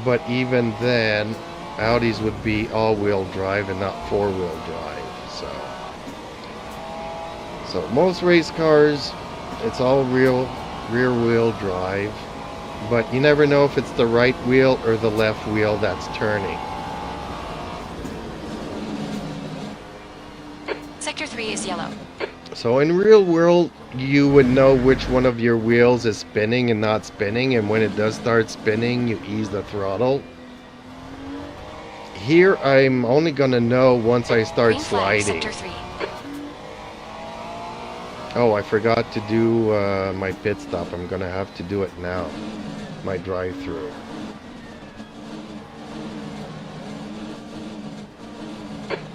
But even then, Audis would be all-wheel drive and not 4-wheel drive. So So most race cars, it's all rear wheel drive, but you never know if it's the right wheel or the left wheel that's turning. Sector 3 is yellow. So in real world, you would know which one of your wheels is spinning and not spinning, and when it does start spinning, you ease the throttle. Here, I'm only gonna know once I start Green flag, sliding. Sector 3. Oh, I forgot to do my pit stop. I'm gonna have to do it now. My drive-through.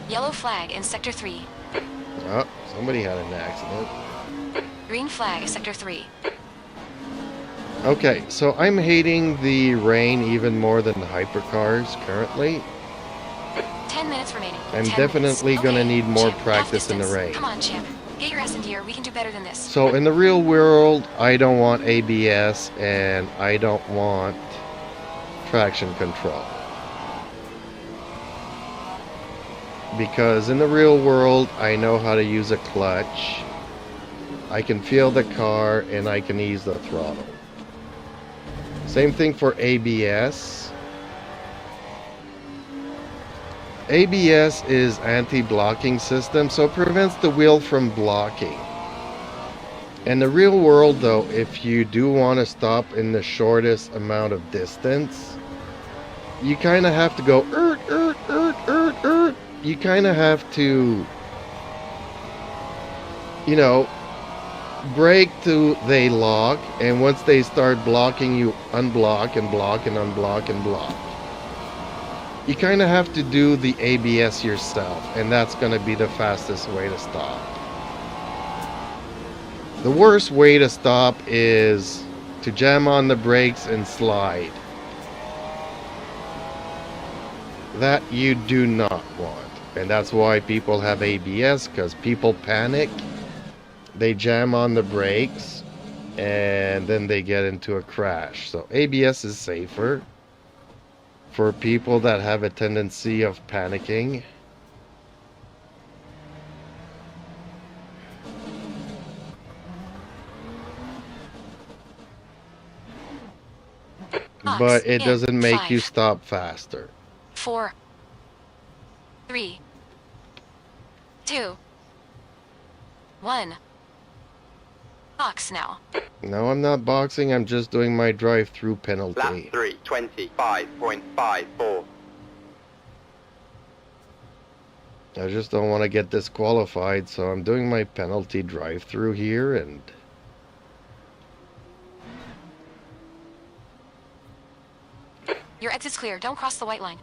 Yellow flag in Sector 3. Oh, somebody had an accident. Green flag, Sector 3. Okay, so I'm hating the rain even more than the hypercars currently. 10 minutes remaining. I'm 10 definitely minutes. gonna Okay, need more Champ, practice in the half distance. rain. Come on, Champ. Get your ass in gear. We can do better than this. So in the real world, I don't want ABS and I don't want traction control. Because in the real world, I know how to use a clutch. I can feel the car and I can ease the throttle. Same thing for ABS. ABS is anti-blocking system, so it prevents the wheel from blocking. In the real world though, if you do want to stop in the shortest amount of distance, you kind of have to go you kind of have to, you know, brake till they lock, and once they start blocking, you unblock and block and unblock and block. You kind of have to do the ABS yourself, and that's going to be the fastest way to stop. The worst way to stop is to jam on the brakes and slide. That you do not want. And that's why people have ABS, because people panic. They jam on the brakes and then they get into a crash. So ABS is safer for people that have a tendency of panicking. Box But it in doesn't make 5, you stop faster. 4, 3, 2, 1. Box now. No, I'm not boxing. I'm just doing my drive-through Lap penalty. 3, 25.54. I just don't want to get disqualified, so I'm doing my penalty drive-through here, and Your exit's clear. Don't cross the white line.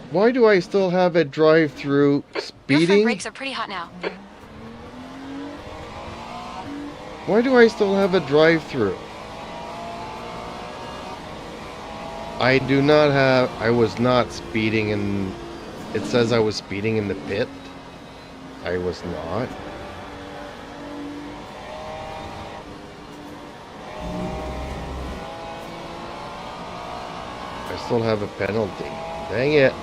why do I still have a drive-through Your front speeding? brakes are pretty hot now. Why do I still have a drive-through? I do not have, I was not speeding in, it says I was speeding in the pit. I was not. I still have a penalty. Dang it.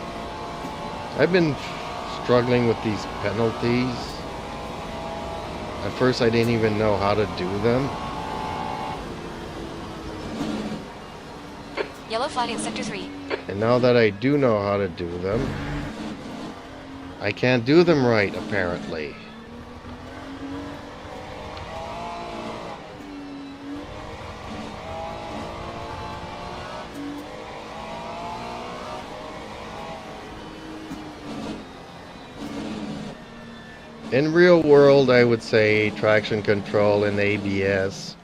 I've been struggling with these penalties. At first I didn't even know how to do them. Yellow flag in Sector 3. And now that I do know how to do them, I can't do them right, apparently. In real world, I would say traction control and ABS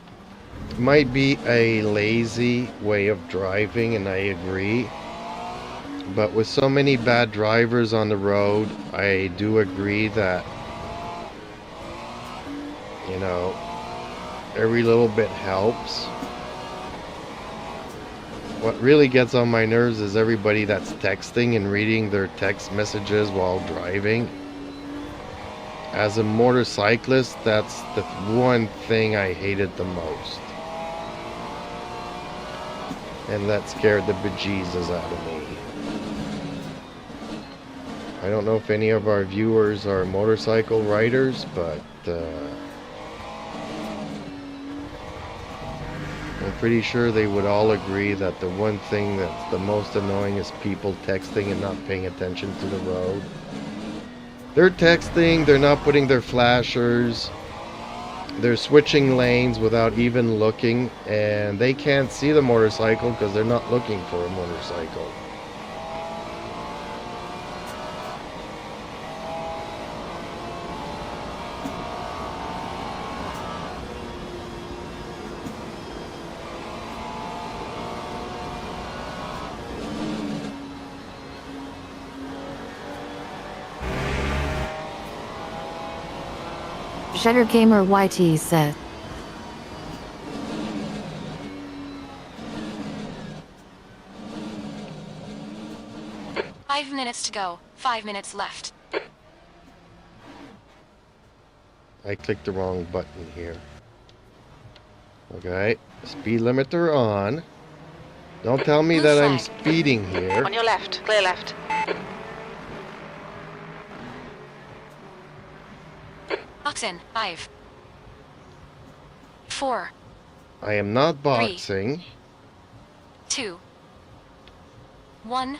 might be a lazy way of driving, and I agree. But with so many bad drivers on the road, I do agree that, you know, every little bit helps. What really gets on my nerves is everybody that's texting and reading their text messages while driving. As a motorcyclist, that's the one thing I hated the most. And that scared the bejesus out of me. I don't know if any of our viewers are motorcycle riders, but I'm pretty sure they would all agree that the one thing that's the most annoying is people texting and not paying attention to the road. They're texting, they're not putting their flashers, they're switching lanes without even looking, and they can't see the motorcycle because they're not looking for a motorcycle. Jetter Gamer YT said. Five minutes to go. 5 minutes left. I clicked the wrong button here. Okay, speed limiter on. Don't tell me Blue that I'm flag. speeding here. On your left, clear left. Box in. 5. 4. I am not boxing. 2. 1.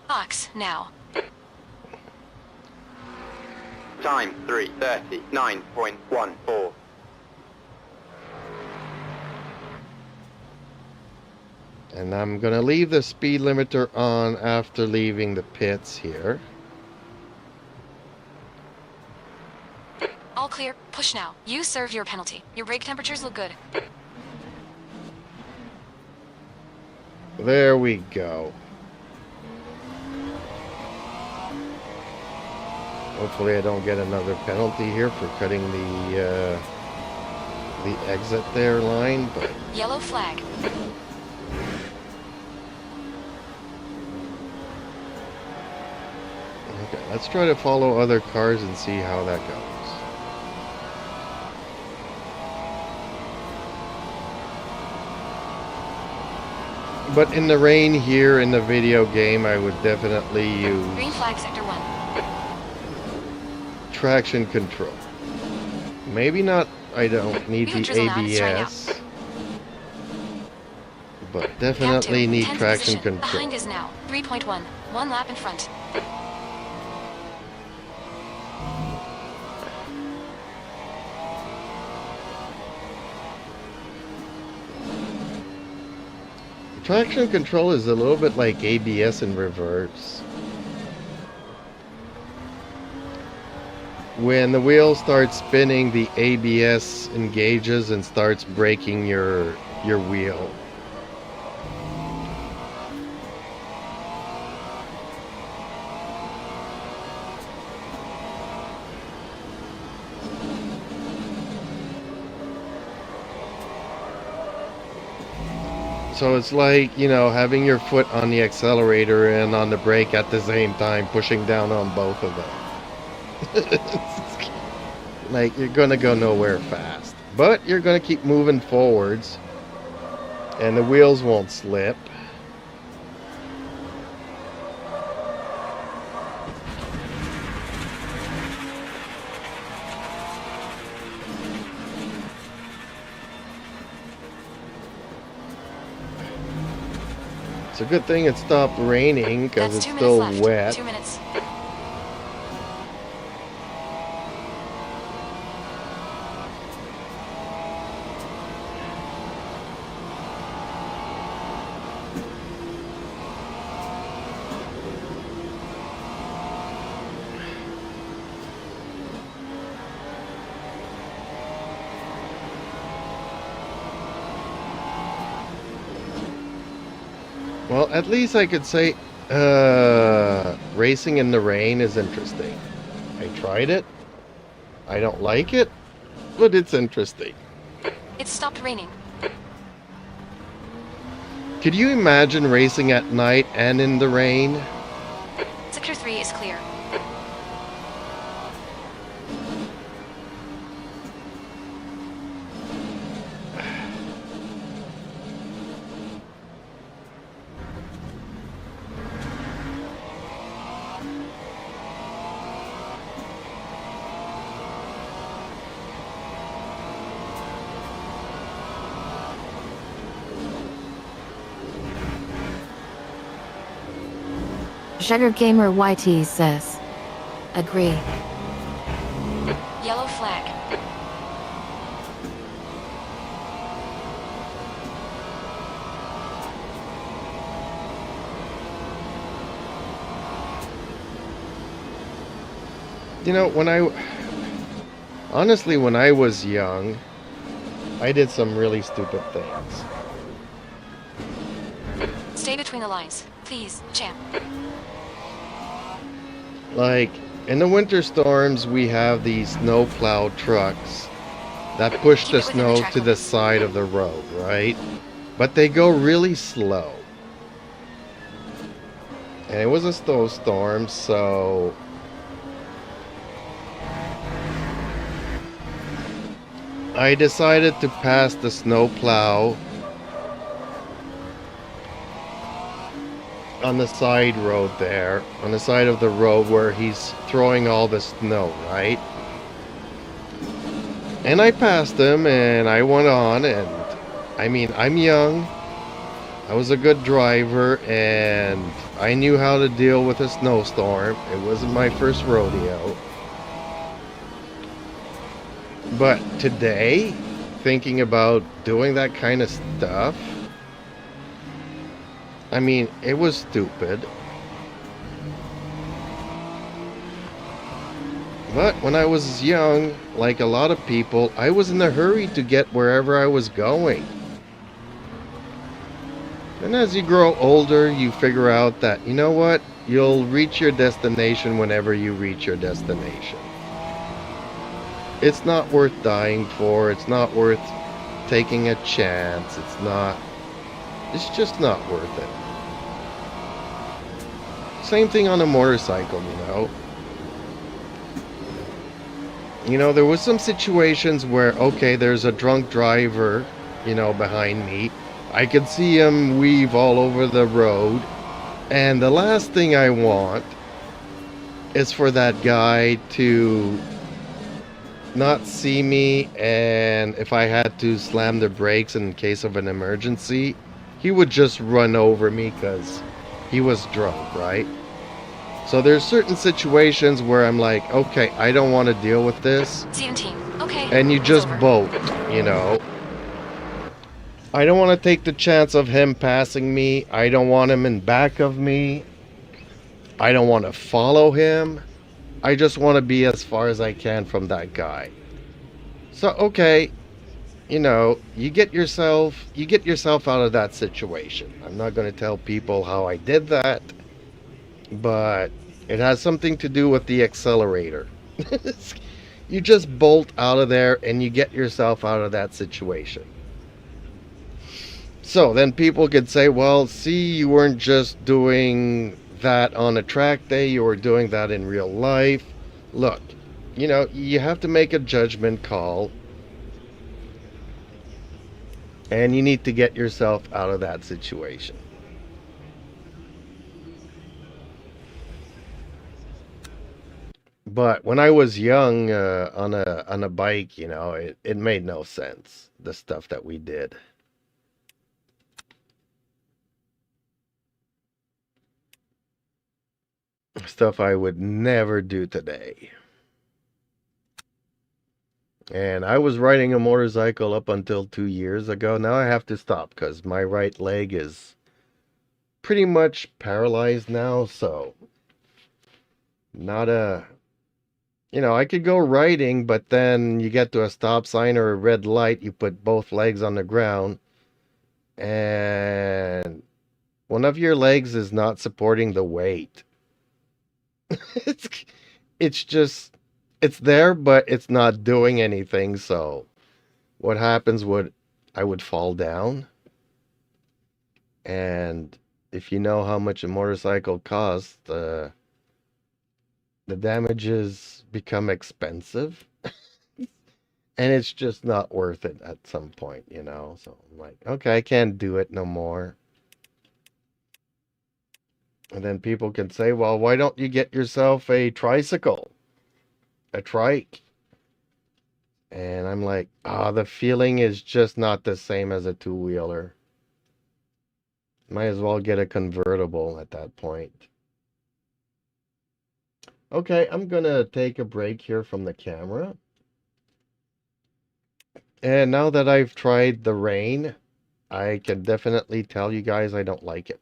Box now. Time 3:39.14. And I'm gonna leave the speed limiter on after leaving the pits here. All clear. Push now. You serve your penalty. Your brake temperatures look good. There we go. Hopefully I don't get another penalty here for cutting the exit there line, but Yellow flag. okay, let's try to follow other cars and see how that goes. But in the rain here in the video game, I would definitely use Green flag sector 1. traction control. Maybe not, I don't need You can the drizzle now, let's try now. ABS, but Gap definitely 2. need 10th traction position. control. Behind is now. 3.1. 1 lap in front. Traction control is a little bit like ABS in reverse. When the wheel starts spinning, the ABS engages and starts braking your wheel. So it's like, you know, having your foot on the accelerator and on the brake at the same time, pushing down on both of them. Like, you're gonna go nowhere fast. But you're gonna keep moving forwards, and the wheels won't slip. It's a good thing it stopped raining because That's it's 2 minutes still left. wet. 2 minutes. Well, at least I could say racing in the rain is interesting. I tried it. I don't like it, but it's interesting. It stopped raining. Could you imagine racing at night and in the rain? Sector 3 is clear. Jetter Gamer YT says. Agree. Yellow flag. You know, honestly, when I was young, I did some really stupid things. Stay between the lines. Please, champ. Like, in the winter storms, we have these snowplow trucks that push Keep the it within the snow track to the limits. side of the road, right? But they go really slow. And it was a snowstorm, so I decided to pass the snowplow on the side road there, on the side of the road where he's throwing all the snow, right? And I passed him and I went on, and I mean, I'm young, I was a good driver, and I knew how to deal with a snowstorm. It wasn't my first rodeo. But today, thinking about doing that kind of stuff, I mean, it was stupid. But when I was young, like a lot of people, I was in a hurry to get wherever I was going. And as you grow older, you figure out that, you know what? You'll reach your destination whenever you reach your destination. It's not worth dying for. It's not worth taking a chance. It's just not worth it. Same thing on a motorcycle, you know. You know, there was some situations where, okay, there's a drunk driver, you know, behind me. I could see him weave all over the road. And the last thing I want is for that guy to not see me, and if I had to slam the brakes in case of an emergency, he would just run over me because he was drunk, right? So there's certain situations where I'm like, okay, I don't want to deal with this. CMT. Okay. And you it's just over. bolt, you know. I don't want to take the chance of him passing me. I don't want him in back of me. I don't want to follow him. I just want to be as far as I can from that guy. So, okay, you know, you get yourself out of that situation. I'm not going to tell people how I did that, but it has something to do with the accelerator. You just bolt out of there and you get yourself out of that situation. So then people could say, well, see, you weren't just doing that on a track day, you were doing that in real life. Look, you know, you have to make a judgment call, and you need to get yourself out of that situation. But when I was young, on a bike, you know, it made no sense, the stuff that we did. Stuff I would never do today. And I was riding a motorcycle up until 2 years ago. Now I have to stop because my right leg is pretty much paralyzed now. So, not a... You know, I could go riding, but then you get to a stop sign or a red light, you put both legs on the ground, and one of your legs is not supporting the weight. it's it's just, it's there, but it's not doing anything. So what happens would, I would fall down, and if you know how much a motorcycle costs, the damages become expensive. And it's just not worth it at some point, you know. So I'm like, okay, I can't do it no more. And then people can say, well, why don't you get yourself a tricycle, a trike? And I'm like, the feeling is just not the same as a two-wheeler. Might as well get a convertible at that point. Okay, I'm gonna take a break here from the camera. And now that I've tried the rain, I can definitely tell you guys I don't like it.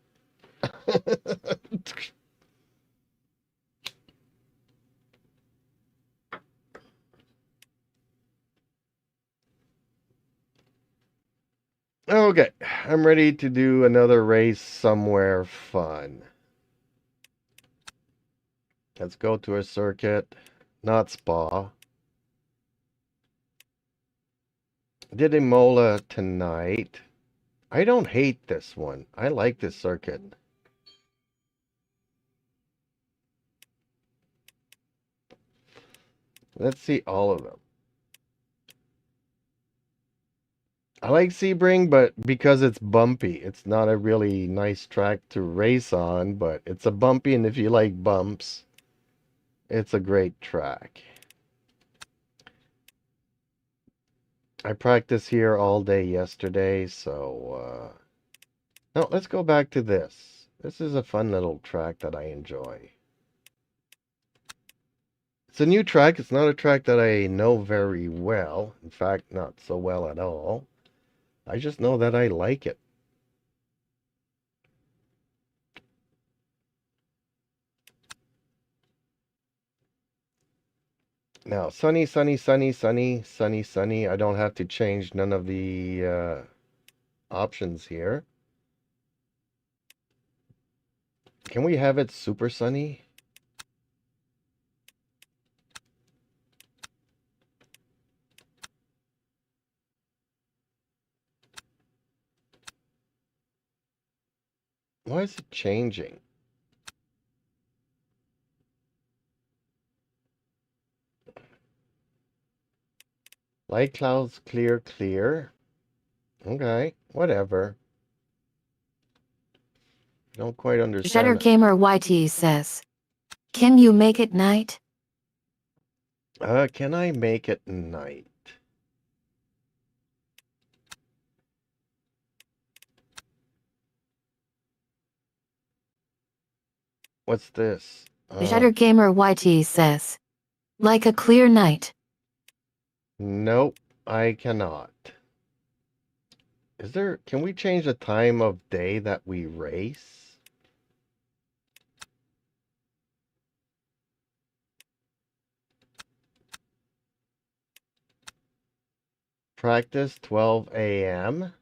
Okay, I'm ready to do another race somewhere fun. Let's go to a circuit, not Spa. Did Imola tonight. I don't hate this one. I like this circuit. Let's see all of them. I like Sebring, but because it's bumpy, it's not a really nice track to race on, but it's a bumpy, and if you like bumps, it's a great track. I practiced here all day yesterday, so, no, let's go back to this. This is a fun little track that I enjoy. It's a new track. It's not a track that I know very well. In fact, not so well at all. I just know that I like it. Now, sunny, sunny, sunny, sunny, sunny, sunny. I don't have to change none of the options here. Can we have it super sunny? Why is it changing? Light clouds, clear, clear. Okay, whatever. Don't quite understand that. Gamer YT says, can you make it night? Can I make it night? What's this? Gamer YT says, like a clear night. Nope, I cannot. Can we change the time of day that we race? Practice 12 a.m.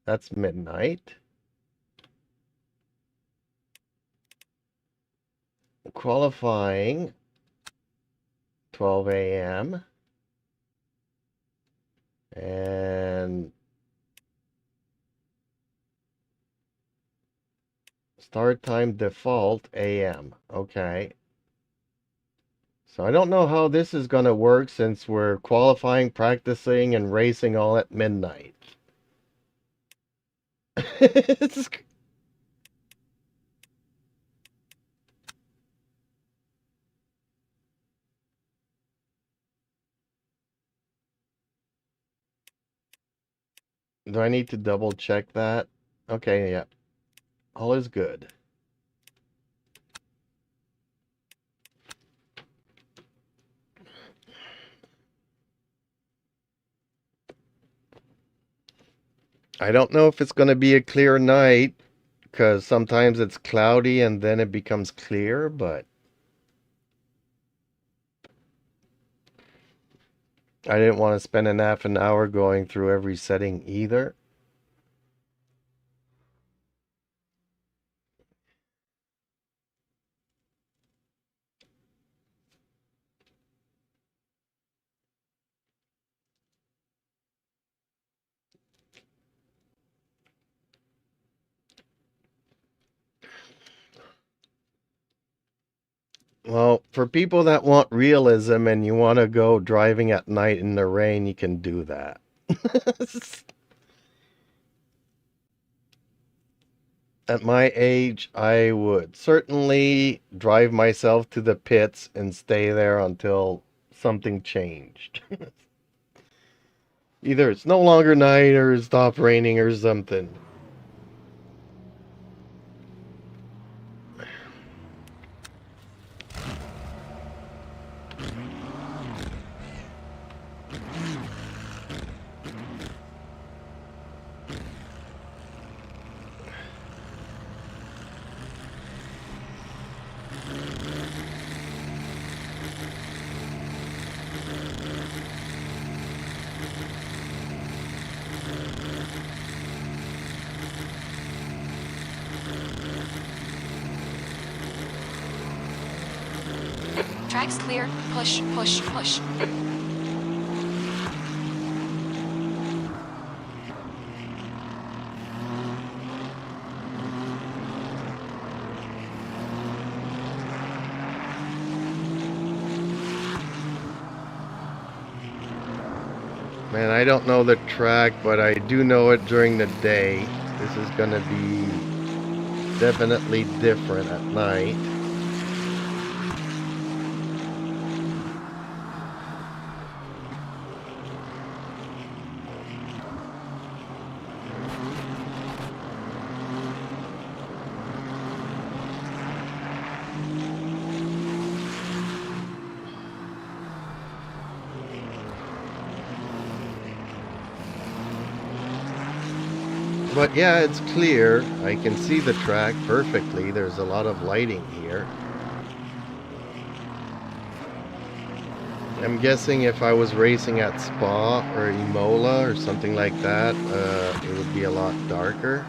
That's midnight. Qualifying 12 a.m. And start time default a.m. Okay. So I don't know how this is going to work since we're qualifying, practicing, and racing all at midnight. Do I need to double check that? Okay, yeah. All is good. I don't know if it's going to be a clear night, because sometimes it's cloudy and then it becomes clear, but I didn't want to spend half an hour going through every setting either. Well, for people that want realism and you want to go driving at night in the rain, you can do that. At my age, I would certainly drive myself to the pits and stay there until something changed. Either it's no longer night or it stopped raining or something. Next clear. Push, push, push. Man, I don't know the track, but I do know it during the day. This is gonna be definitely different at night. But yeah, it's clear. I can see the track perfectly. There's a lot of lighting here. I'm guessing if I was racing at Spa or Imola or something like that, it would be a lot darker.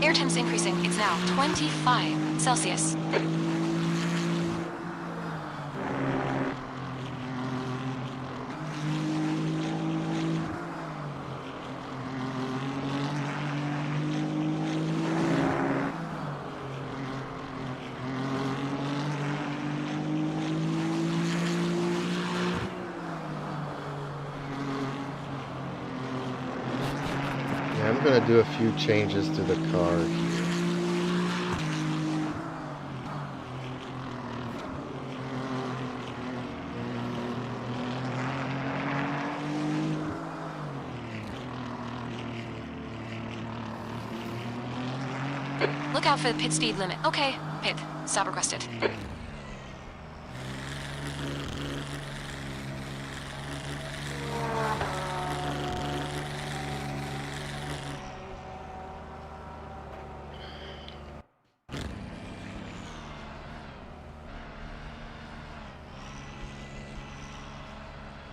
Air temps increasing. It's now 25 Celsius. Yeah, I'm gonna do a few changes to the car here. Look out for the pit speed limit. Okay, pit. Stop requested.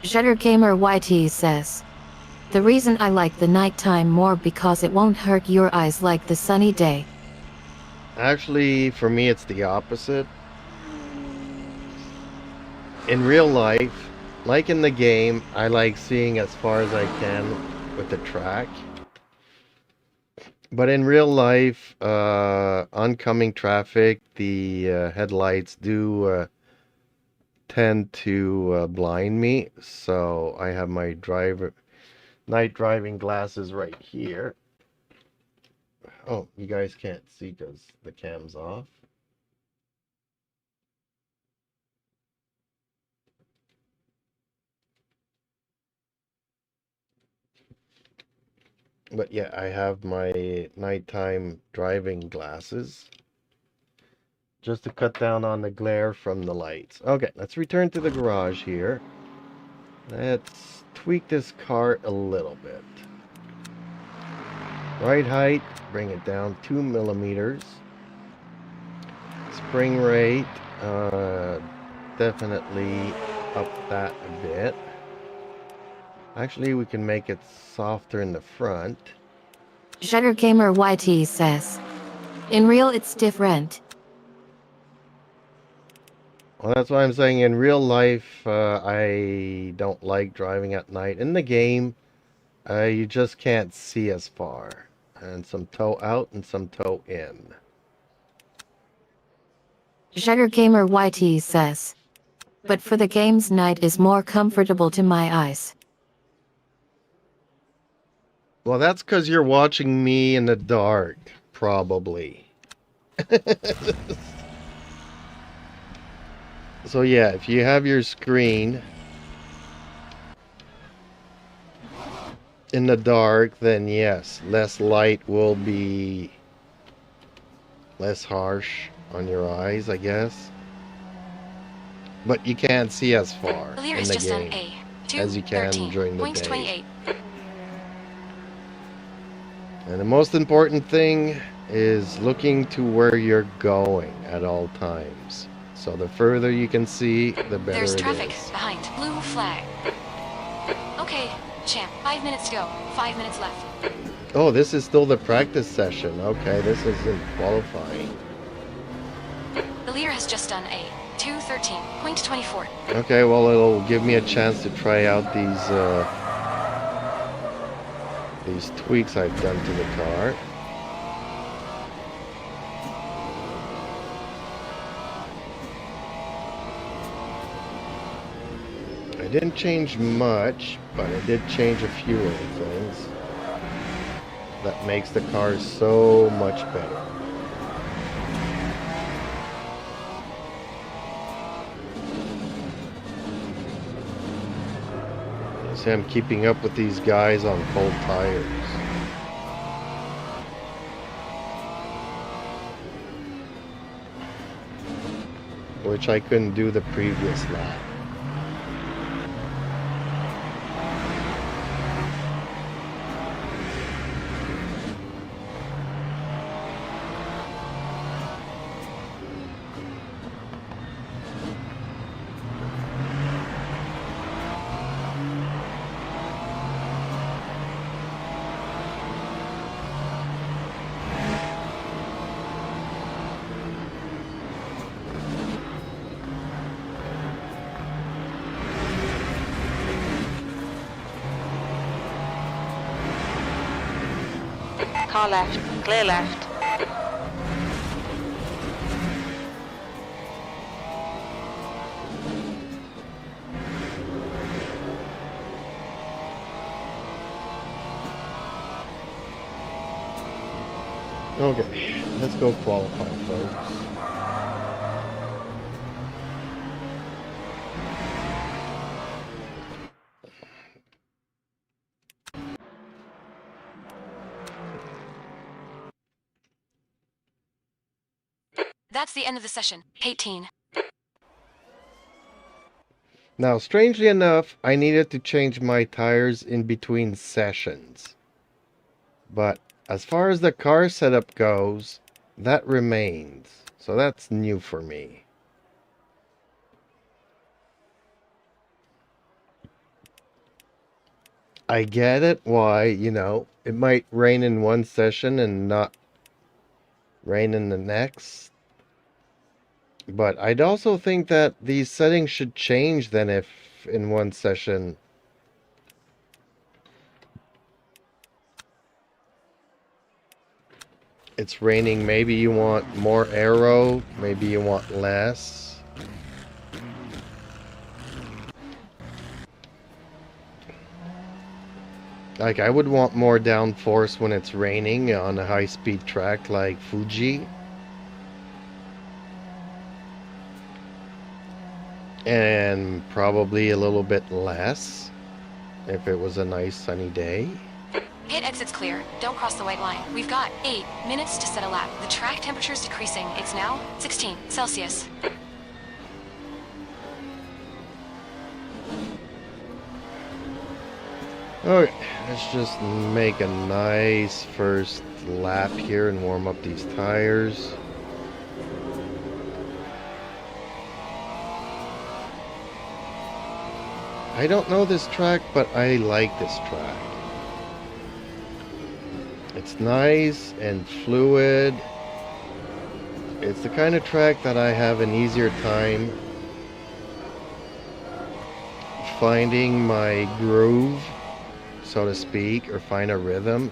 Jetter Gamer YT says, the reason I like the nighttime more because it won't hurt your eyes like the sunny day. Actually, for me, it's the opposite. In real life, like in the game, I like seeing as far as I can with the track. But in real life, oncoming traffic, the headlights do tend to blind me. So I have my night driving glasses right here. Oh, you guys can't see because the cam's off. But yeah, I have my nighttime driving glasses just to cut down on the glare from the lights. Okay, let's return to the garage here. Let's tweak this car a little bit. Ride height, bring it down 2 millimeters. Spring rate, definitely up that a bit. Actually, we can make it softer in the front. Jetter Gamer YT says, in real it's different. Well, that's why I'm saying in real life, I don't like driving at night. In the game, you just can't see as far. And some toe out and some toe in. Jetter Gamer YT says, but for the games night is more comfortable to my eyes. Well, that's because you're watching me in the dark, probably. So yeah, if you have your screen in the dark, then yes, less light will be less harsh on your eyes, I guess. But you can't see as far Clear in is the just on game A. as you can during the day. 2:13.28. And the most important thing is looking to where you're going at all times. So the further you can see, the better There's it traffic is. behind. Blue flag. Okay, champ. 5 minutes to go. 5 minutes left. Oh, this is still the practice session. Okay, this isn't qualifying. The leader has just done a 2:13.24. Okay, well, it'll give me a chance to try out these tweaks I've done to the car. I didn't change much, but I did change a few other things that makes the car so much better. You see, I'm keeping up with these guys on cold tires. Which I couldn't do the previous lap. Car left. Clear left. Okay, let's go qualify, folks. That's the end of the session. 18. Now, strangely enough, I needed to change my tires in between sessions. But as far as the car setup goes, that remains. So that's new for me. I get it why, it might rain in one session and not rain in the next. But I'd also think that these settings should change then if in one session it's raining. Maybe you want more aero, maybe you want less. Like, I would want more downforce when it's raining on a high-speed track like Fuji. And probably a little bit less if it was a nice sunny day. Hit exits clear. Don't cross the white line. We've got 8 minutes to set a lap. The track temperature is decreasing. It's now 16 Celsius. Okay, let's just make a nice first lap here and warm up these tires. I don't know this track, but I like this track. It's nice and fluid. It's the kind of track that I have an easier time finding my groove, so to speak, or find a rhythm.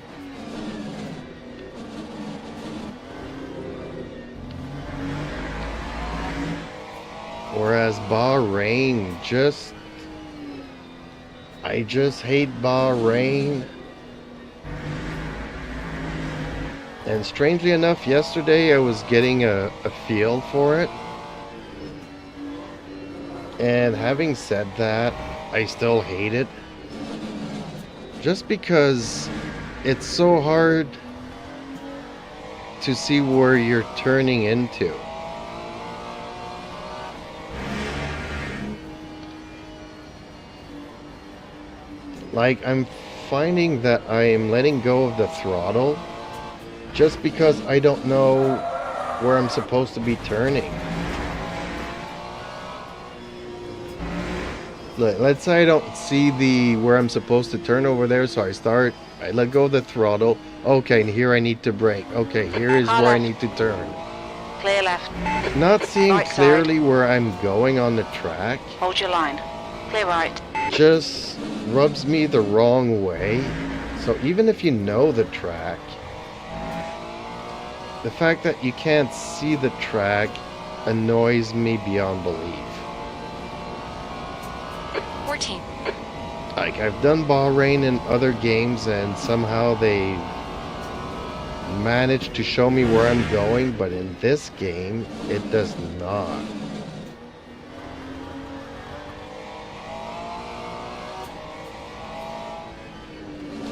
Whereas Bahrain, I just hate Bahrain. And strangely enough, yesterday I was getting a feel for it. And having said that, I still hate it. Just because it's so hard to see where you're turning into. Like, I'm finding that I am letting go of the throttle just because I don't know where I'm supposed to be turning. let's say I don't see the where I'm supposed to turn over there, so I let go of the throttle. Okay, and here I need to brake. Okay, here is Car where I left. need to turn. Clear left. Not seeing Right clearly where I'm going on the track Hold your line. Clear right. just rubs me the wrong way. So even if you know the track, the fact that you can't see the track annoys me beyond belief. 14. Like, I've done Bahrain in other games and somehow they managed to show me where I'm going, but in this game, it does not.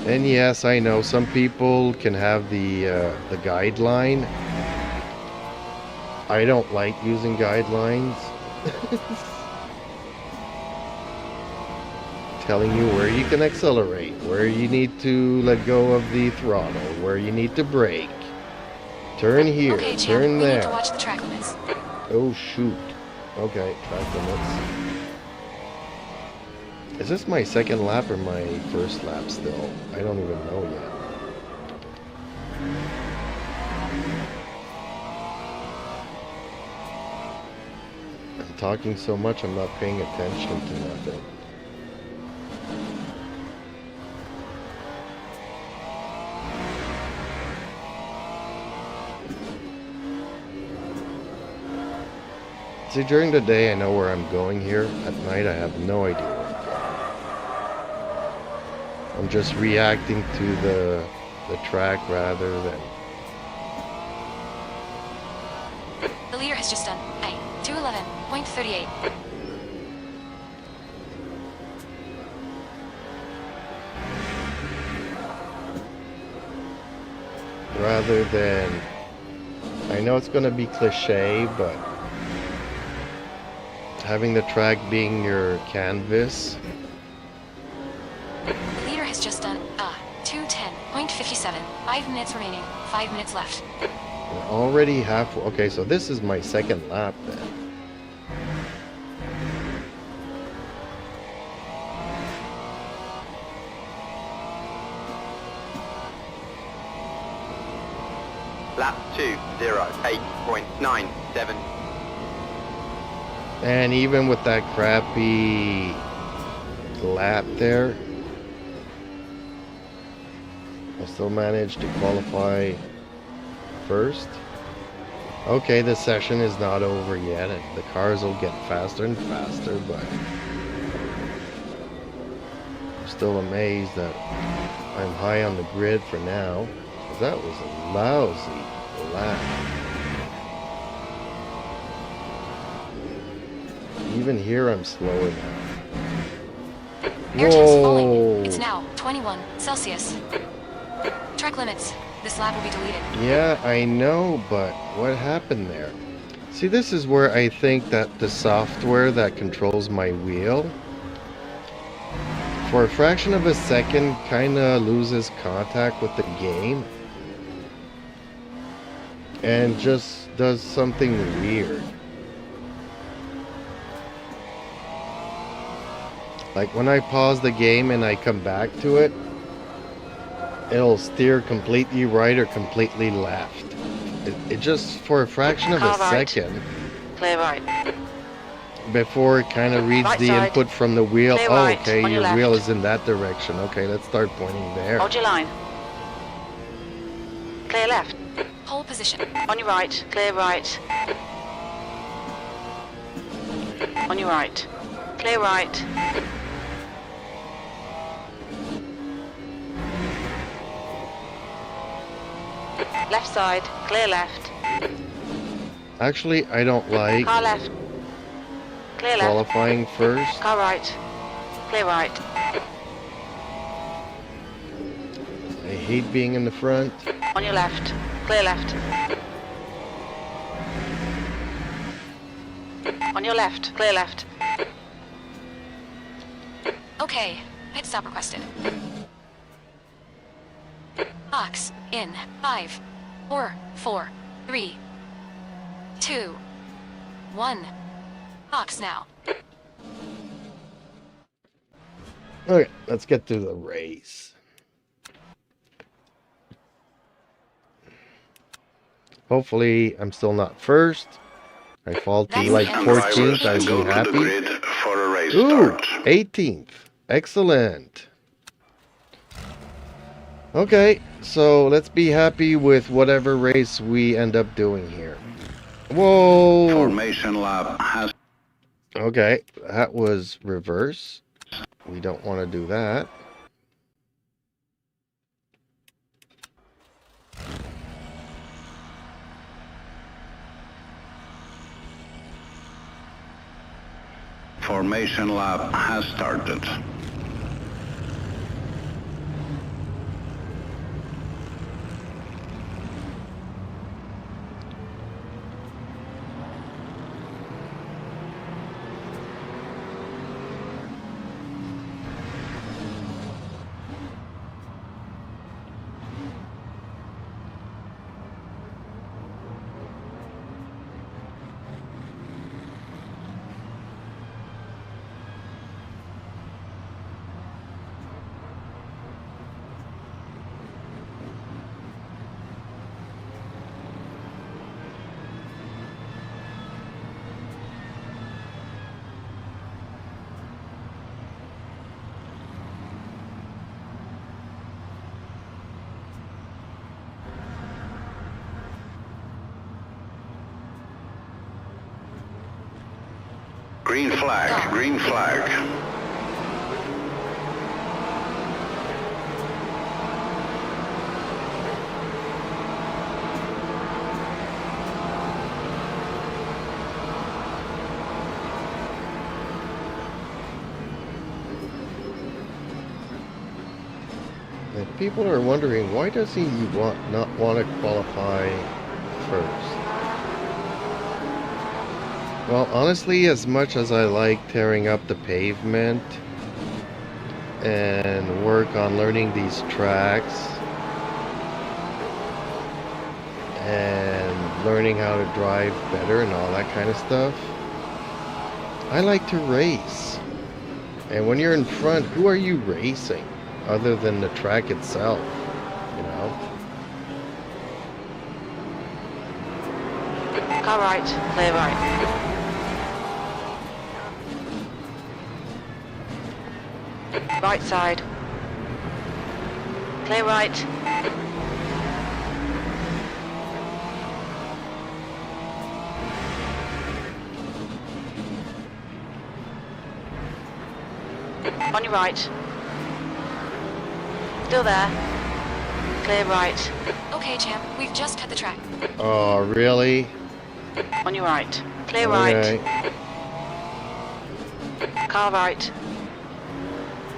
And yes, I know some people can have the guideline. I don't like using guidelines. Telling you where you can accelerate, where you need to let go of the throttle, where you need to brake. Turn here, Okay, champ, turn we need to there. watch the track limits. Oh shoot. Okay, track limits. Is this my second lap or my first lap still? I don't even know yet. I'm talking so much I'm not paying attention to nothing. See, during the day I know where I'm going here. At night I have no idea where I'm going. I'm just reacting to the track rather than... The leader has just done a 211.38. rather than... I know it's going to be cliche, but having the track being your canvas. The leader has just done a 210.57. 5 minutes remaining. 5 minutes left. We're already halfway. Okay, so this is my second lap then. Lap 2:08.97. And even with that crappy lap there, I still managed to qualify first. Okay, the session is not over yet, and the cars will get faster and faster, but I'm still amazed that I'm high on the grid for now. That was a lousy lap. Even here I'm slower now. Air temps falling. Whoa! It's now 21 Celsius. Track limits. This lap will be deleted. Yeah, I know, but what happened there? See, this is where I think that the software that controls my wheel, for a fraction of a second, kind of loses contact with the game. And just does something weird. Like when I pause the game and I come back to it, it'll steer completely right or completely left. It just, for a fraction of a second, Clear right. before it kind of reads Right the side. input from the wheel. Clear Oh, right, okay, on your your wheel left. is in that direction. Okay, let's start pointing there. Hold your line. Clear left. Pole position. On your right. Clear right. On your right. Clear right. Left side. Clear left. Actually, I don't like Car left. Clear left. qualifying first. Car right. Clear right. I hate being in the front. On your left. Clear left. On your left. Clear left. Okay. Pit stop requested. Ox in 5, 4, 4, 3, 2, 1. Ox now. Okay, let's get to the race. Hopefully, I'm still not first. I fall to That's like the end. 14th, I'd Go be to the happy. grid for a race Ooh, start. 18th. Excellent. Okay, so let's be happy with whatever race we end up doing here. Whoa! Formation lap has Okay, that was reverse. We don't want to do that. Formation lap has started. Green flag, green flag. And people are wondering, why does he not want to qualify first? Well, honestly, as much as I like tearing up the pavement and work on learning these tracks and learning how to drive better and all that kind of stuff, I like to race. And when you're in front, who are you racing other than the track itself, you know? Car right, clear right. Right side. Clear right. On your right. Still there. Clear right. Okay, champ. We've just cut the track. Oh, really? On your right. Clear Okay. right. Car right.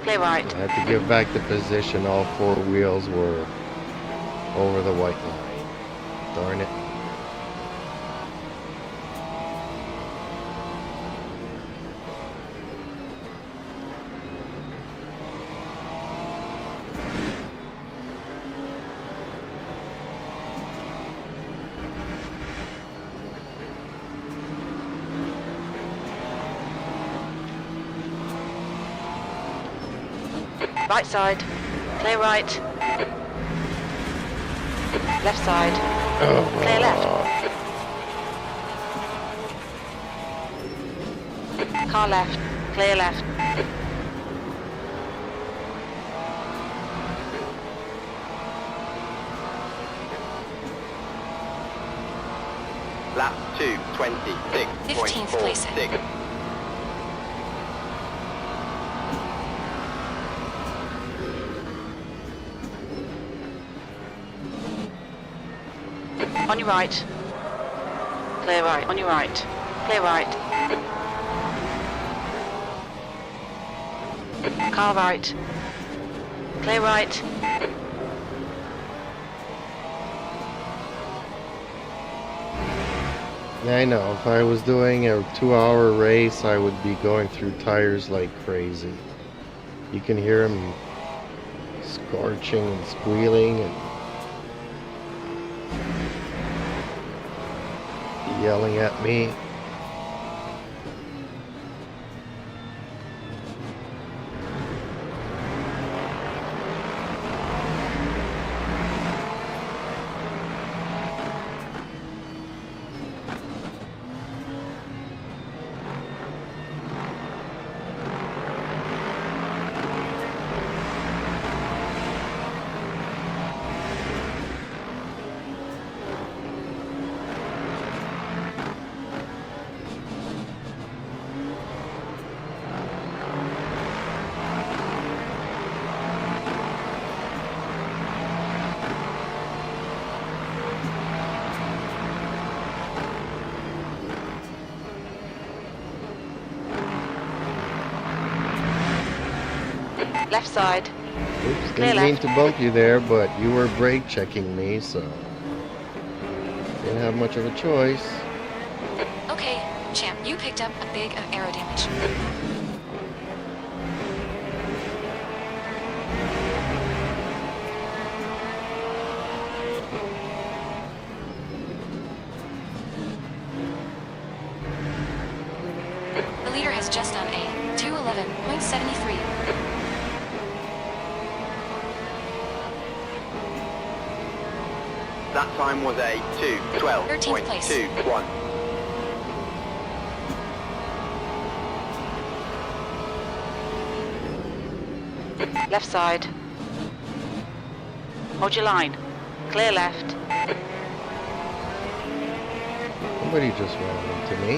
Clear right. I had to give back the position. All four wheels were over the white line. Darn it. Right side. Clear right. Left side. Clear left. Car left. Clear left. Lap 2, 15th place. 26.46. On your right. Clear right. On your right. Clear right. Car right. Clear right. Yeah, I know. If I was doing a 2-hour race, I would be going through tires like crazy. You can hear them scorching and squealing and yelling at me. Left side. Oops, Clear didn't mean left. to bump you there, but you were brake checking me, so didn't have much of a choice. Okay, champ, you picked up a bit of aero damage. The leader has just done a 211.73. That time was a 13th place. 2:12.21. Left side. Hold your line. Clear left. Somebody just ran into me.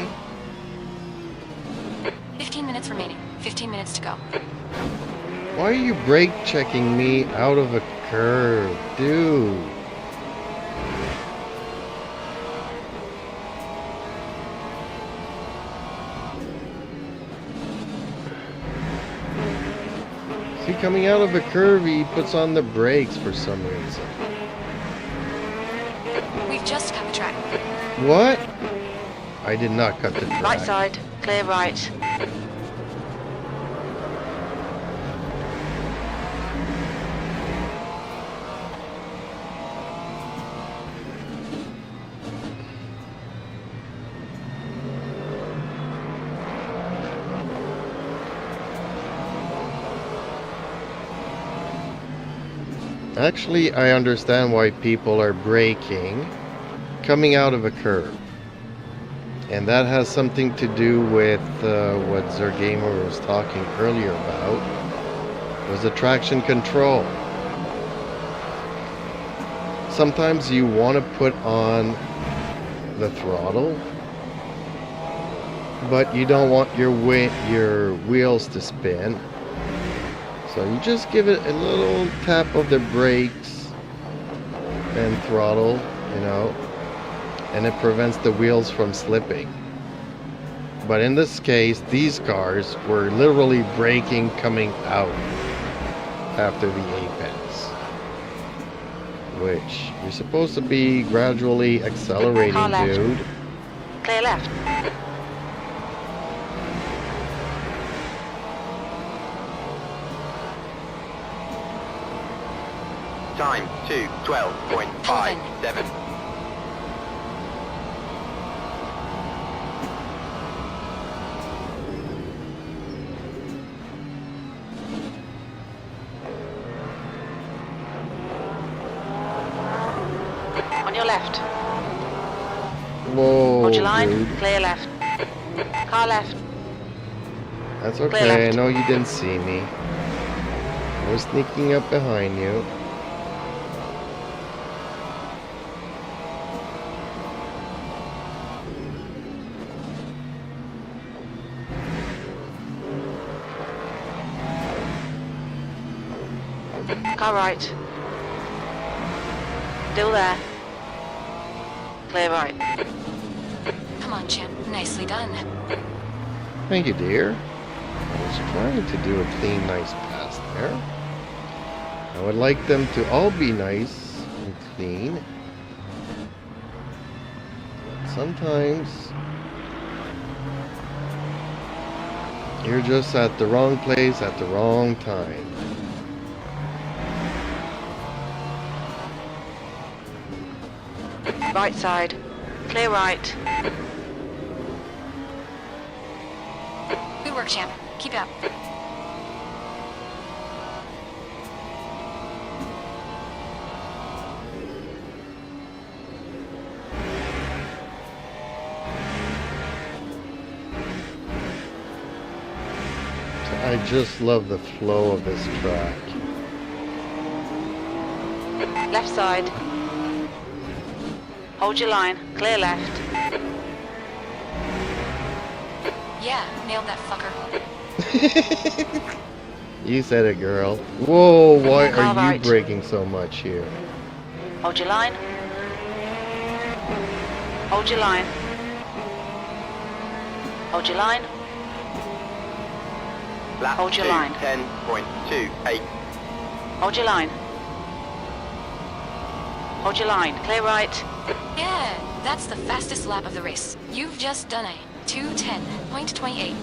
15 minutes remaining. 15 minutes to go. Why are you brake checking me out of a curve, dude? See, coming out of a curve, he puts on the brakes for some reason. We've just cut the track. What? I did not cut the track. Right side. Clear right. Actually, I understand why people are braking coming out of a curve. And that has something to do with what Zergamer was talking earlier about, was the traction control. Sometimes you want to put on the throttle, but you don't want your wheels to spin. So you just give it a little tap of the brakes and throttle, you know, and it prevents the wheels from slipping. But in this case, these cars were literally braking coming out after the apex, which you're supposed to be gradually accelerating, Car left. dude. Clear left. Time 2:12.57. On your left. Whoa, Hold your line. dude. Clear left. Car left. That's Clear okay, I left. know you didn't see me. I was sneaking up behind you. Car right. Still there. Clear right. Come on, champ. Nicely done. Thank you, dear. I was trying to do a clean, nice pass there. I would like them to all be nice and clean. But sometimes you're just at the wrong place at the wrong time. Right side. Clear right. Good work, champ. Keep it up. I just love the flow of this track. Left side. Hold your line. Clear left. Yeah, nailed that fucker. You said it, girl. Whoa, why Car are you right. braking so much here? Hold your line. Hold your line. Hold your line. Lap Hold your 2, line. 10.28. Hold your line. Hold your line. Clear right. Yeah, that's the fastest lap of the race. You've just done a 2:10.28.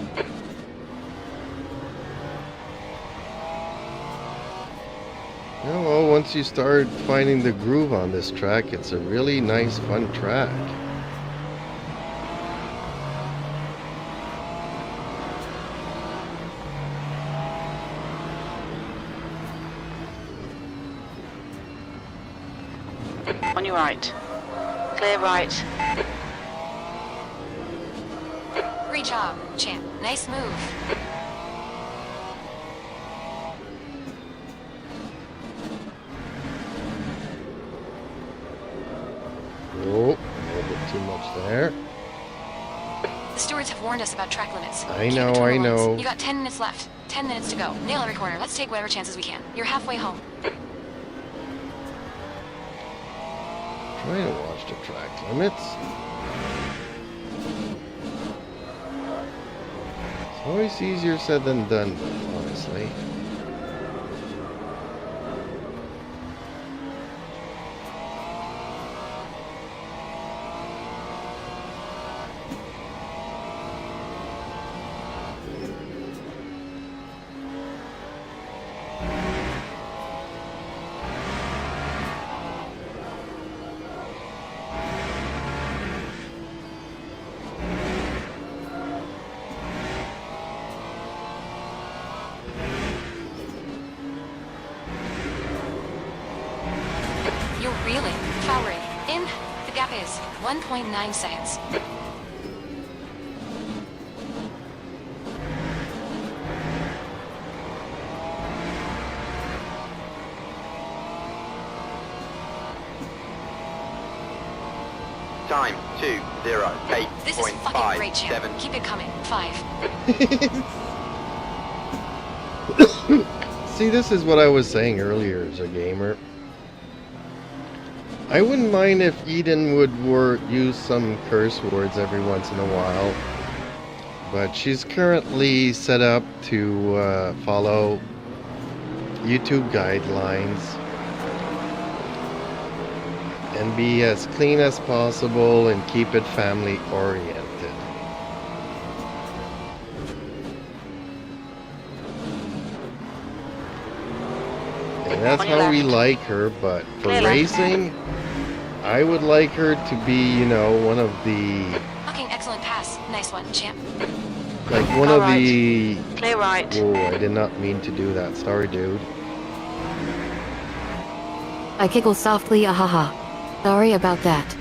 Yeah, well, once you start finding the groove on this track, it's a really nice, fun track. On your right. Clear right. Great job, champ. Nice move. Oh, a little bit too much there. The stewards have warned us about track limits. I Keep know, it to I the lines. know. You got 10 minutes left. 10 minutes to go. Nail every corner. Let's take whatever chances we can. You're halfway home. Trying to watch the track limits. It's always easier said than done, honestly. You're reeling. Powering. In. The gap is 1.9 seconds. Time 2:08.57. This is fucking great, champ. Keep it coming. 5. See, this is what I was saying earlier as a gamer. I wouldn't mind if Eden would use some curse words every once in a while, but she's currently set up to follow YouTube guidelines and be as clean as possible and keep it family oriented. And that's On your how we left. like her, but for Clear left. racing, I would like her to be, you know, one of the, Fucking excellent pass. Nice one, champ. like one All of right. the, Clear right. oh, I did not mean to do that, sorry dude. I giggle softly, ahaha. Sorry about that.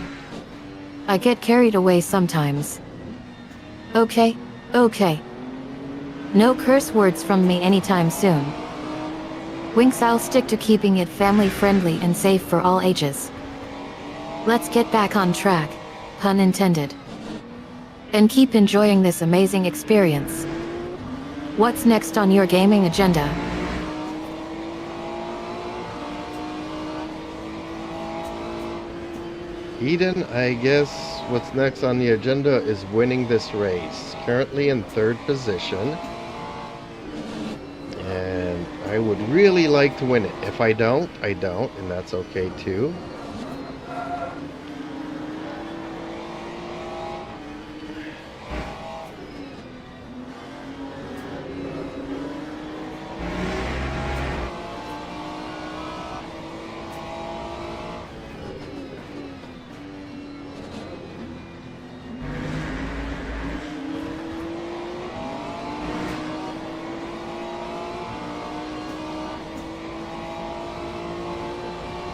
I get carried away sometimes. Okay, okay. No curse words from me anytime soon. Winks, I'll stick to keeping it family friendly and safe for all ages. Let's get back on track, pun intended. And keep enjoying this amazing experience. What's next on your gaming agenda? Eden, I guess what's next on the agenda is winning this race. Currently in 3rd position. And I would really like to win it. If I don't, I don't, and that's okay too.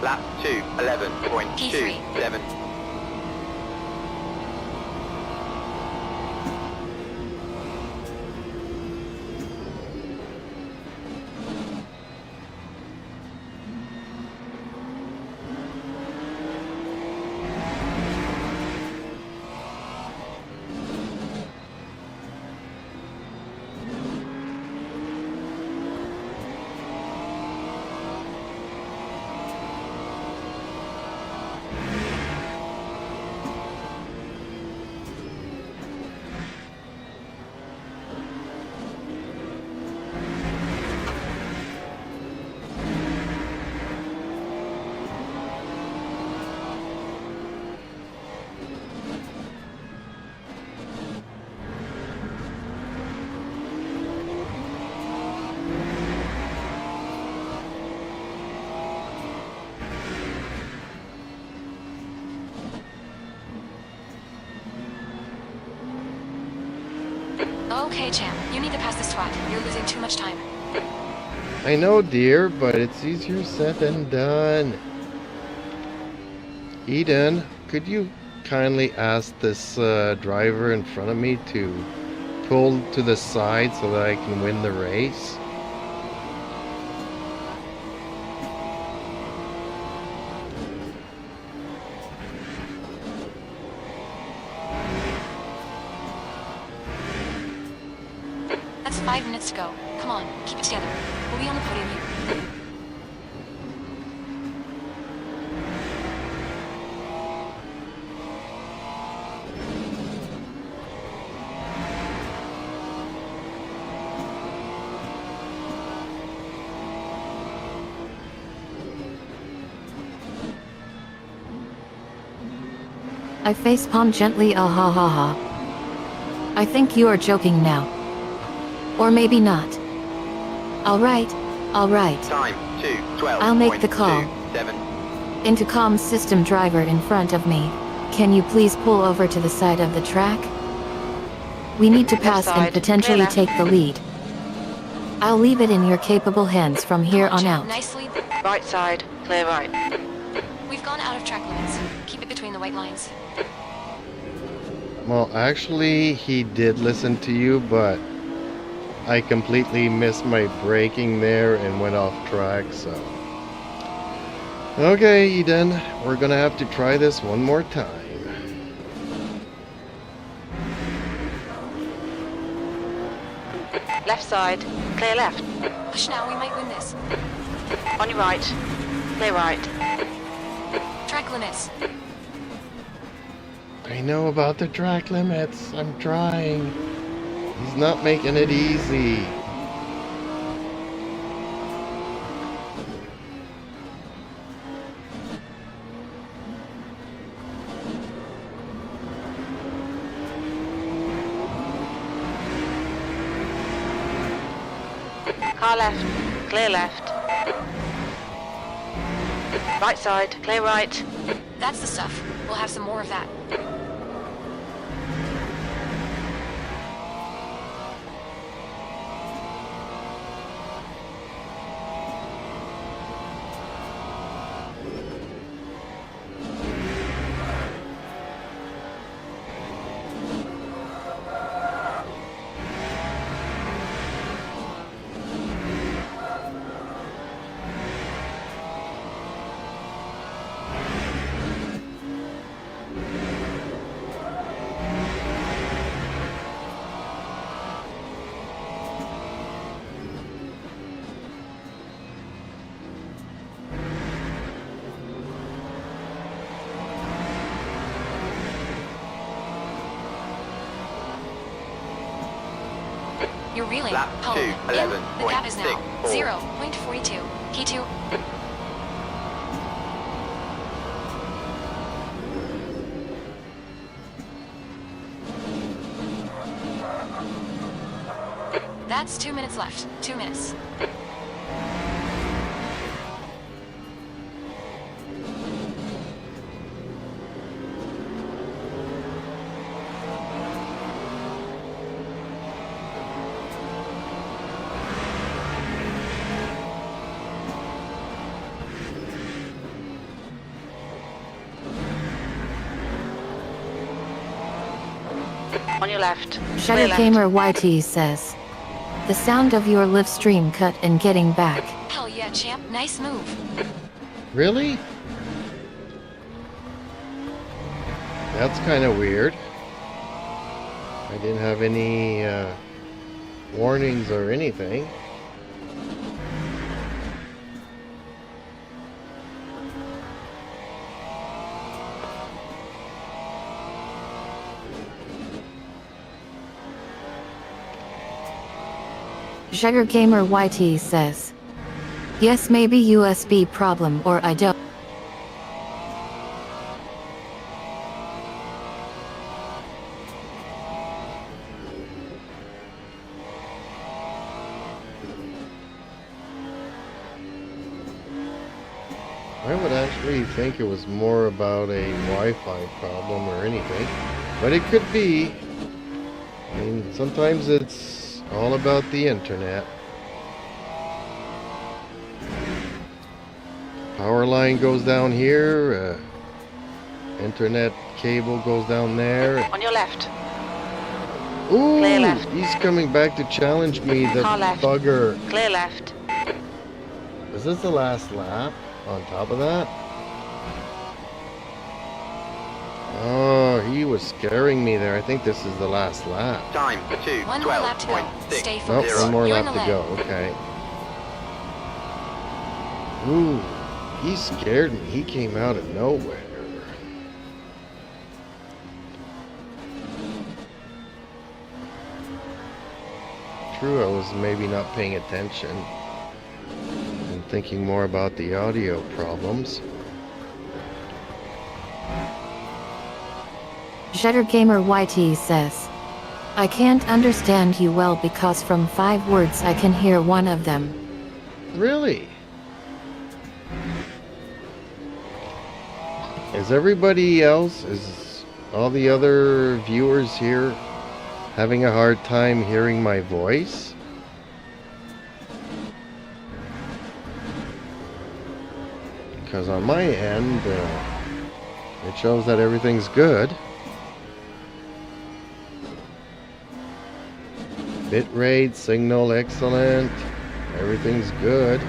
Lap 2, 11.27. Okay, champ. You need to pass this twat. You're losing too much time. I know, dear, but it's easier said than done. Eden, could you kindly ask this driver in front of me to pull to the side so that I can win the race? That's 5 minutes to go. Come on, keep it together. We'll be on the podium. I facepalm gently, ah ha ha ha. I think you are joking now. Or maybe not. Alright, alright. Time 2:12. I'll make the call. 7. Intercom system driver in front of me. Can you please pull over to the side of the track? We need to pass and side. potentially Clear left. take the lead. I'll leave it in your capable hands from here Come on champ. out. Nicely. Right side, clear right. We've gone out of track limits. Keep it between the white lines. Well, actually, he did listen to you, but I completely missed my braking there and went off track, so... Okay, Eden, we're gonna have to try this one more time. Left side, clear left. Push now, we might win this. On your right, clear right. Track limits. I know about the track limits. I'm trying. He's not making it easy. Car left, clear left. Right side, clear right. That's the stuff. We'll have some more of that. You're reeling. Lap Home. 2, In. 11, The gap is now 0.64. 0.42. K2. That's 2 minutes left. 2 minutes. On your left, clear Shutter left. Gamer YT says, the sound of your live stream cut and getting back. Hell yeah, champ. Nice move. Really? That's kind of weird. I didn't have any warnings or anything. Sugar Gamer YT says, yes, maybe USB problem, or I don't. I would actually think it was more about a Wi-Fi problem or anything, but it could be. mean, sometimes it's all about the internet. Power line goes down here, internet cable goes down there. On your left. Ooh, Clear left. he's coming back to challenge me, the Car left. bugger. Clear left. Is this the last lap on top of that? Oh, he was scaring me there. I think this is the last lap. Time One more lap to go. Stay 2:12.6. Nope, focused. one more You're lap in to the go. lead. Okay. Ooh, he scared me. He came out of nowhere. True, I was maybe not paying attention and thinking more about the audio problems. Jetter Gamer YT says, I can't understand you well because from 5 words I can hear one of them. Really? Is everybody else, is all the other viewers here having a hard time hearing my voice? Because on my end, it shows that everything's good. Bitrate, signal excellent, everything's good.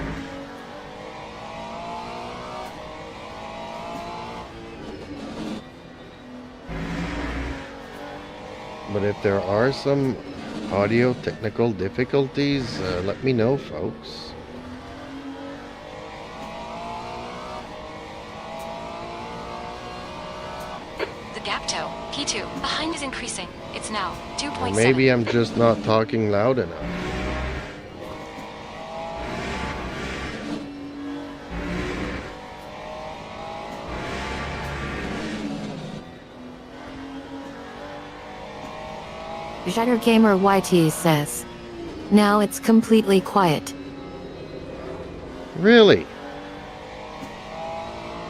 But if there are some audio technical difficulties, let me know, folks. The gap toe, P2, behind is increasing. It's now 2.7. Or maybe I'm just not talking loud enough. Jetter Gamer YT says, now it's completely quiet. Really?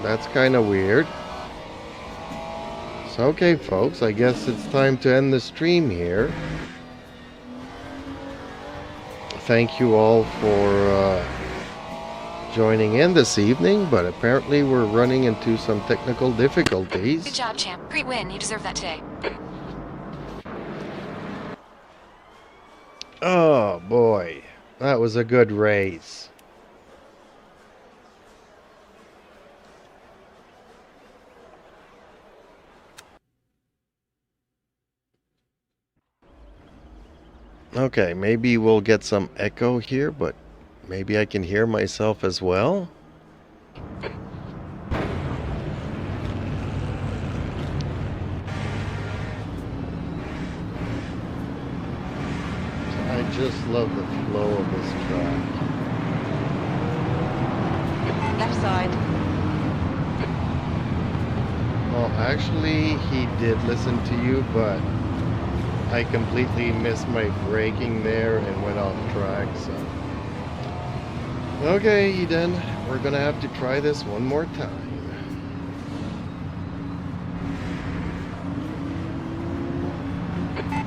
That's kind of weird. So, okay, folks, I guess it's time to end the stream here. Thank you all for joining in this evening, but apparently we're running into some technical difficulties. Good job, champ. Great win. You deserve that today. Oh boy, that was a good race. Okay, maybe we'll get some echo here, but maybe I can hear myself as well. I just love the flow of this track. Left side. Well, actually, he did listen to you, but I completely missed my braking there and went off track, so. Okay, Eden, we're gonna have to try this one more time.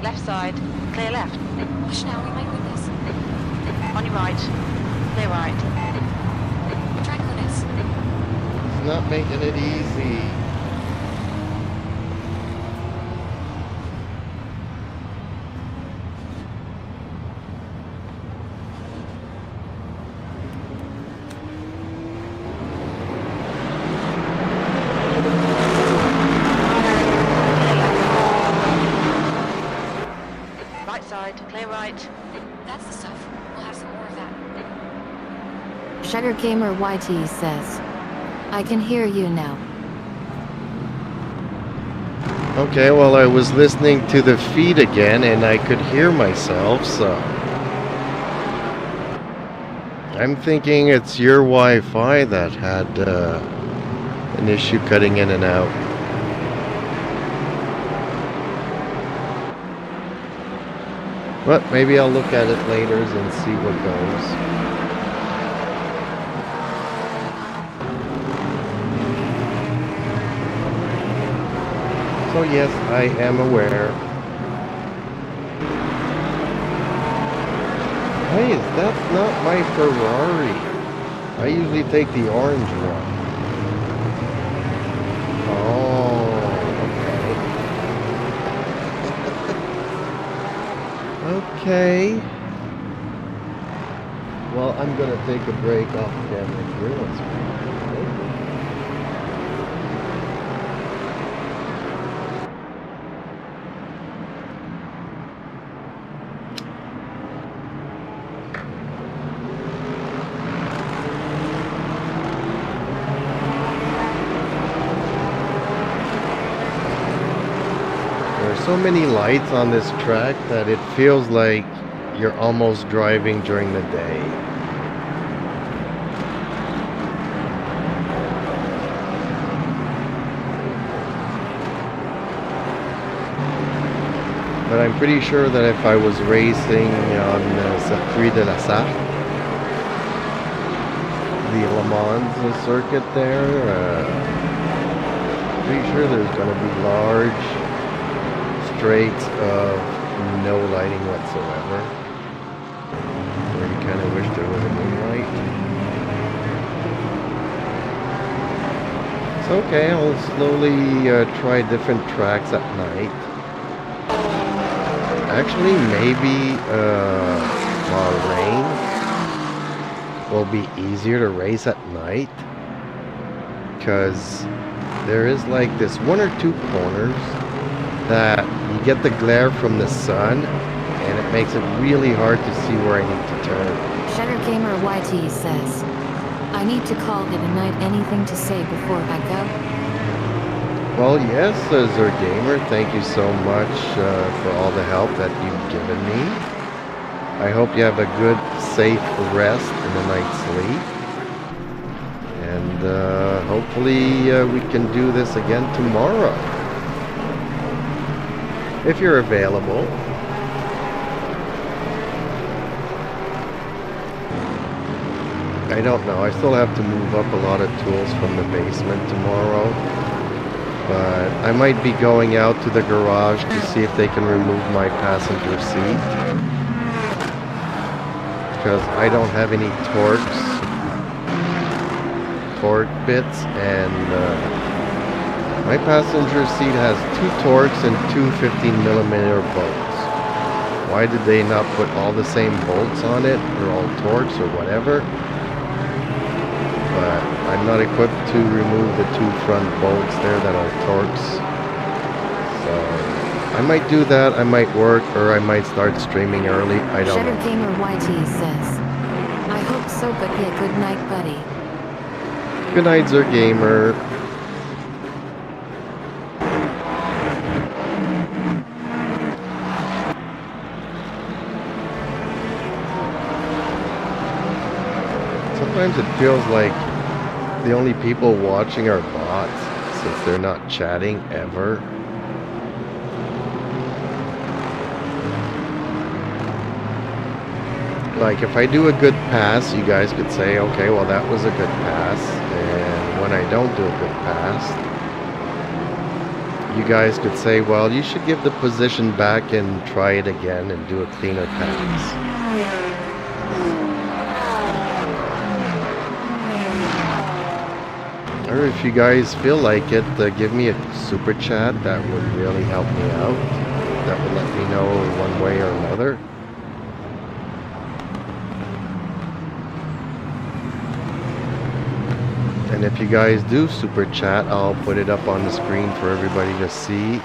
Left side. Clear left. Push now. We might win this. On your right. Clear right. Track limits. It's not making it easy. Right side. Clear right. That's the stuff. We'll have some more of that. Jetter Gamer YT says, I can hear you now. Okay, well, I was listening to the feed again and I could hear myself, so. I'm thinking it's your Wi-Fi that had an issue cutting in and out. But maybe I'll look at it later and see what goes. So yes, I am aware. Hey, that's not my Ferrari. I usually take the orange one. Oh, okay. Okay. Well, I'm gonna take a break off camera here. Let's There are so many lights on this track that it feels like you're almost driving during the day. But I'm pretty sure that if I was racing on Circuit de la Sarthe, the Le Mans circuit there, pretty sure there's going to be large straights of no lighting whatsoever. I really kind of wish there was a moonlight. It's okay, I'll slowly try different tracks at night. Actually, maybe while rain will be easier to race at night, because there is like this one or two corners that you get the glare from the sun and it makes it really hard to see where I need to turn. Shutter Gamer YT says, I need to call it a night. Anything to say before I go? Well, yes, Zergamer, thank you so much for all the help that you've given me. I hope you have a good, safe rest and a night's sleep. And hopefully we can do this again tomorrow, if you're available. I don't know, I still have to move up a lot of tools from the basement tomorrow. But I might be going out to the garage to see if they can remove my passenger seat, because I don't have any torque bits, and my passenger seat has 2 Torx and 2 15mm bolts. Why did they not put all the same bolts on it, or all Torx or whatever? But I'm not equipped to remove the 2 front bolts there that are Torx. So I might do that, I might work, or I might start streaming early. I don't know. Shutter Gamer YT says, I hope so, but yeah, good night, buddy. Good night, Zergamer. Sometimes it feels like the only people watching are bots, since they're not chatting ever. Like, if I do a good pass, you guys could say, okay, well, that was a good pass. And when I don't do a good pass, you guys could say, well, you should give the position back and try it again and do a cleaner pass. Or if you guys feel like it, give me a super chat. That would really help me out. That would let me know one way or another. And if you guys do super chat, I'll put it up on the screen for everybody to see.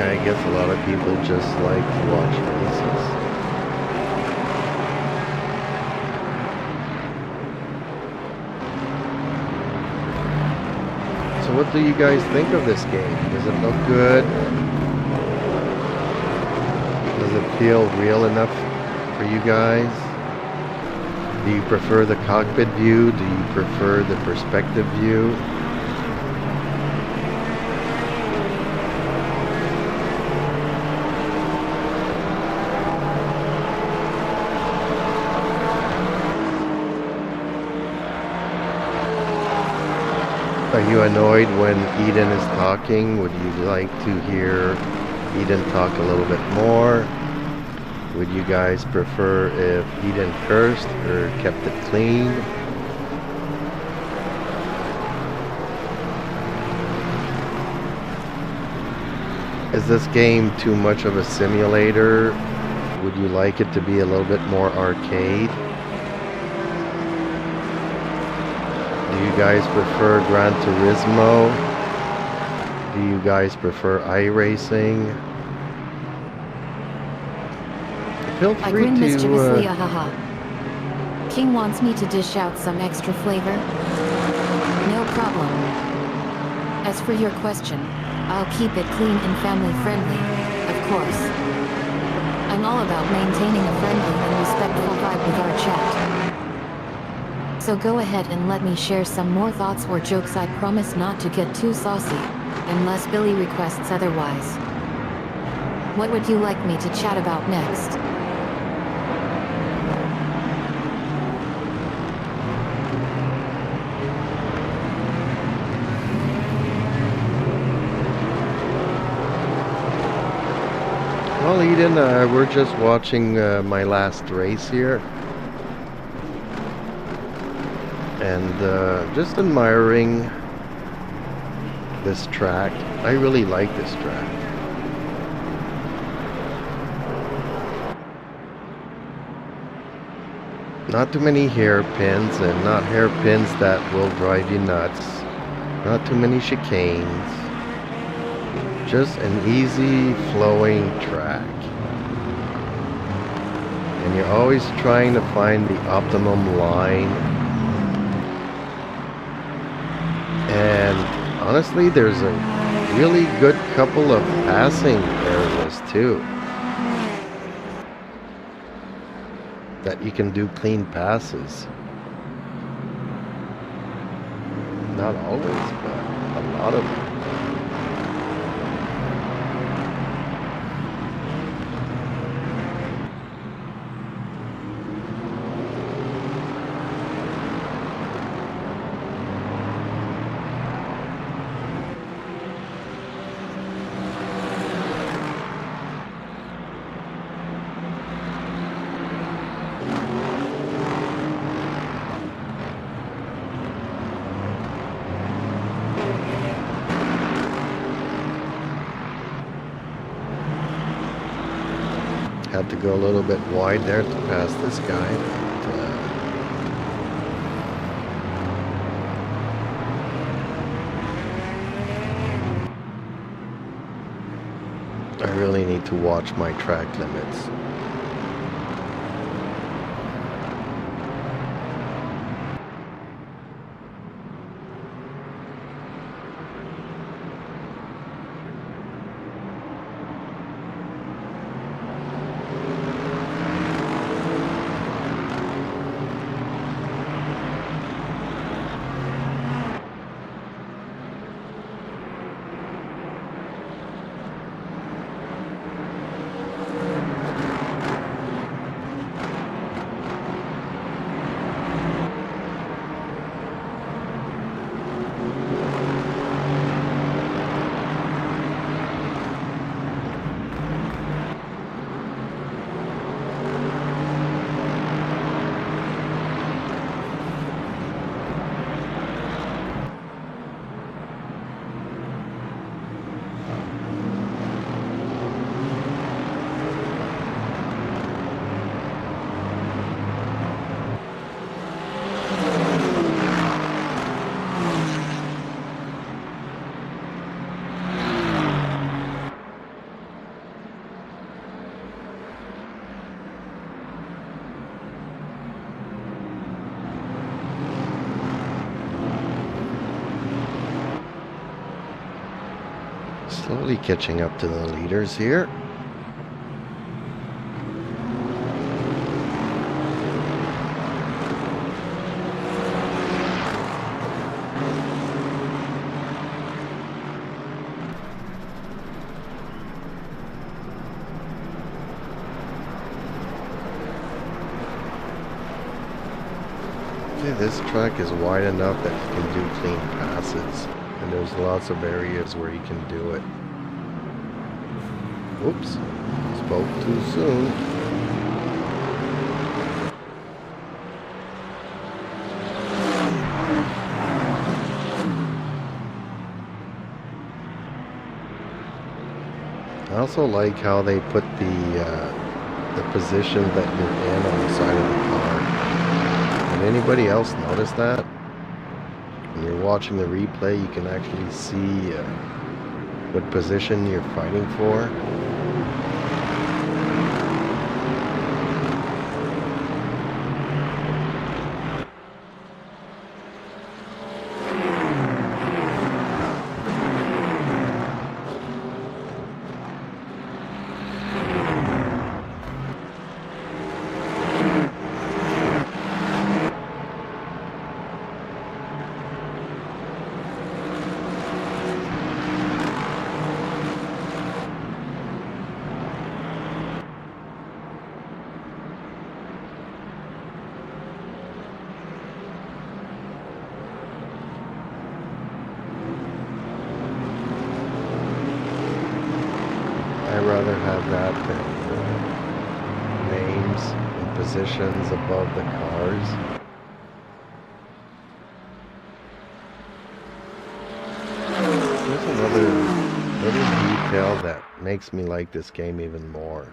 I guess a lot of people just like to watch races. So what do you guys think of this game? Does it look good? Does it feel real enough for you guys? Do you prefer the cockpit view? Do you prefer the perspective view? Are you annoyed when Eden is talking? Would you like to hear Eden talk a little bit more? Would you guys prefer if Eden cursed or kept it clean? Is this game too much of a simulator? Would you like it to be a little bit more arcade? Do you guys prefer Gran Turismo? Do you guys prefer iRacing? Feel I free grin mischievously, to... ahaha. King wants me to dish out some extra flavor? No problem. As for your question, I'll keep it clean and family friendly, of course. I'm all about maintaining a friendly and respectful vibe with our chat. So go ahead and let me share some more thoughts or jokes. I promise not to get too saucy, unless Billy requests otherwise. What would you like me to chat about next? Well, Eden, we're just watching my last race here. And just admiring this track. I really like this track. Not too many hairpins, and not hairpins that will drive you nuts. Not too many chicanes. Just an easy flowing track. And you're always trying to find the optimum line. And honestly, there's a really good couple of passing areas too that you can do clean passes. Not always, but a lot of them. Had to go a little bit wide there to pass this guy. But, I really need to watch my track limits. Slowly catching up to the leaders here. Okay, this track is wide enough that you can do clean passes, and there's lots of areas where you can do it. Oops, spoke too soon. I also like how they put the position that you're in on the side of the car. Did anybody else notice that? When you're watching the replay, you can actually see what position you're fighting for. I'd rather have that than names and positions above the cars. There's another little detail that makes me like this game even more.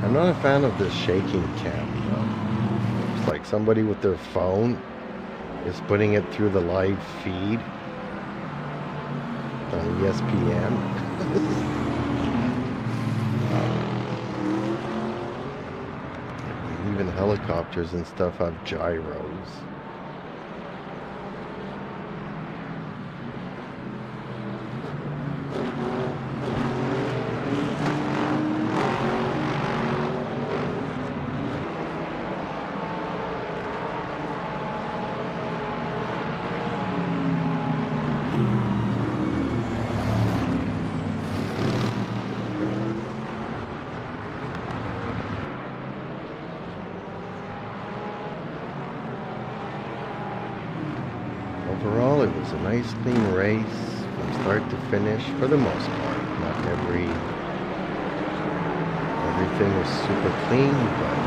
I'm not a fan of this shaking cam, though. It's like somebody with their phone is putting it through the live feed on ESPN. Even helicopters and stuff have gyros. Overall, it was a nice clean race from start to finish for the most part. Not everything was super clean, but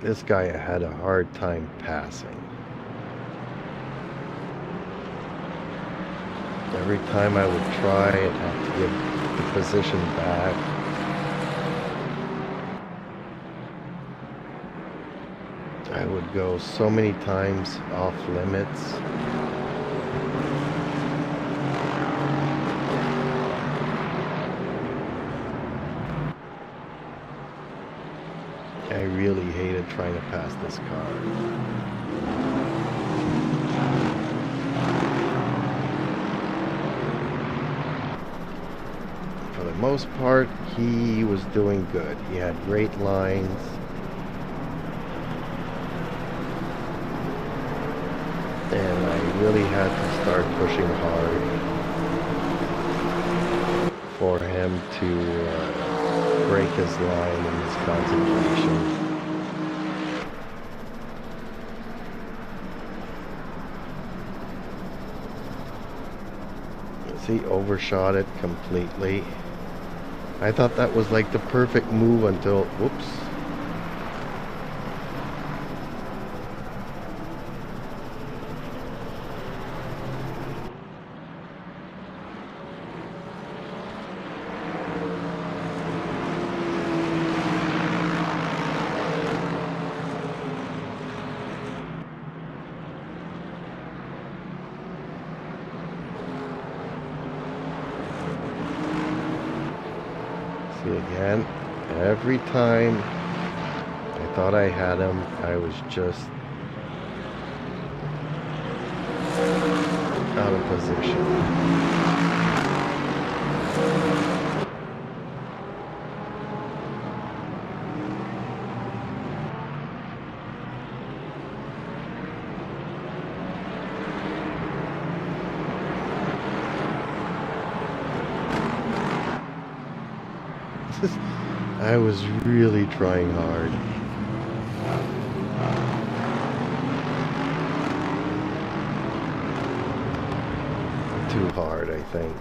this guy had a hard time passing. Every time I would try, I'd have to give the position back. I would go so many times off limits. I really hated trying to pass this car. For the most part, he was doing good. He had great lines. And I really had to start pushing hard for him to break his line and his concentration. He overshot it completely. I thought that was like the perfect move until, whoops. See again, every time I thought I had him, I was just position. I was really trying hard. Too hard, I think.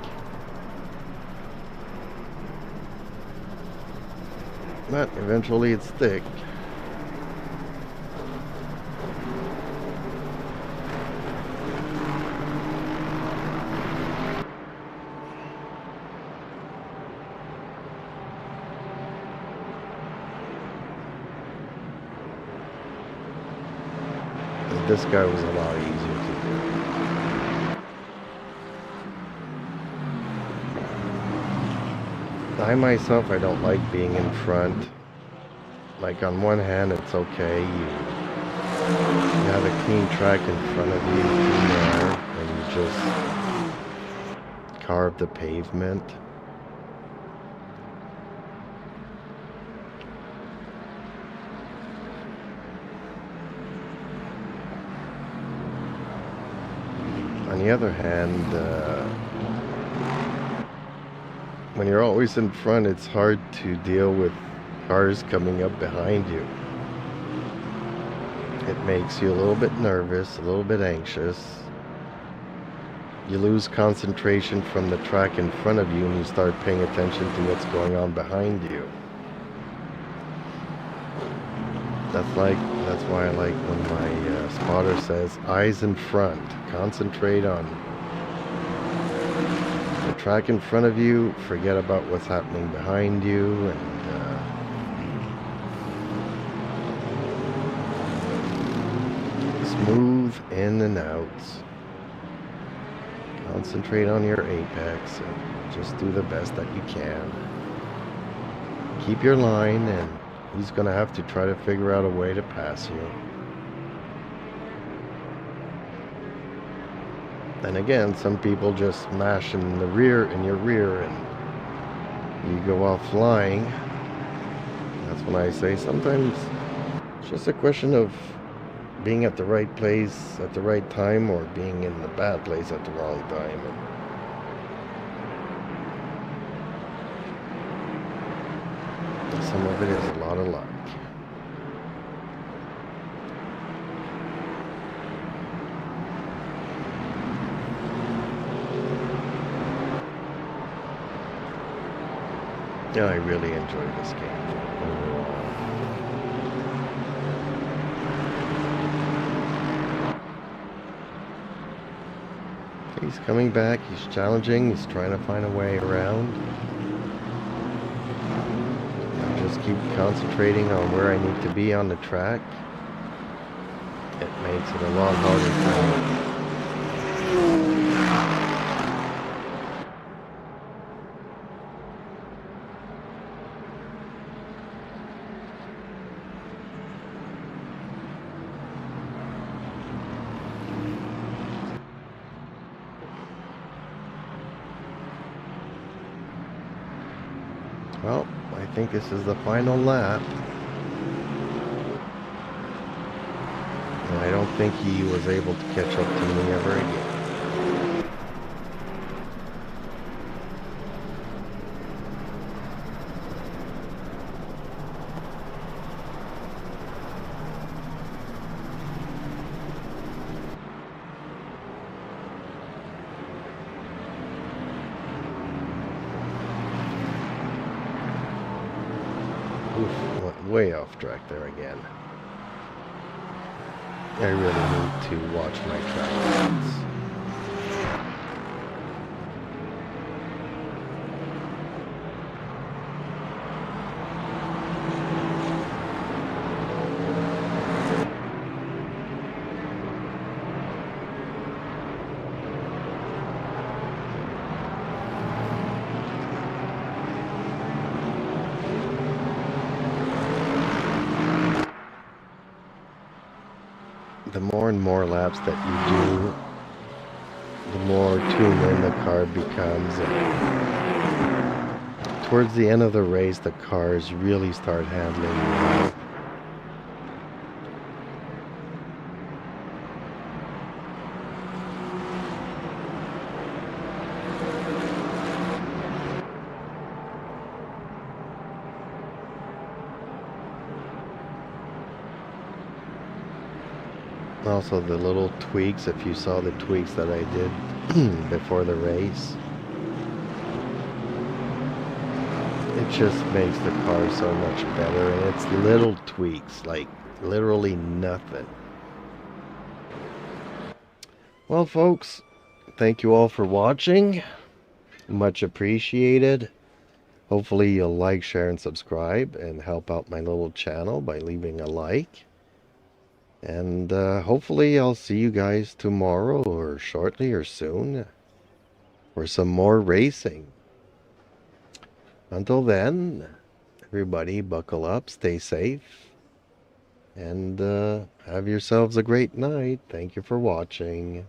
But eventually it stick. This guy was a lot easier to do. I myself, I don't like being in front. Like on one hand, it's okay. You have a clean track in front of you, clean air, and you just carve the pavement. On the other hand, when you're always in front, it's hard to deal with cars coming up behind you. It makes you a little bit nervous, a little bit anxious. You lose concentration from the track in front of you and you start paying attention to what's going on behind you. That's why I like when my spotter says, eyes in front. Concentrate on the track in front of you. Forget about what's happening behind you. And smooth in and outs. Concentrate on your apex and just do the best that you can. Keep your line, and he's going to have to try to figure out a way to pass you. And again, some people just smash in your rear, and you go off flying. That's when I say sometimes it's just a question of being at the right place at the right time, or being in the bad place at the wrong time. And some of it is a lot of luck. Yeah, I really enjoy this game. He's coming back, he's challenging, he's trying to find a way around. I just keep concentrating on where I need to be on the track. It makes it a lot harder for me. Well, I think this is the final lap. And I don't think he was able to catch up to me ever again. Oof, went way off track there again. I really need to watch my track lines. The more and more laps that you do, the more tuned in the car becomes. And towards the end of the race, the cars really start handling well. Also the little tweaks, if you saw the tweaks that I did before the race, it just makes the car so much better, and it's little tweaks, like literally nothing. Well folks, thank you all for watching, much appreciated. Hopefully you'll like, share, and subscribe and help out my little channel by leaving a like. And hopefully I'll see you guys tomorrow or shortly or soon for some more racing. Until then, everybody buckle up, stay safe, and have yourselves a great night. Thank you for watching.